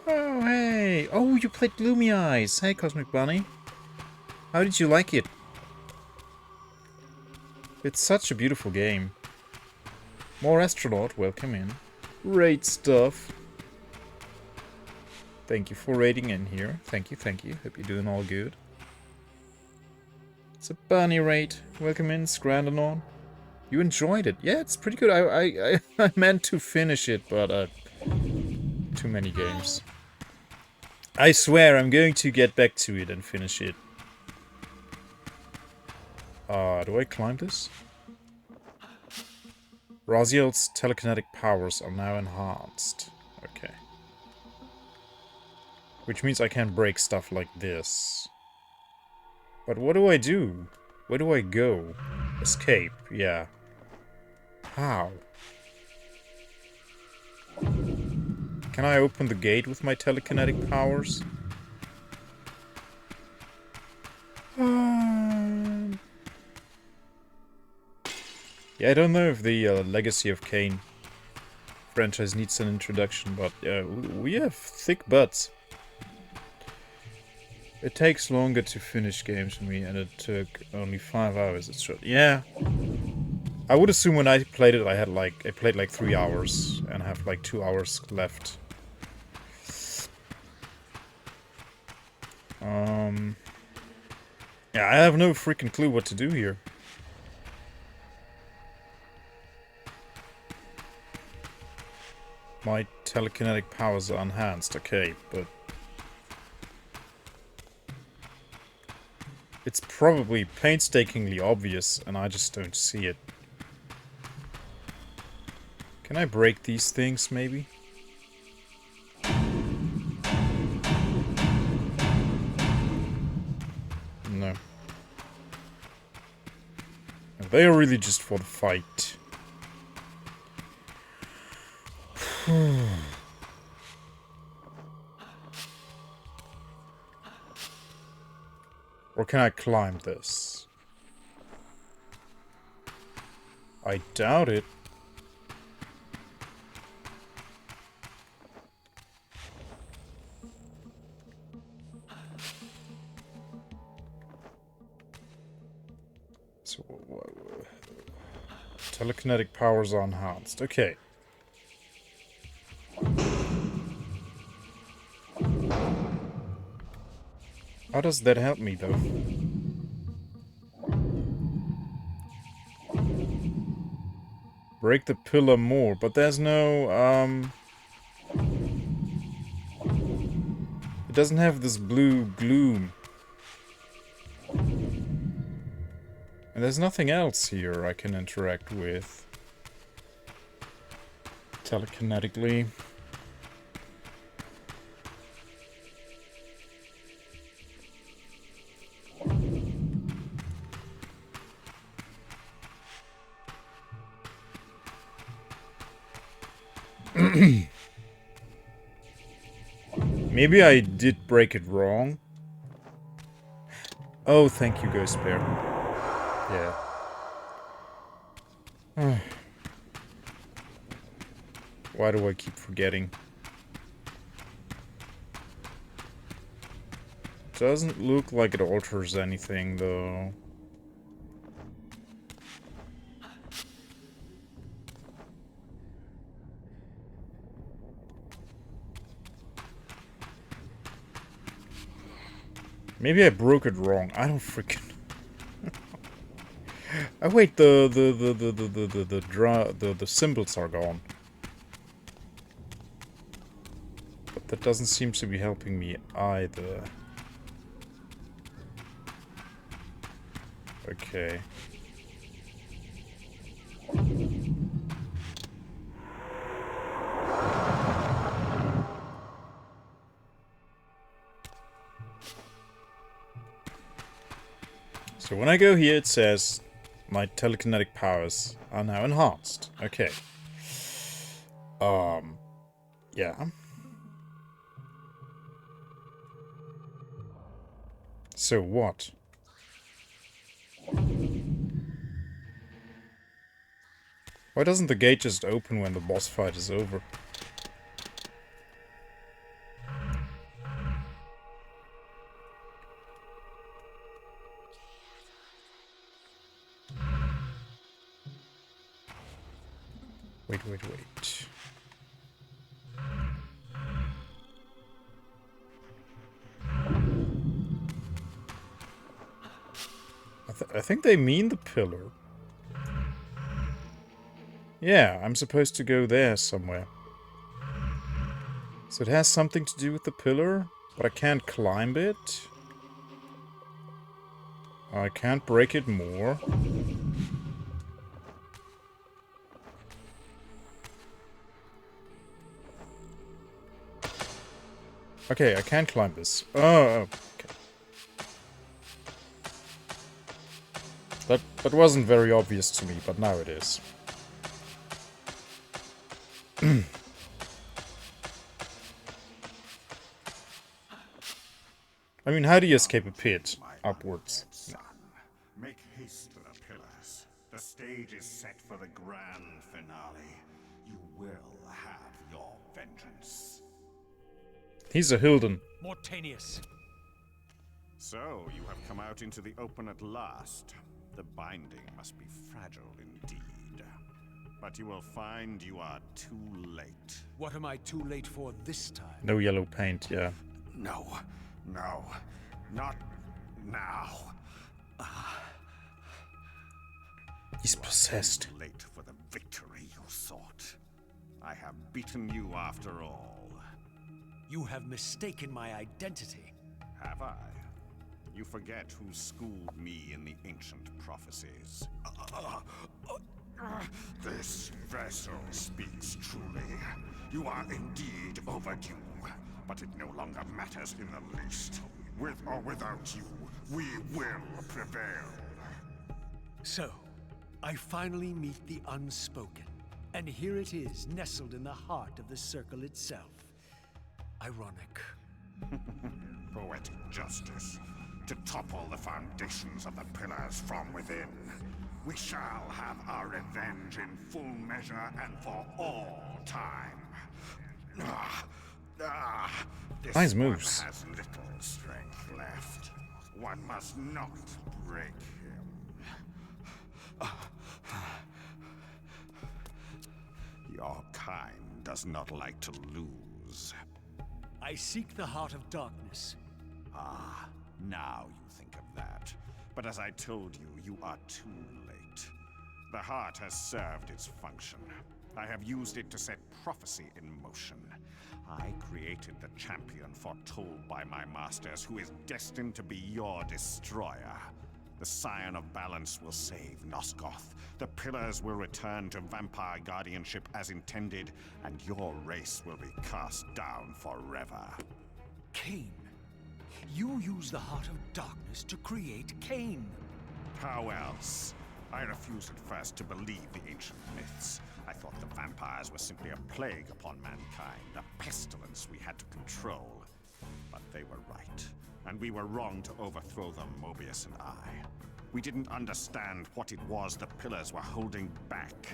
Oh, hey! Oh, you played Gloomy Eyes! Hey, Cosmic Bunny. How did you like it? It's such a beautiful game. More astronaut, welcome in. Raid stuff. Thank you for raiding in here. Thank you, thank you. Hope you're doing all good. It's a bunny raid. Welcome in, Scrandonon. You enjoyed it. Yeah, it's pretty good. I meant to finish it, but too many games. I swear I'm going to get back to it and finish it. Do I climb this? Raziel's telekinetic powers are now enhanced. Okay. Which means I can break stuff like this. But what do I do? Where do I go? Escape, yeah. How? Can I open the gate with my telekinetic powers? Yeah, I don't know if the Legacy of Kain franchise needs an introduction, but we have thick butts. It takes longer to finish games for me, and it took only 5 hours. It's short. Yeah. I would assume when I played it, I played like 3 hours and have like 2 hours left. Yeah, I have no freaking clue what to do here. My telekinetic powers are enhanced, okay, but it's probably painstakingly obvious, and I just don't see it. Can I break these things, maybe? No. They are really just for the fight. Or can I climb this? I doubt it. So, telekinetic powers are enhanced. Okay. How does that help me, though? Break the pillar more, but there's no, it doesn't have this blue gloom. And there's nothing else here I can interact with telekinetically. Maybe I did break it wrong. Oh, thank you, Ghost Bear. Yeah. Why do I keep forgetting? Doesn't look like it alters anything, though. Maybe I broke it wrong. I don't freaking. Oh wait, the symbols are gone. But that doesn't seem to be helping me either. Okay. So when I go here, it says my telekinetic powers are now enhanced. Okay. Yeah. So what? Why doesn't the gate just open when the boss fight is over? Wait. I think they mean the pillar. Yeah, I'm supposed to go there somewhere. So it has something to do with the pillar, but I can't climb it. I can't break it more. Okay, I can climb this. Oh, okay. That wasn't very obvious to me, but now it is. I mean, how do you escape a pit? Upwards. No. Make haste to the pillars. The stage is set for the grand finale. You will have your vengeance. He's a Hilden. Mortanius. So, you have come out into the open at last. The binding must be fragile indeed. But you will find you are too late. What am I too late for this time? No yellow paint, yeah. No, no, not now. He's possessed. Too late for the victory you sought. I have beaten you after all. You have mistaken my identity. Have I? You forget who schooled me in the ancient prophecies. This vessel speaks truly. You are indeed overdue, but it no longer matters in the least. With or without you, we will prevail. So, I finally meet the unspoken. And here it is, nestled in the heart of the circle itself. Ironic. Poetic justice. To topple the foundations of the pillars from within. We shall have our revenge in full measure and for all time. This Nice one moves. has little strength left. One must not break him. Your kind does not like to lose. I seek the heart of darkness. Ah, now you think of that. But as I told you, you are too late. The heart has served its function. I have used it to set prophecy in motion. I created the champion foretold by my masters, who is destined to be your destroyer. The Scion of Balance will save Nosgoth. The Pillars will return to vampire guardianship as intended, and your race will be cast down forever. Kain. You use the heart of darkness to create Kain. How else? I refused at first to believe the ancient myths. I thought the vampires were simply a plague upon mankind, a pestilence we had to control. But they were right, and we were wrong to overthrow them, Mobius and I. We didn't understand what it was the Pillars were holding back.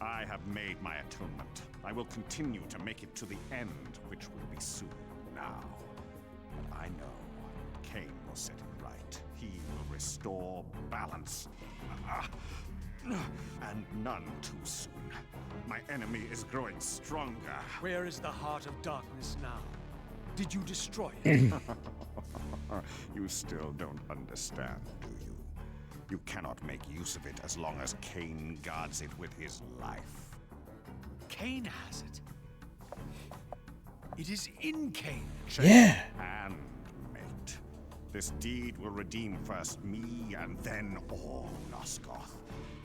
I have made my atonement. I will continue to make it to the end, which will be soon now. But I know Kain will set it right. He will restore balance. And none too soon. My enemy is growing stronger. Where is the heart of darkness now? Did you destroy it? You still don't understand, do you? You cannot make use of it as long as Kain guards it with his life. Kain has it. It is in Kain. Yeah. And mate. This deed will redeem first me and then all Nosgoth.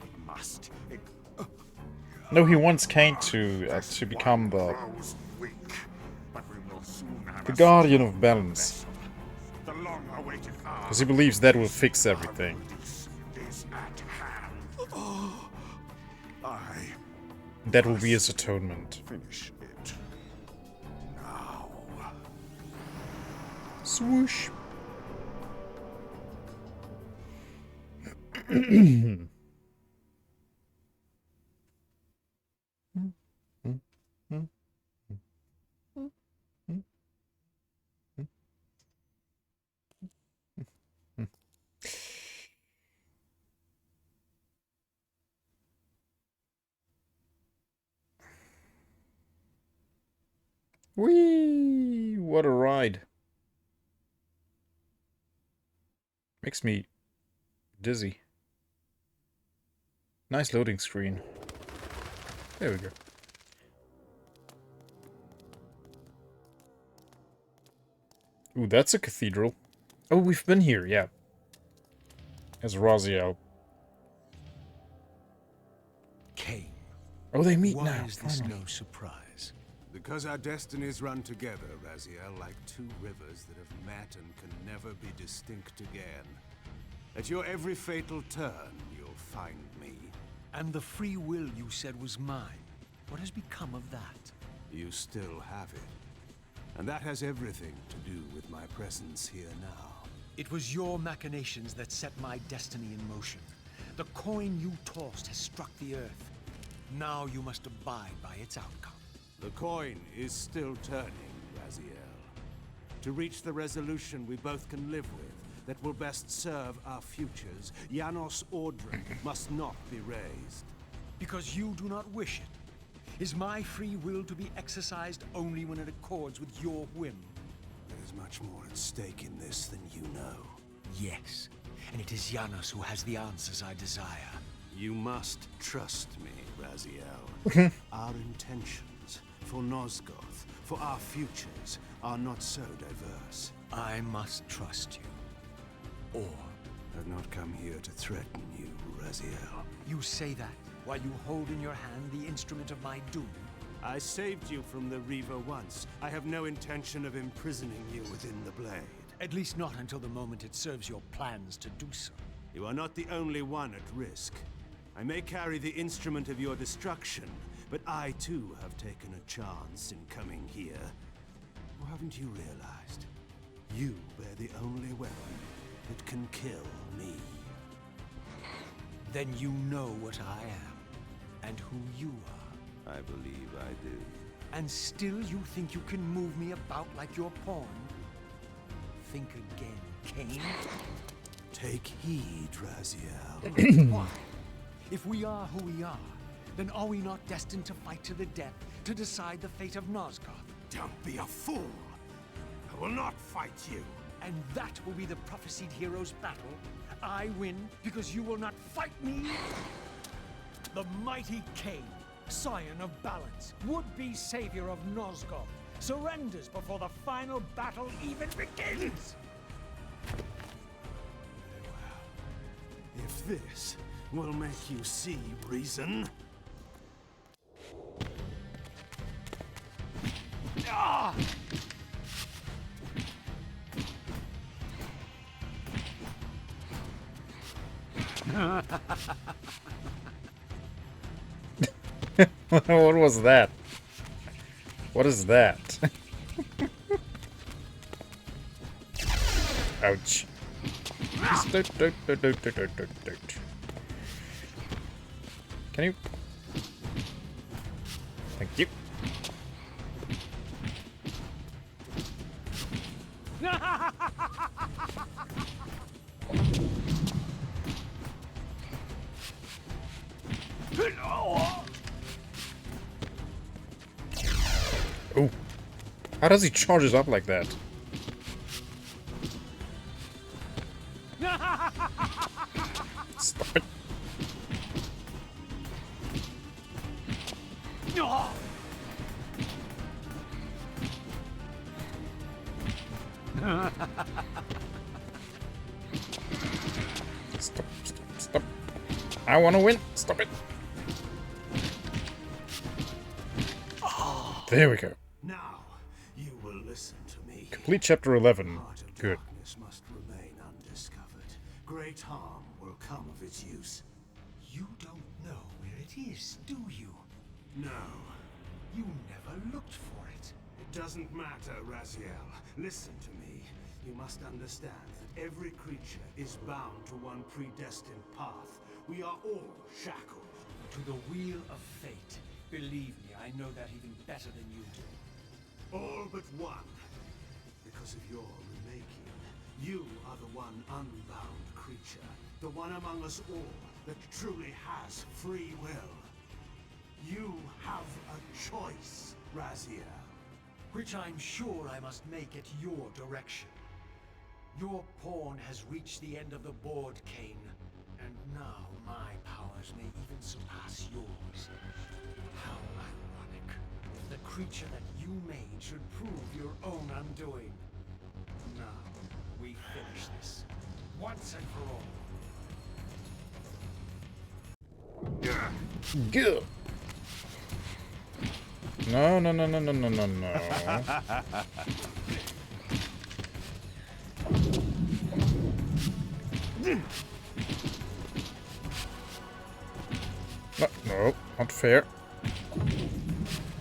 It must. It No, he wants Kain to become grows weak, but we will soon have the a guardian of balance. The long-awaited hour. Because he believes that will fix everything. This is at hand. I That will be his atonement. finish it now. Swoosh. Whee! What a ride. Makes me dizzy. Nice loading screen. There we go. Ooh, that's a cathedral. Oh, we've been here, yeah. As Raziel. Kain. Oh, they meet Why now. is this finally. no surprise? Because our destinies run together, Raziel, like two rivers that have met and can never be distinct again. At your every fatal turn, you'll find me. And the free will you said was mine. What has become of that? You still have it. And that has everything to do with my presence here now. It was your machinations that set my destiny in motion. The coin you tossed has struck the earth. Now you must abide by its outcome. The coin is still turning, Raziel. To reach the resolution we both can live with, that will best serve our futures, Janos Ordren must not be raised. Because you do not wish it. Is my free will to be exercised only when it accords with your whim? There is much more at stake in this than you know. Yes, and it is Janos who has the answers I desire. You must trust me, Raziel. Our intentions, for Nosgoth, for our futures, are not so diverse. I must trust you. Or I've not come here to threaten you, Raziel. you say that while you hold in your hand the instrument of my doom. I saved you from the Reaver once. I have no intention of imprisoning you within the blade. At least not until the moment it serves your plans to do so. You are not the only one at risk. I may carry the instrument of your destruction, but I too have taken a chance in coming here. Or haven't you realized? You bear the only weapon that can kill me. Then you know what I am, and who you are. I believe I do. And still you think you can move me about like your pawn? Think again, Kain. Take heed, Raziel. Why? If we are who we are, then are we not destined to fight to the death to decide the fate of Nosgoth? Don't be a fool! I will not fight you! And that will be the prophesied hero's battle? I win because you will not fight me? The mighty Kain, scion of balance, would-be savior of Nosgoth, surrenders before the final battle even begins! If this will make you see reason... Ah! What was that? What is that? Ouch. Can you? Thank you. Oh, how does he charge it up like that? Stop it. Stop, stop, stop. I want to win. Stop it. There we go. Now, you will listen to me. Complete chapter 11. Heart of Good. darkness must remain undiscovered. Great harm will come of its use. You don't know where it is, do you? No, You never looked for it. it doesn't matter, Raziel. Listen to me. You must understand that every creature is bound to one predestined path. We are all shackled. To the wheel of fate. Believe me, I know that even better than you do. All but one. Because of your remaking, you are the one unbound creature. The one among us all that truly has free will. You have a choice, Raziel. Which I'm sure I must make at your direction. Your pawn has reached the end of the board, Kain. And now my powers may even surpass yours. How ironic. If the creature that you made should prove your own undoing. Now, we finish this. Once and for all. Good. No, no, no, no, no, no, no, no. No, no, not fair.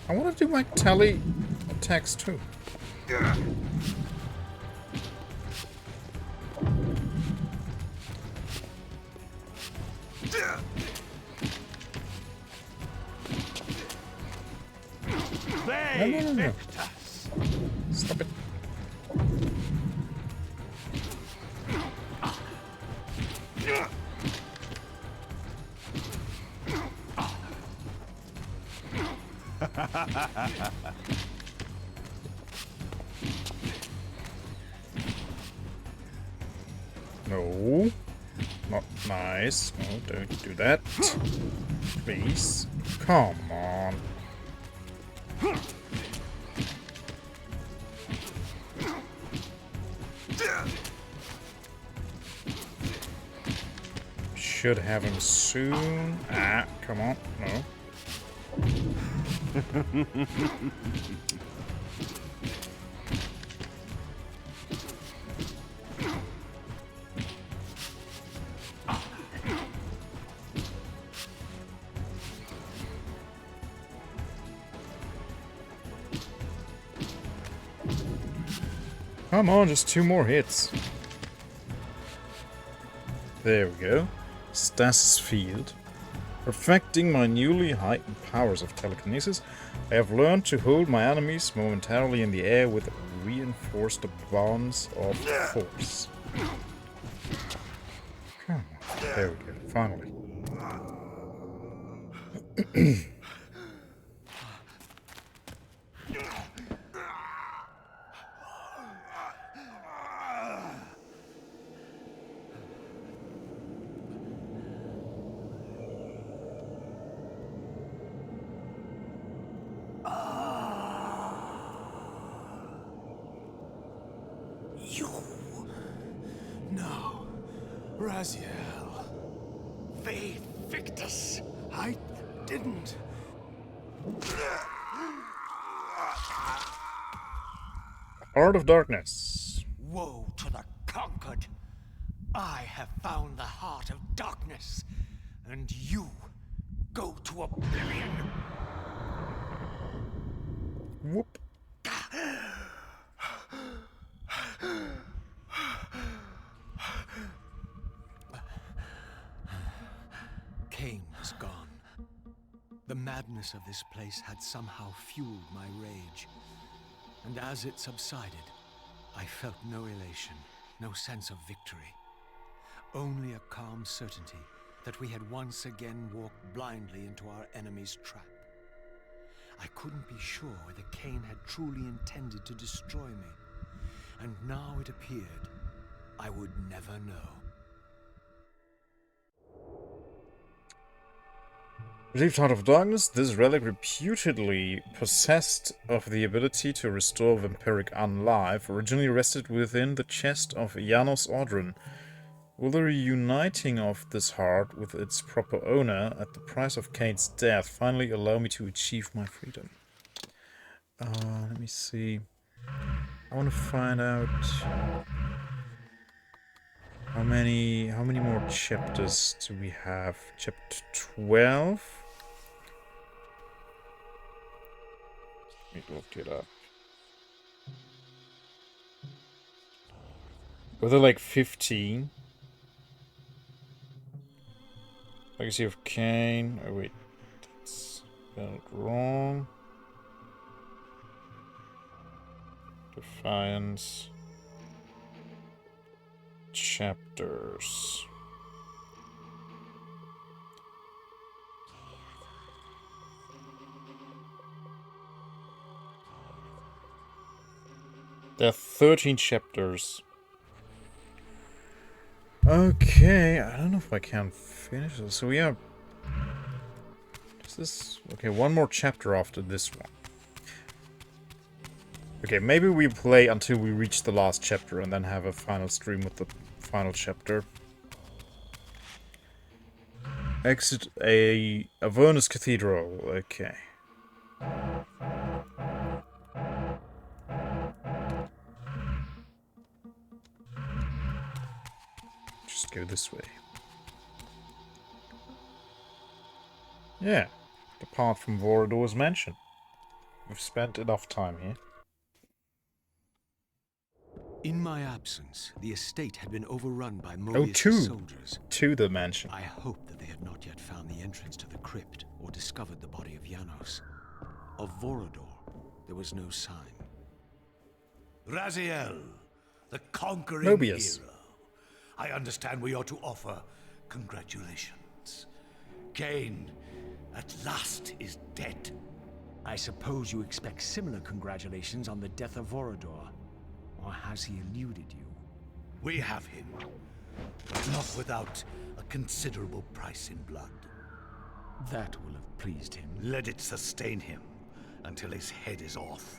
I want to do my tally attacks too. No. Stop it. No. Not nice. No, don't do that. Please. Come on. Should have him soon. Ah, come on. No. Come on, just 2 more hits. There we go. Stasis field. Perfecting my newly heightened powers of telekinesis, I have learned to hold my enemies momentarily in the air with reinforced bonds of force. Come on. There we go. Finally. No. Raziel. Faith, Victus. I didn't. Heart of Darkness. Woe to the conquered! I have found the heart of darkness, and you go to oblivion! Whoop. Kain was gone. The madness of this place had somehow fueled my rage. And as it subsided, I felt no elation, no sense of victory. Only a calm certainty that we had once again walked blindly into our enemy's trap. I couldn't be sure whether Kain had truly intended to destroy me. And now it appeared I would never know. Received Heart of Darkness. This relic reputedly possessed of the ability to restore vampiric unlife, originally rested within the chest of Janos Audron. Will the reuniting of this heart with its proper owner at the price of Kain's death finally allow me to achieve my freedom? Let me see. I want to find out how many more chapters do we have? Chapter 12. Let me look it up. Were there like 15? Legacy of Kain. Oh wait, that's spelled wrong. Defiance. Chapters. There are 13 chapters. Okay, I don't know if I can finish this. So we are... Is this... Okay, one more chapter after this one. Okay, maybe we play until we reach the last chapter and then have a final stream with the final chapter. Exit Avernus Cathedral. Okay. Just go this way. Yeah. Depart from Vorador's mansion. We've spent enough time here. In my absence, the estate had been overrun by Oh, Mobius' soldiers. to the mansion. I hoped that they had not yet found the entrance to the crypt or discovered the body of Janos. Of Vorador, there was no sign. Raziel, the conquering Mobius. hero. I understand we ought to offer congratulations. Kain, at last, is dead. I suppose you expect similar congratulations on the death of Vorador. Or has he eluded you? We have him, but not without a considerable price in blood. That will have pleased him. Let it sustain him until his head is off,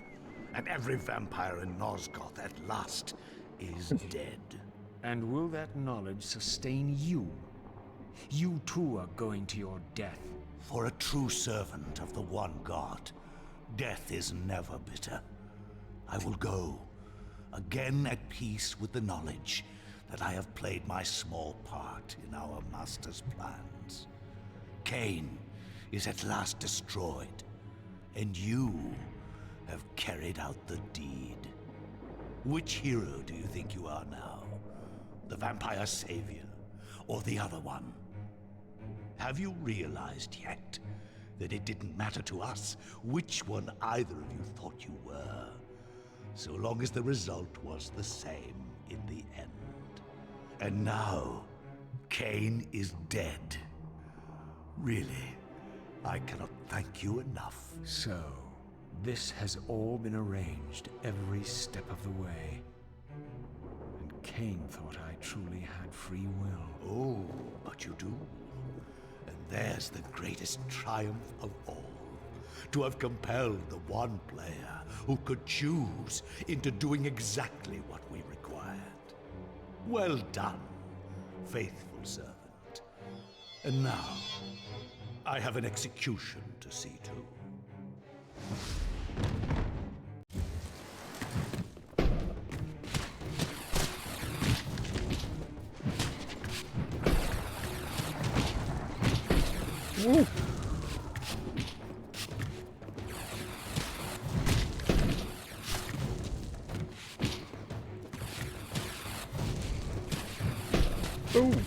and every vampire in Nosgoth at last is dead. And will that knowledge sustain you? You too are going to your death. For a true servant of the one god, death is never bitter. I will go, again at peace with the knowledge that I have played my small part in our master's plans. Kain is at last destroyed, and you have carried out the deed. Which hero do you think you are now? The vampire savior, or the other one? Have you realized yet that it didn't matter to us which one either of you thought you were, so long as the result was the same in the end? And now, Kain is dead. Really, I cannot thank you enough. So, this has all been arranged every step of the way. And Kain thought I truly had free will. Oh, but you do. And there's the greatest triumph of all. To have compelled the one player who could choose into doing exactly what we required. Well done, faithful servant. And now, I have an execution to see to. Woo. Food.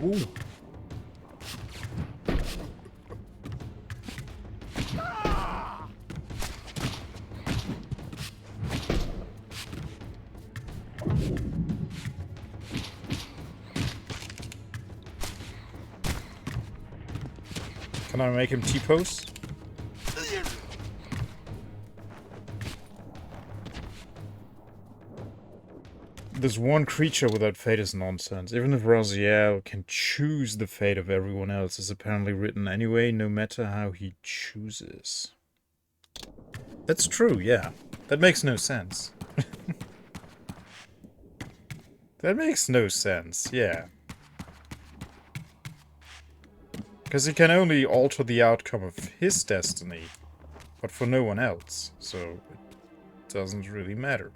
Woo. Can I make him T-pose? This one creature without fate is nonsense. Even if Raziel can choose the fate of everyone else, is apparently written anyway, no matter how he chooses. That's true, yeah. That makes no sense. That makes no sense, yeah. Because he can only alter the outcome of his destiny, but for no one else, so it doesn't really matter.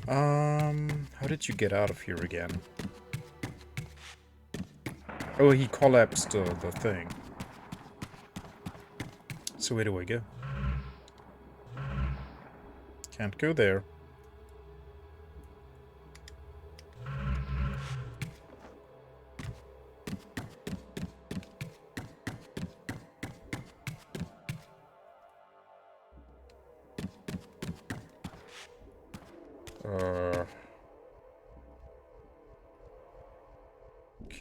How did you get out of here again? Oh, he collapsed the thing. So where do I go? Can't go there.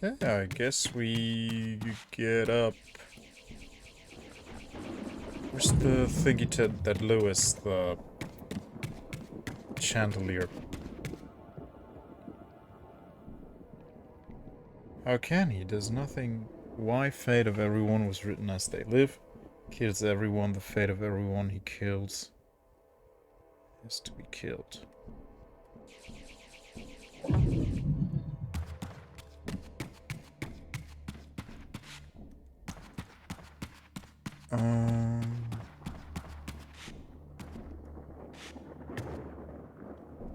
Okay, I guess we get up. Where's the thingy that lowers the chandelier? How can he? Does nothing. Why fate of everyone was written as they live? Kills everyone, the fate of everyone he kills. Has to be killed.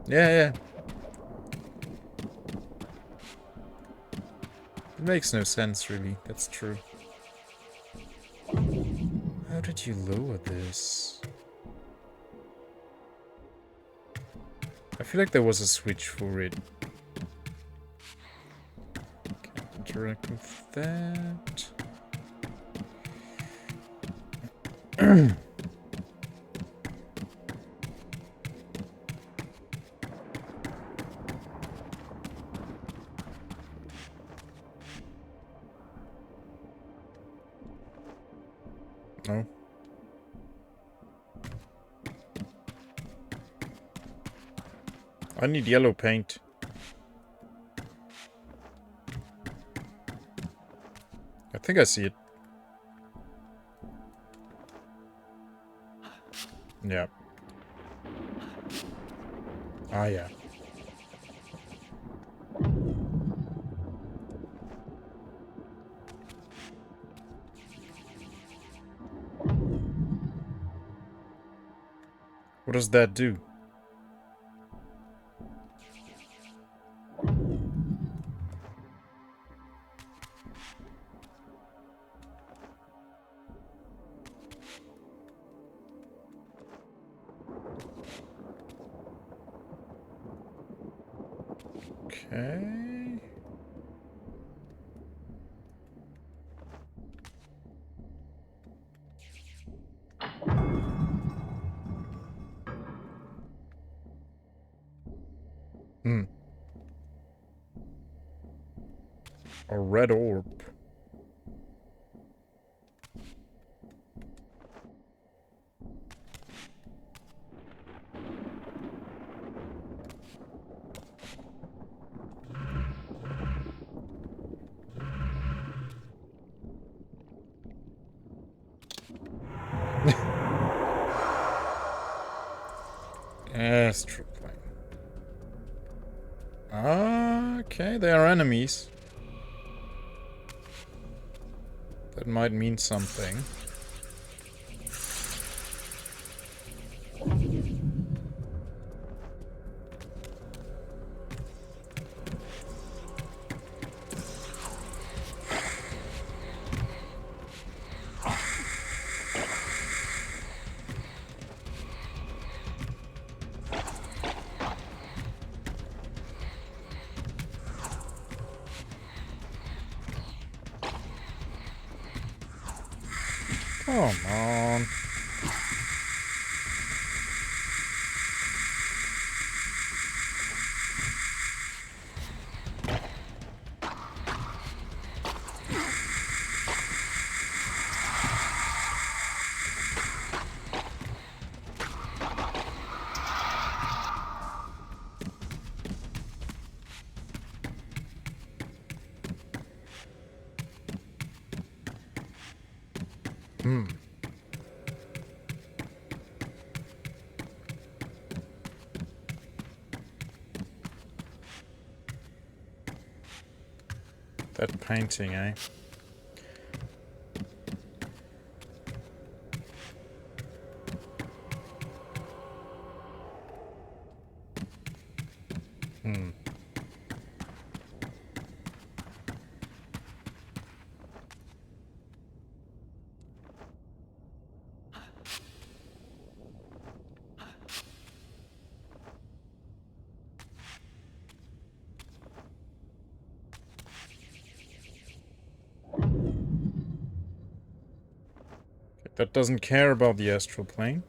Yeah. It makes no sense, really. That's true. How did you lower this? I feel like there was a switch for it. Can't interact with that. No. I need yellow paint. I think I see it. Yeah. Ah, yeah. What does that do? Okay. A red orb. Astral plane. Okay, they are enemies. That might mean something. Come on. That painting, eh? That doesn't care about the astral plane.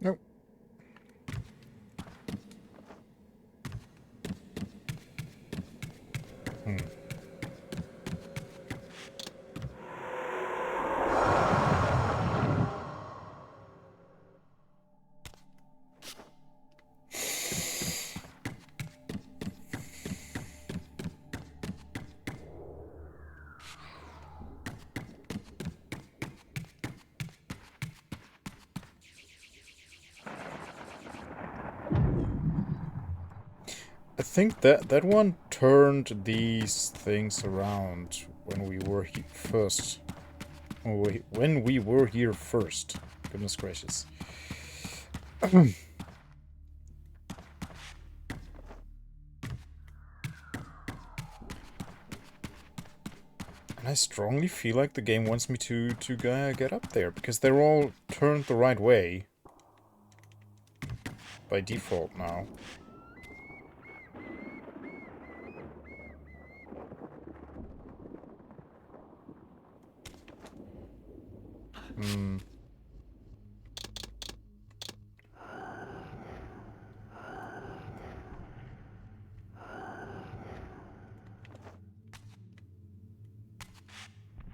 Nope. I think that one turned these things around when we were first. When we were here first. Goodness gracious. And I strongly feel like the game wants me to get up there, because they're all turned the right way. By default now. Hmm.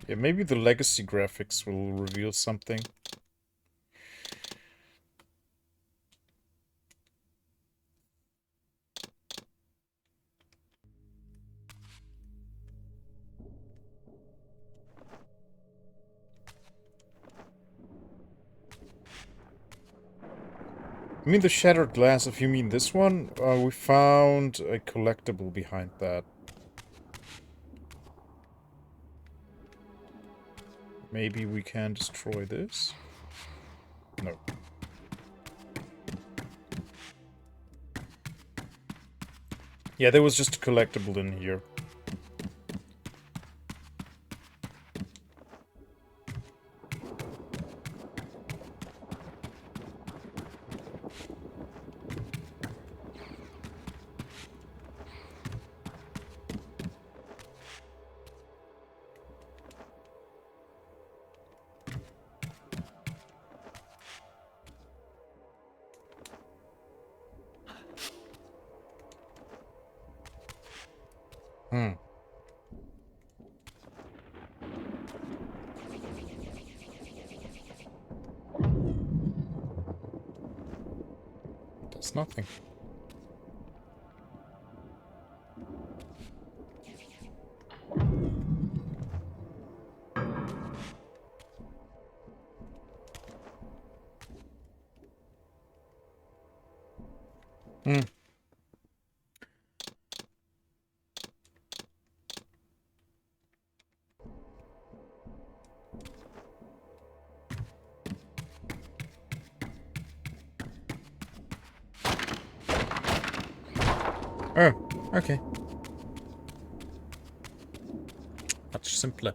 Yeah, maybe the legacy graphics will reveal something. I mean the shattered glass, if you mean this one, we found a collectible behind that. Maybe we can destroy this? No. Yeah, there was just a collectible in here. Hmm. That's nothing. Hmm. Oh, okay. Much simpler.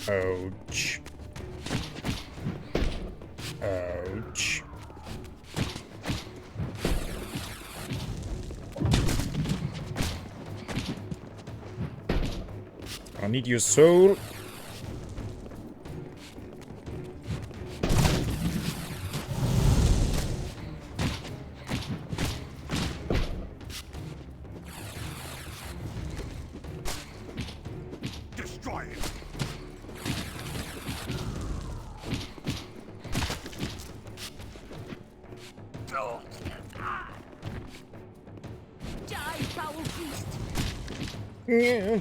Ouch. Ouch. I need your soul. Destroy it! Die, foul beast! You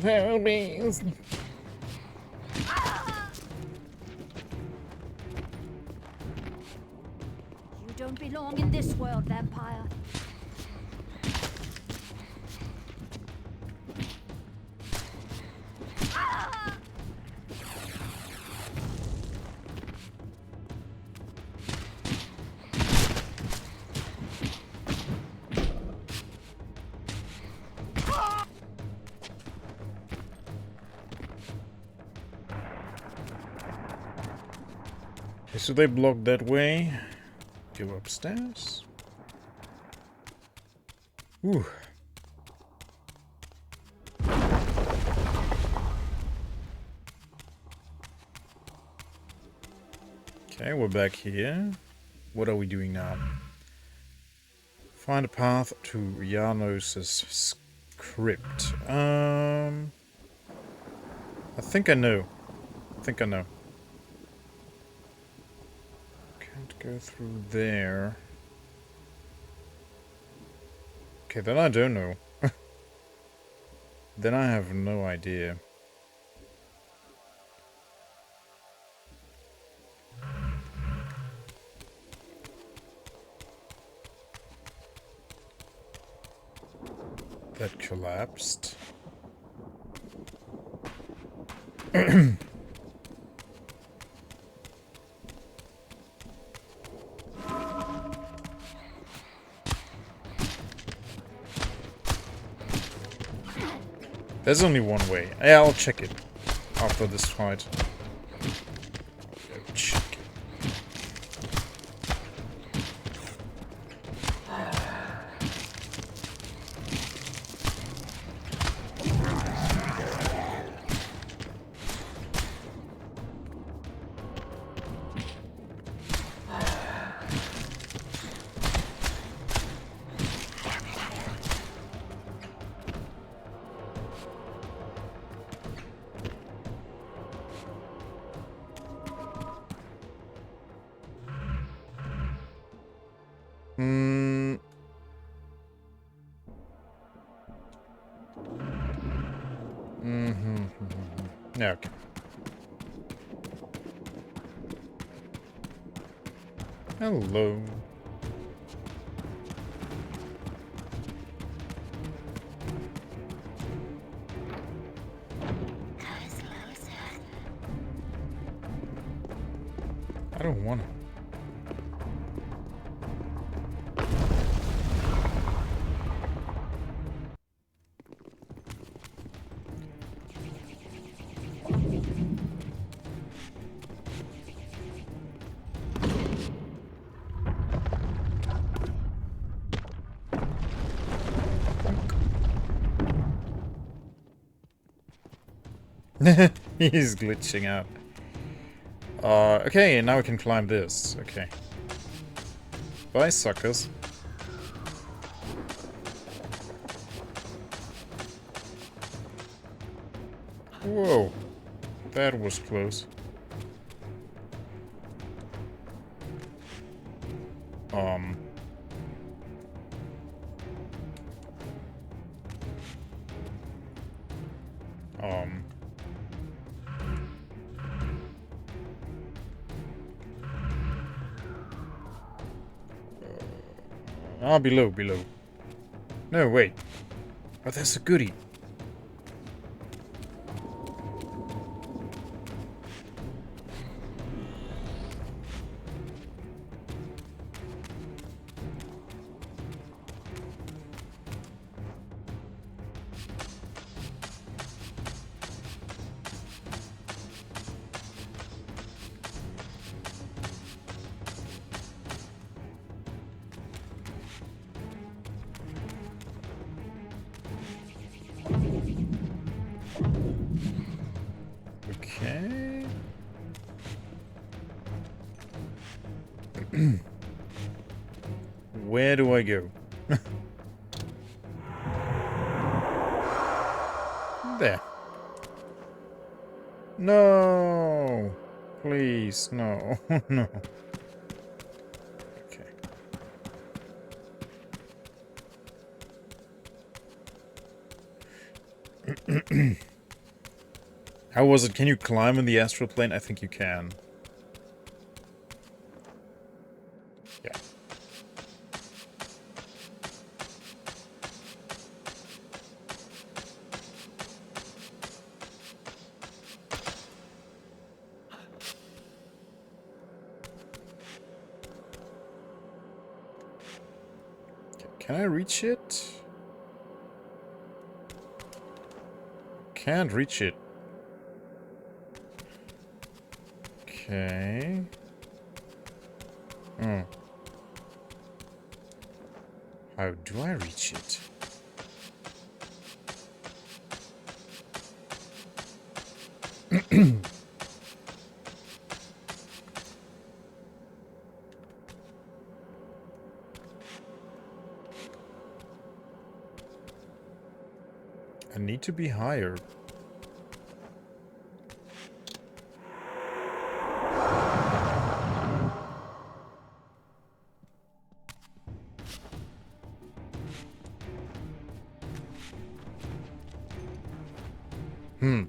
don't belong in this world, vampire. Okay, so they blocked that way. Go upstairs. Ooh. Okay, we're back here. What are we doing now? Find a path to Janos' crypt. I think I know. Can't go through there. Okay, then I don't know. then I have no idea. That collapsed. There's only one way. Yeah, I'll check it after this fight. Check it. Yeah, okay. Hello. I don't want to. He's glitching out. Okay, now we can climb this. Okay. Bye, suckers. Whoa. That was close. Um... below. No, wait. Oh, there's a goodie. Okay. Where do I go? There. No! Please, no. No. Okay. How was it? Can you climb in the astral plane? I think you can. Yeah. Can I reach it? Can't reach it. Okay. Oh. How do I reach it? I need to be higher. Oh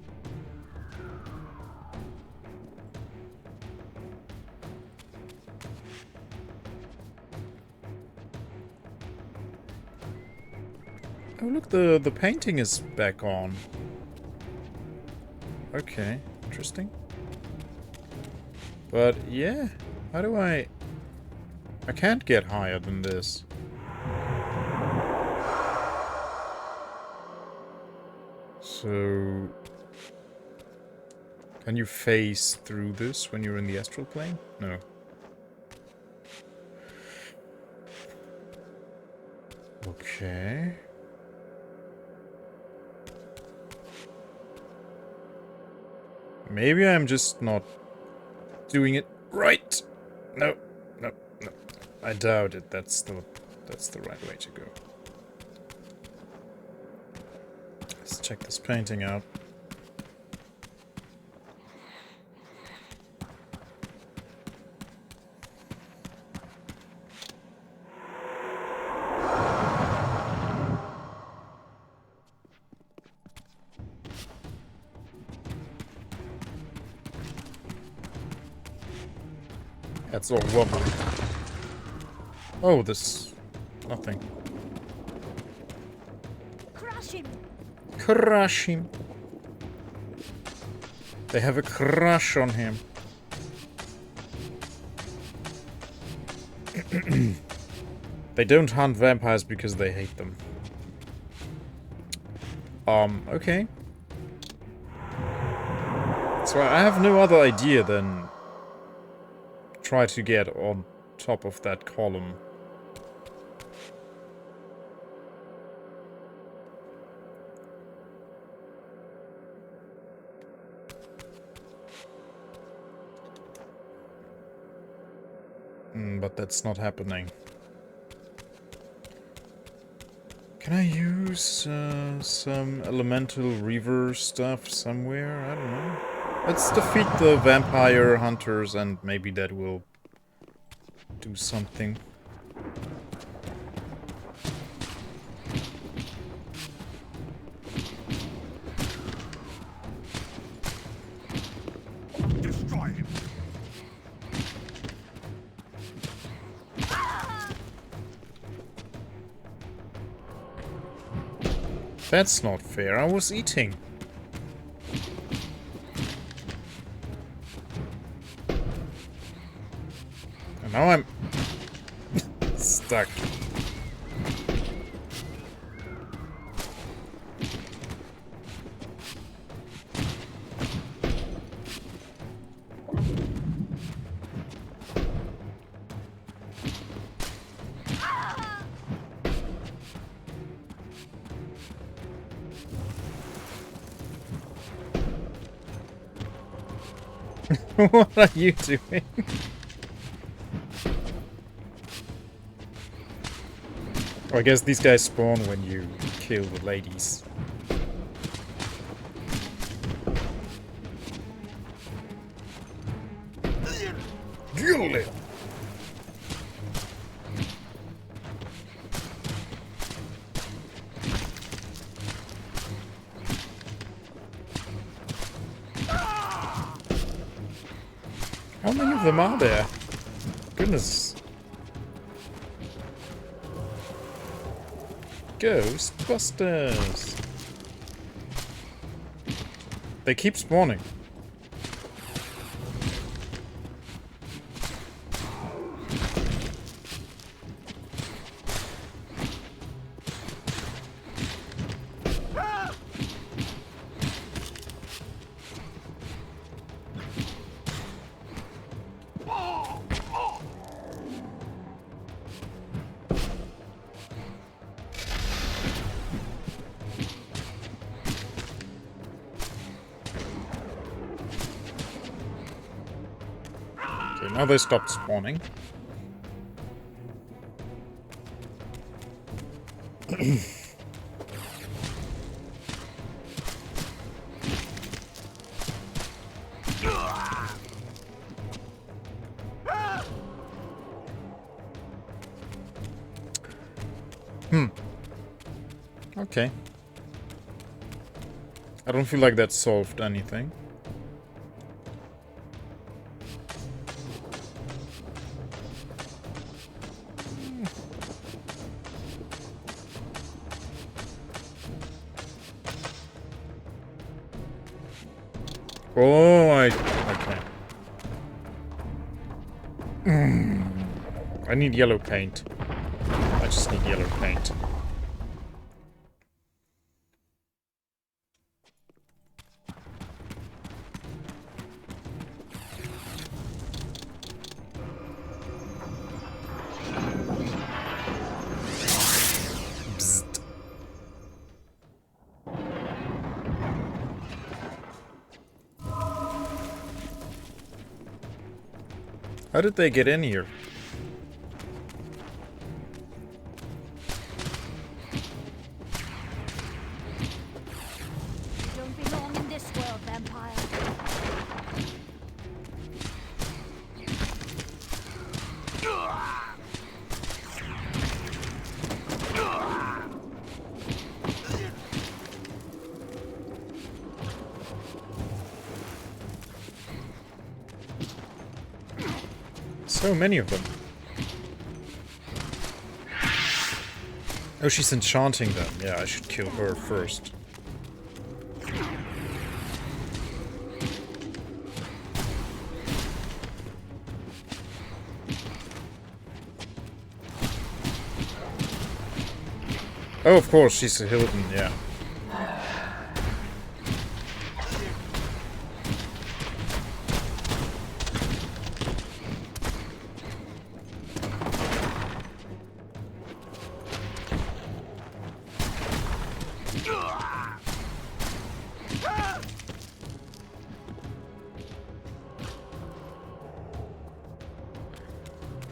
look, the painting is back on. Okay, interesting. But yeah, how do I can't get higher than this. So can you phase through this when you're in the astral plane? No. Okay. Maybe I'm just not doing it right. No, no, no. I doubt it. That's the right way to go. Let's check this painting out. That's all wobbly. Oh, this... nothing. Crush him! Crush him. They have a crush on him. They don't hunt vampires because they hate them. Okay. So I have no other idea than try to get on top of that column. But that's not happening. Can I use some elemental reaver stuff somewhere? I don't know. Let's defeat the vampire hunters and maybe that will do something. Destroy him! That's not fair. I was eating. And now I'm stuck. What are you doing? Oh, I guess these guys spawn when you kill the ladies. Kill it! How many of them are there? Goodness. Ghostbusters! They keep spawning. Okay, now they stopped spawning. Okay. I don't feel like that solved anything. Oh, okay. I need yellow paint. I just need yellow paint. Bzzzt. How did they get in here? You don't belong in this world, vampire. So many of them. Oh, she's enchanting them. Yeah, I should kill her first. Oh, of course, she's a Hilton, yeah.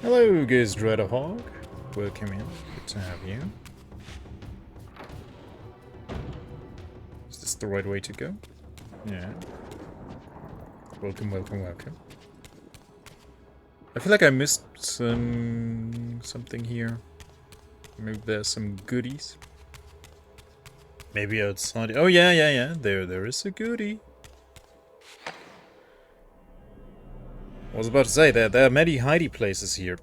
Hello, Ghost Dreadhog. Welcome in. Good to have you. Is this the right way to go? Yeah. Welcome, welcome, welcome. I feel like I missed something here. Maybe there's some goodies. Maybe outside. Oh yeah, yeah, yeah. There is a goodie. I was about to say there are many hidey places here.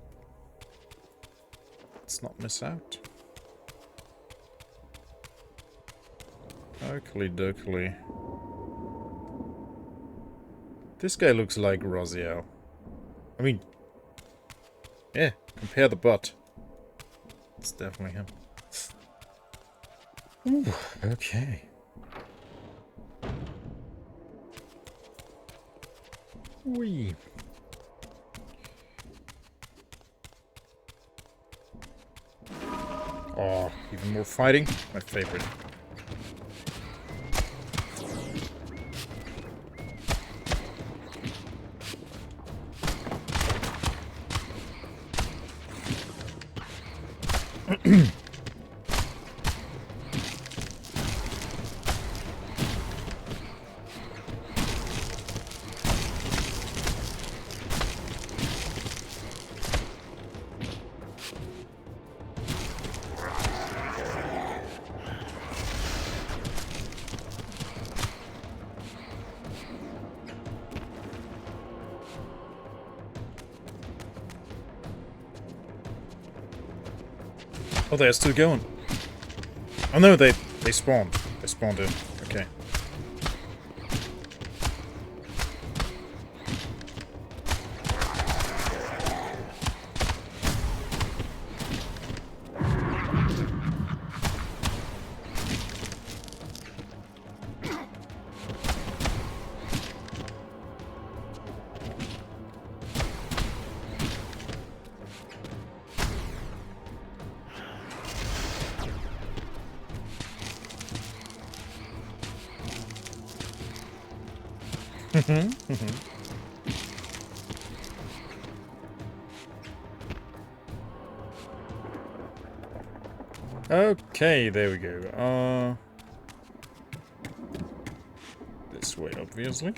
Let's not miss out. Oakley dokley. This guy looks like Raziel. I mean, yeah, compare the butt. It's definitely him. Ooh, okay. Wee. Oh, even more fighting? My favorite. Oh, they're still going. Oh no, they spawned. They spawned in. Okay. Okay, there we go. This way, obviously.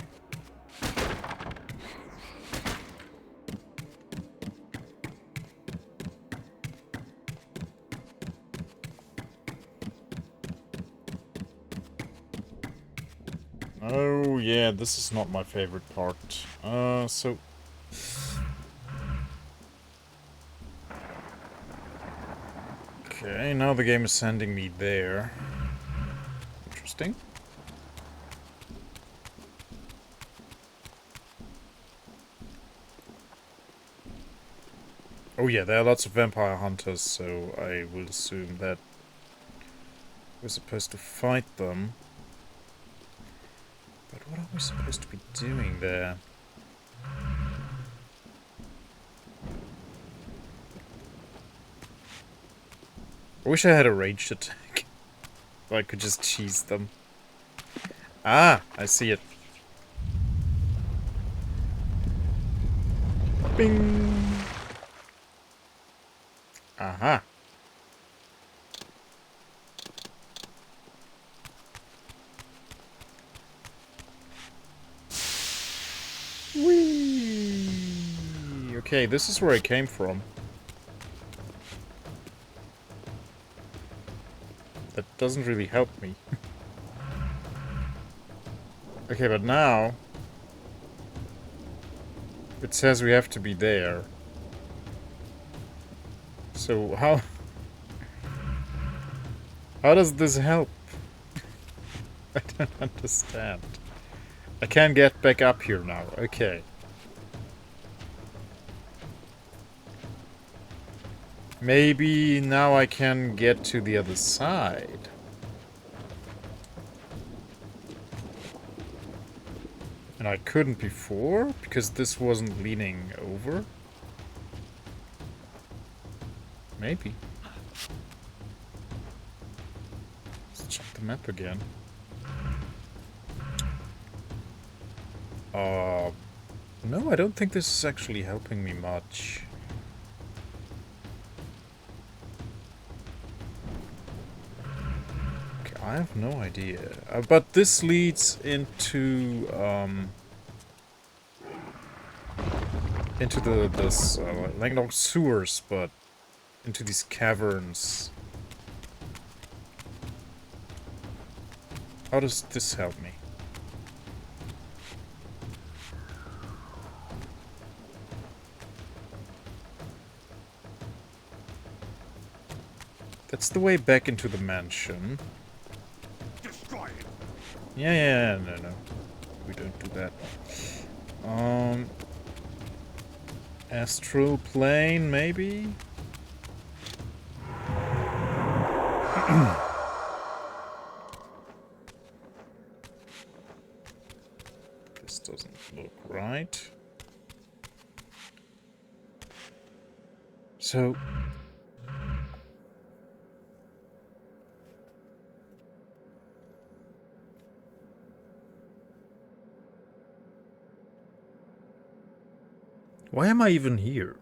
Oh, yeah, this is not my favorite part. So... Okay, now the game is sending me there. Interesting. Oh yeah, there are lots of vampire hunters, so I will assume that we're supposed to fight them. But what are we supposed to be doing there? I wish I had a ranged attack. So I could just cheese them. Ah, I see it. Bing! Aha! Whee! Okay, this is where I came from. That doesn't really help me. Okay, but now... it says we have to be there. So, how... how does this help? I don't understand. I can't get back up here now. Okay. Maybe now I can get to the other side. And I couldn't before, because this wasn't leaning over? Maybe. Let's check the map again. No, I don't think this is actually helping me much. Okay, I have no idea. But this leads into this like not sewers, but into these caverns. How does this help me? That's the way back into the mansion. Destroy it. Yeah, no. We don't do that. Astral plane, maybe? This doesn't look right. So... why am I even here?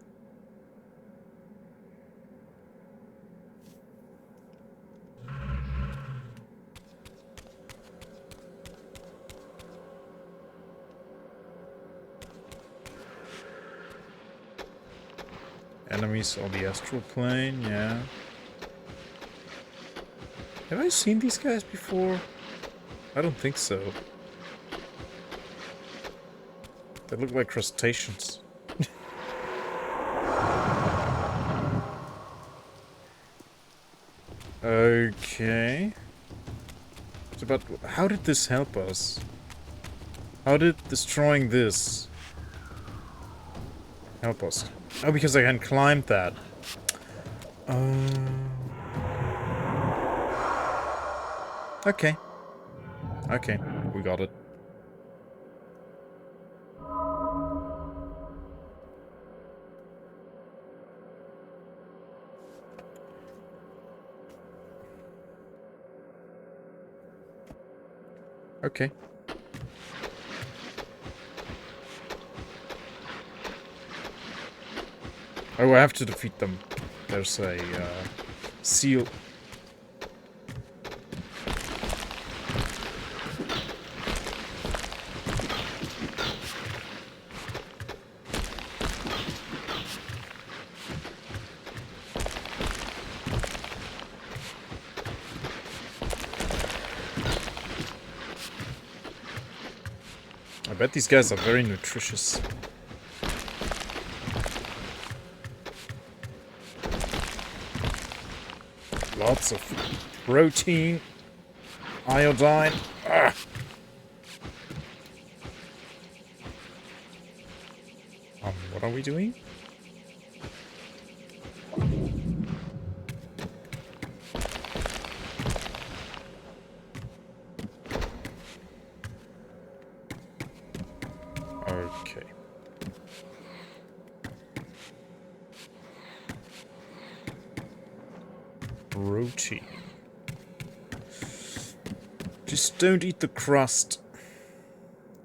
Enemies on the astral plane, yeah. Have I seen these guys before? I don't think so. They look like crustaceans. Okay. But how did this help us? How did destroying this help us? Oh, because I can climb that. Okay. Okay, we got it. Okay. Oh, I have to defeat them. There's a seal. I bet these guys are very nutritious. Lots of protein, iodine. Ah. What are we doing? Okay. Protein. Just don't eat the crust.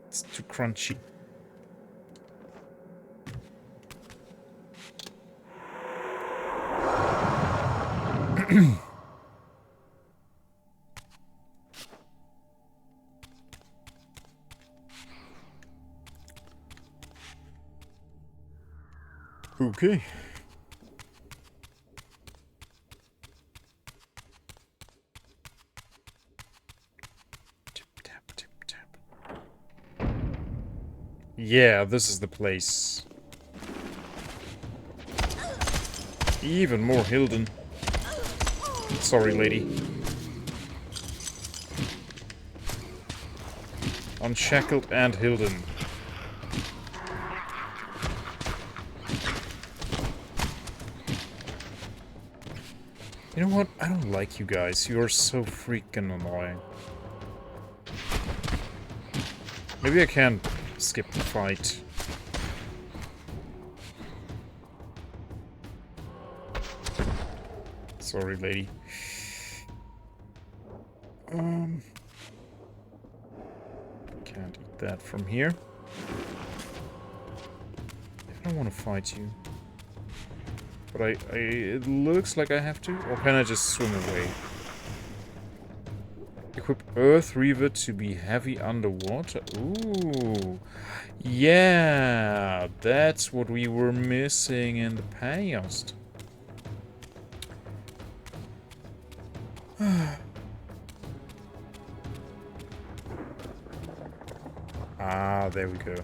It's too crunchy. Okay. Tip, tap, tip, tap. Yeah, this is the place. Even more Hilden. Sorry, lady. Unshackled and Hilden. You know what? I don't like you guys. You are so freaking annoying. Maybe I can skip the fight. Sorry, lady. Can't eat that from here. I don't want to fight you. But it looks like I have to. Or can I just swim away? Equip Earth Reaver to be heavy underwater. Ooh. Yeah, that's what we were missing in the past. Ah, there we go.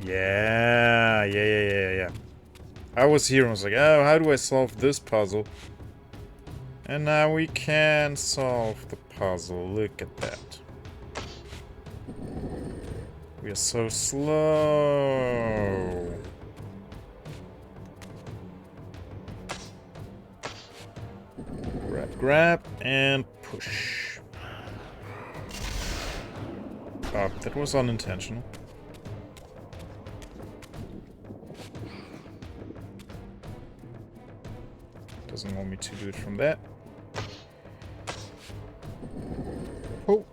Yeah. I was here and was like, oh, how do I solve this puzzle? And now we can solve the puzzle. Look at that. We are so slow. Grab, and push. Oh, that was unintentional. Doesn't want me to do it from that. Oh.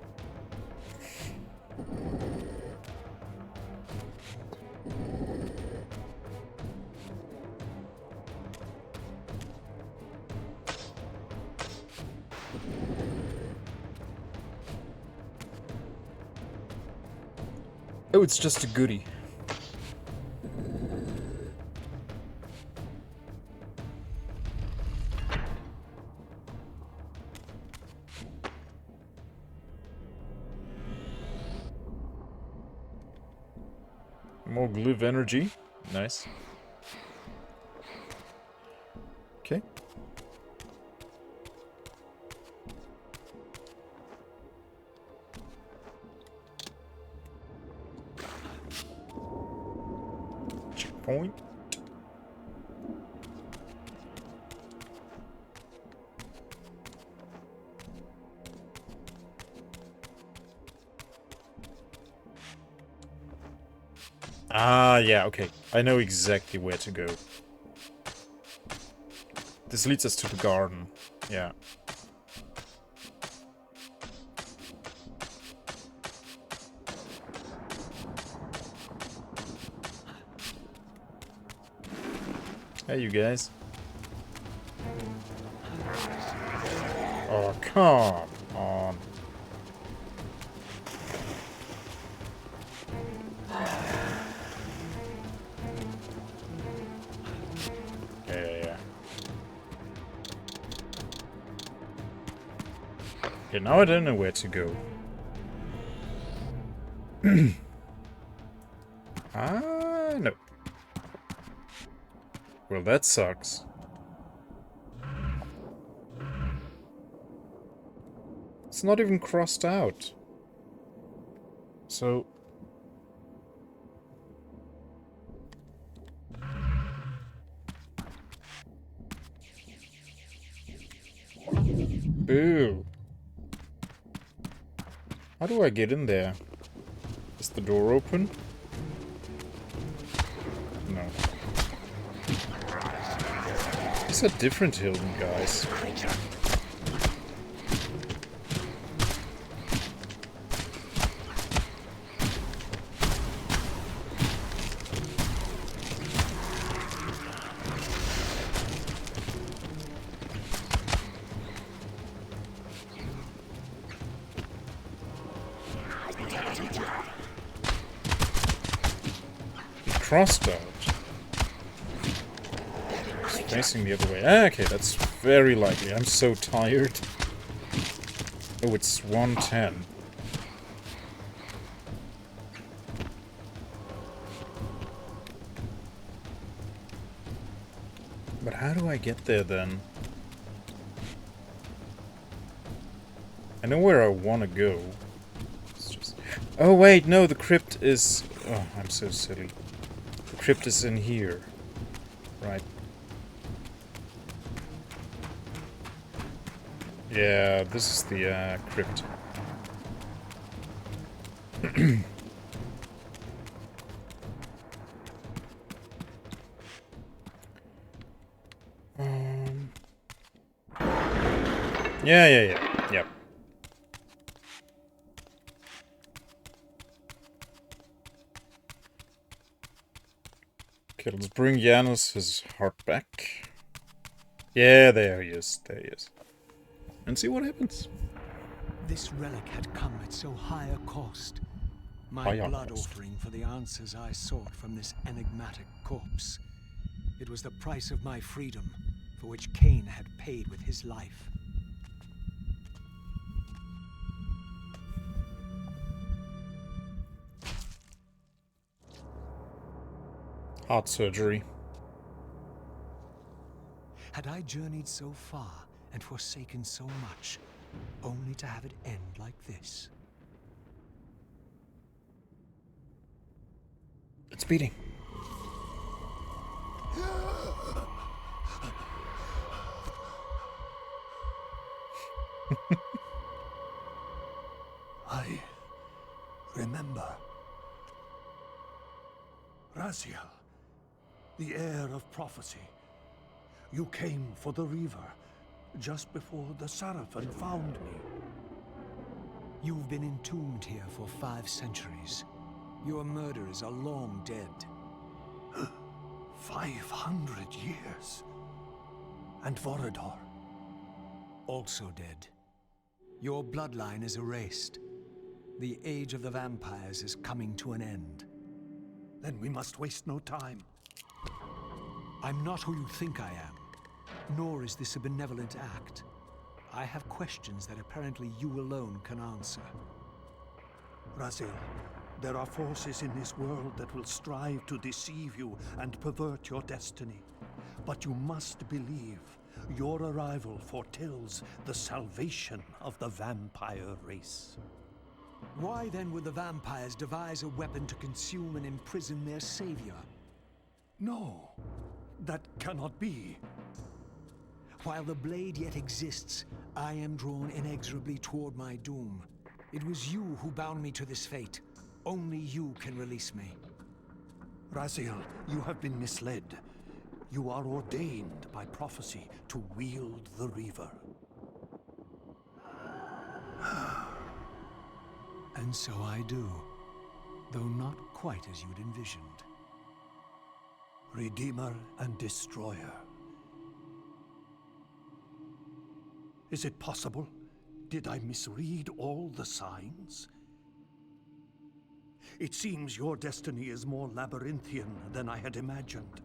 Oh, it's just a goodie. More glyph energy. Nice. Okay. Checkpoint. Ah, yeah, okay. I know exactly where to go. This leads us to the garden. Yeah. Hey, you guys. Oh, come on. Yeah. Okay, now I don't know where to go. No. Well, that sucks. It's not even crossed out. So... Boo. How do I get in there? Is the door open? No. These are different Hilden guys. Crossed out. It's facing the other way. Ah, okay, that's very likely. I'm so tired. Oh, it's 1:10. But how do I get there then? I know where I want to go. It's just... Oh wait, no, the crypt is... Oh, I'm so silly. The crypt is in here. Right. Yeah, this is the crypt. Yeah. Yep. Okay, let's bring Janus his heart back. Yeah, there he is. There he is. And see what happens. This relic had come at so high a cost. My Higher blood cost. offering for the answers I sought from this enigmatic corpse. It was the price of my freedom, for which Kain had paid with his life. Heart surgery. Had I journeyed so far and forsaken so much, only to have it end like this? It's beating. I remember. Raziel, the heir of prophecy. You came for the Reaver just before the Seraphim found me. You've been entombed here for 5 centuries. Your murderers are long dead. 500 years. And Vorador? Also dead. Your bloodline is erased. The age of the vampires is coming to an end. Then we must waste no time. I'm not who you think I am, nor is this a benevolent act. I have questions that apparently you alone can answer. Raziel, there are forces in this world that will strive to deceive you and pervert your destiny. But you must believe your arrival foretells the salvation of the vampire race. Why then would the vampires devise a weapon to consume and imprison their savior? No, that cannot be. While the blade yet exists, I am drawn inexorably toward my doom. It was you who bound me to this fate. Only you can release me. Raziel, you have been misled. You are ordained by prophecy to wield the Reaver. And so I do, though not quite as you'd envisioned. Redeemer and Destroyer. Is it possible? Did I misread all the signs? It seems your destiny is more labyrinthian than I had imagined.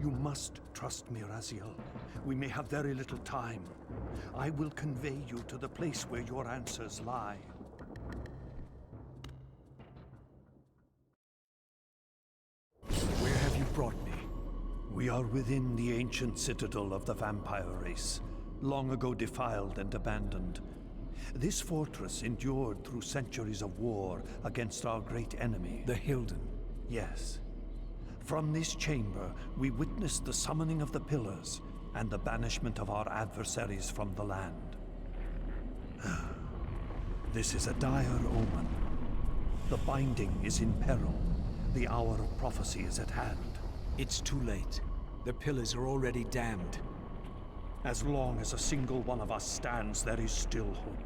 You must trust me, Raziel. We may have very little time. I will convey you to the place where your answers lie. Where have you brought me? We are within the ancient citadel of the vampire race, long ago defiled and abandoned. This fortress endured through centuries of war against our great enemy. The Hilden. Yes. From this chamber, we witnessed the summoning of the Pillars and the banishment of our adversaries from the land. This is a dire omen. The Binding is in peril. The hour of prophecy is at hand. It's too late. The Pillars are already damned. As long as a single one of us stands, there is still hope.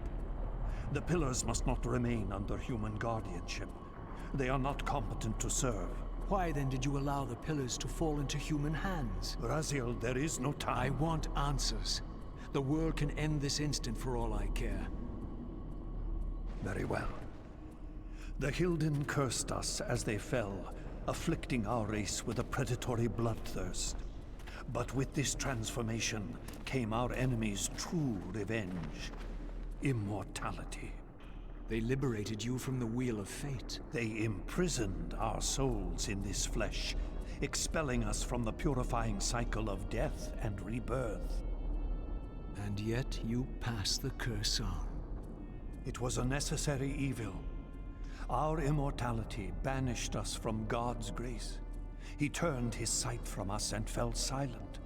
The Pillars must not remain under human guardianship. They are not competent to serve. Why then did you allow the Pillars to fall into human hands? Raziel, there is no time. I want answers. The world can end this instant for all I care. Very well. The Hilden cursed us as they fell, afflicting our race with a predatory bloodthirst. But with this transformation came our enemy's true revenge. Immortality. They liberated you from the Wheel of Fate. They imprisoned our souls in this flesh, expelling us from the purifying cycle of death and rebirth. And yet you pass the curse on. It was a necessary evil. Our immortality banished us from God's grace. He turned his sight from us and fell silent.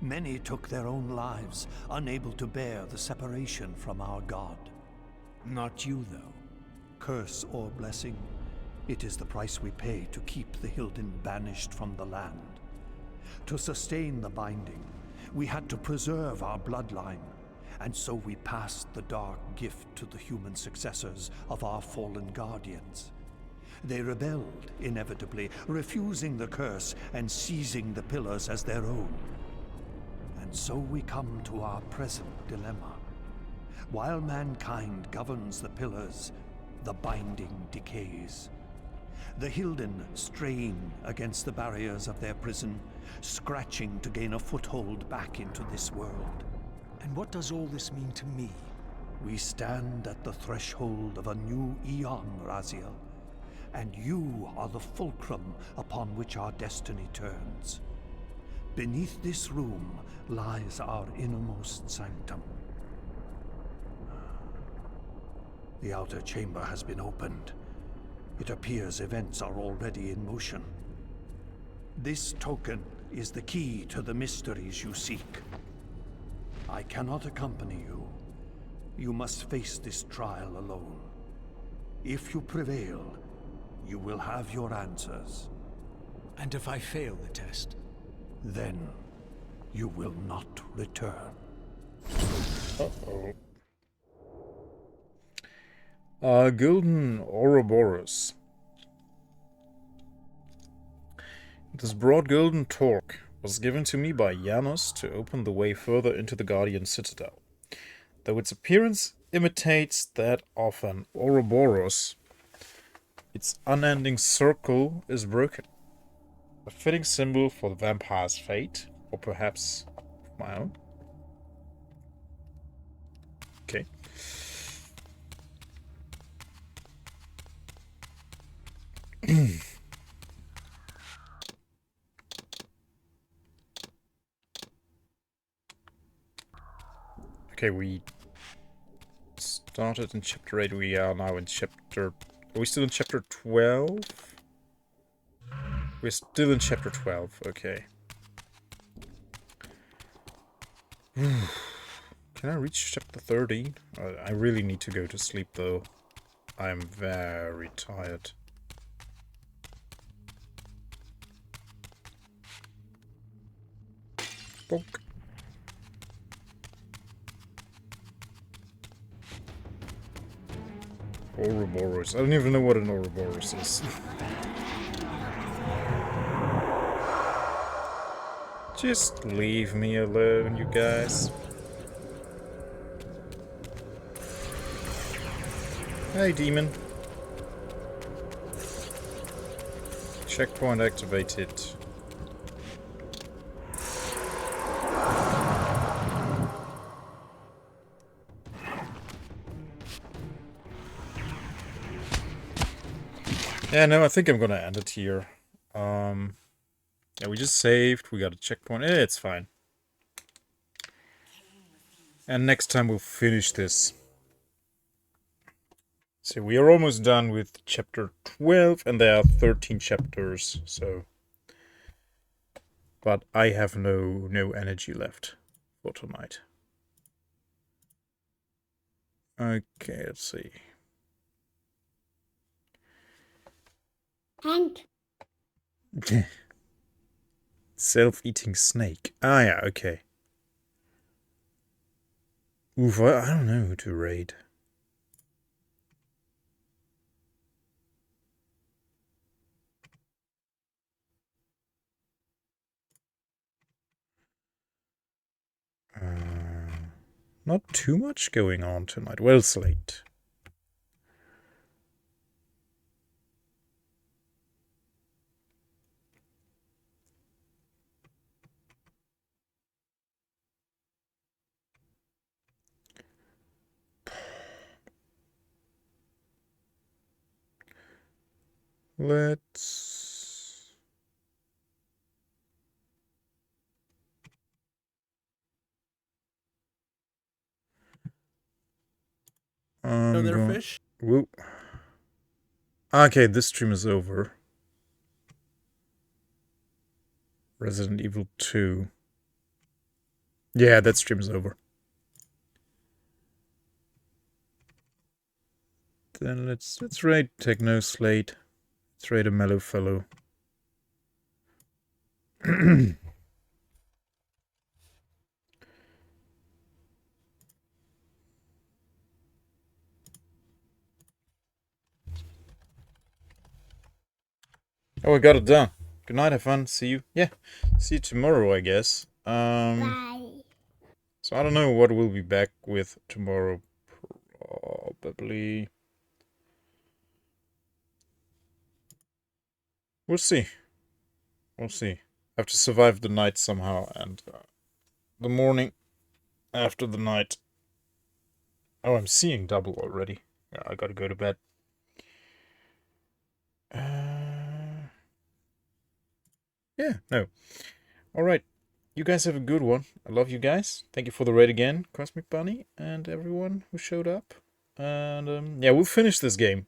Many took their own lives, unable to bear the separation from our God. Not you, though. Curse or blessing, it is the price we pay to keep the Hilden banished from the land. To sustain the Binding, we had to preserve our bloodline, and so we passed the dark gift to the human successors of our fallen guardians. They rebelled, inevitably, refusing the curse and seizing the Pillars as their own. And so we come to our present dilemma. While mankind governs the Pillars, the Binding decays. The Hilden strain against the barriers of their prison, scratching to gain a foothold back into this world. And what does all this mean to me? We stand at the threshold of a new eon, Raziel, and you are the fulcrum upon which our destiny turns. Beneath this room lies our innermost sanctum. The outer chamber has been opened. It appears events are already in motion. This token is the key to the mysteries you seek. I cannot accompany you. You must face this trial alone. If you prevail, you will have your answers. And if I fail the test? Then you will not return. Uh-oh. Gildan Ouroboros. This broad golden torque was given to me by Janos to open the way further into the Guardian Citadel. Though its appearance imitates that of an Ouroboros, its unending circle is broken. A fitting symbol for the vampire's fate, or perhaps my own. Okay. Okay, we started in chapter 8, we are now in chapter... Are we still in chapter 12? We're still in chapter 12, okay. Can I reach chapter 13? I really need to go to sleep though. I'm very tired. Bonk. Ouroboros. I don't even know what an Ouroboros is. Just leave me alone, you guys. Hey, demon. Checkpoint activated. Yeah, no, I think I'm gonna end it here. Yeah, we just saved. We got a checkpoint. It's fine. And next time we'll finish this. So we are almost done with chapter 12, and there are 13 chapters. So, but I have no energy left for tonight. Okay, let's see. And Self-eating snake. Ah, yeah, okay. Oof, I don't know who to raid. Not too much going on tonight. Well, Slate. Let's... No, there, fish. Whoop. Okay, this stream is over. Resident Evil 2. Yeah, that stream is over. Then let's raid Techno Slate. Let's raid a mellow fellow. Oh, I got it done. Good night, have fun. See you. Yeah, see you tomorrow, I guess. bye. So I don't know what we'll be back with tomorrow. Probably. We'll see. We'll see. I have to survive the night somehow, and the morning after the night. Oh, I'm seeing double already. Yeah, I gotta go to bed. Yeah, no. Alright. You guys have a good one. I love you guys. Thank you for the raid again, Cosmic Bunny, and everyone who showed up. And yeah, we'll finish this game.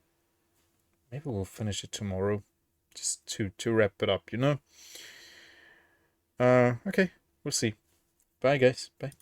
Maybe we'll finish it tomorrow. Just to wrap it up, you know? Okay. We'll see. Bye, guys. Bye.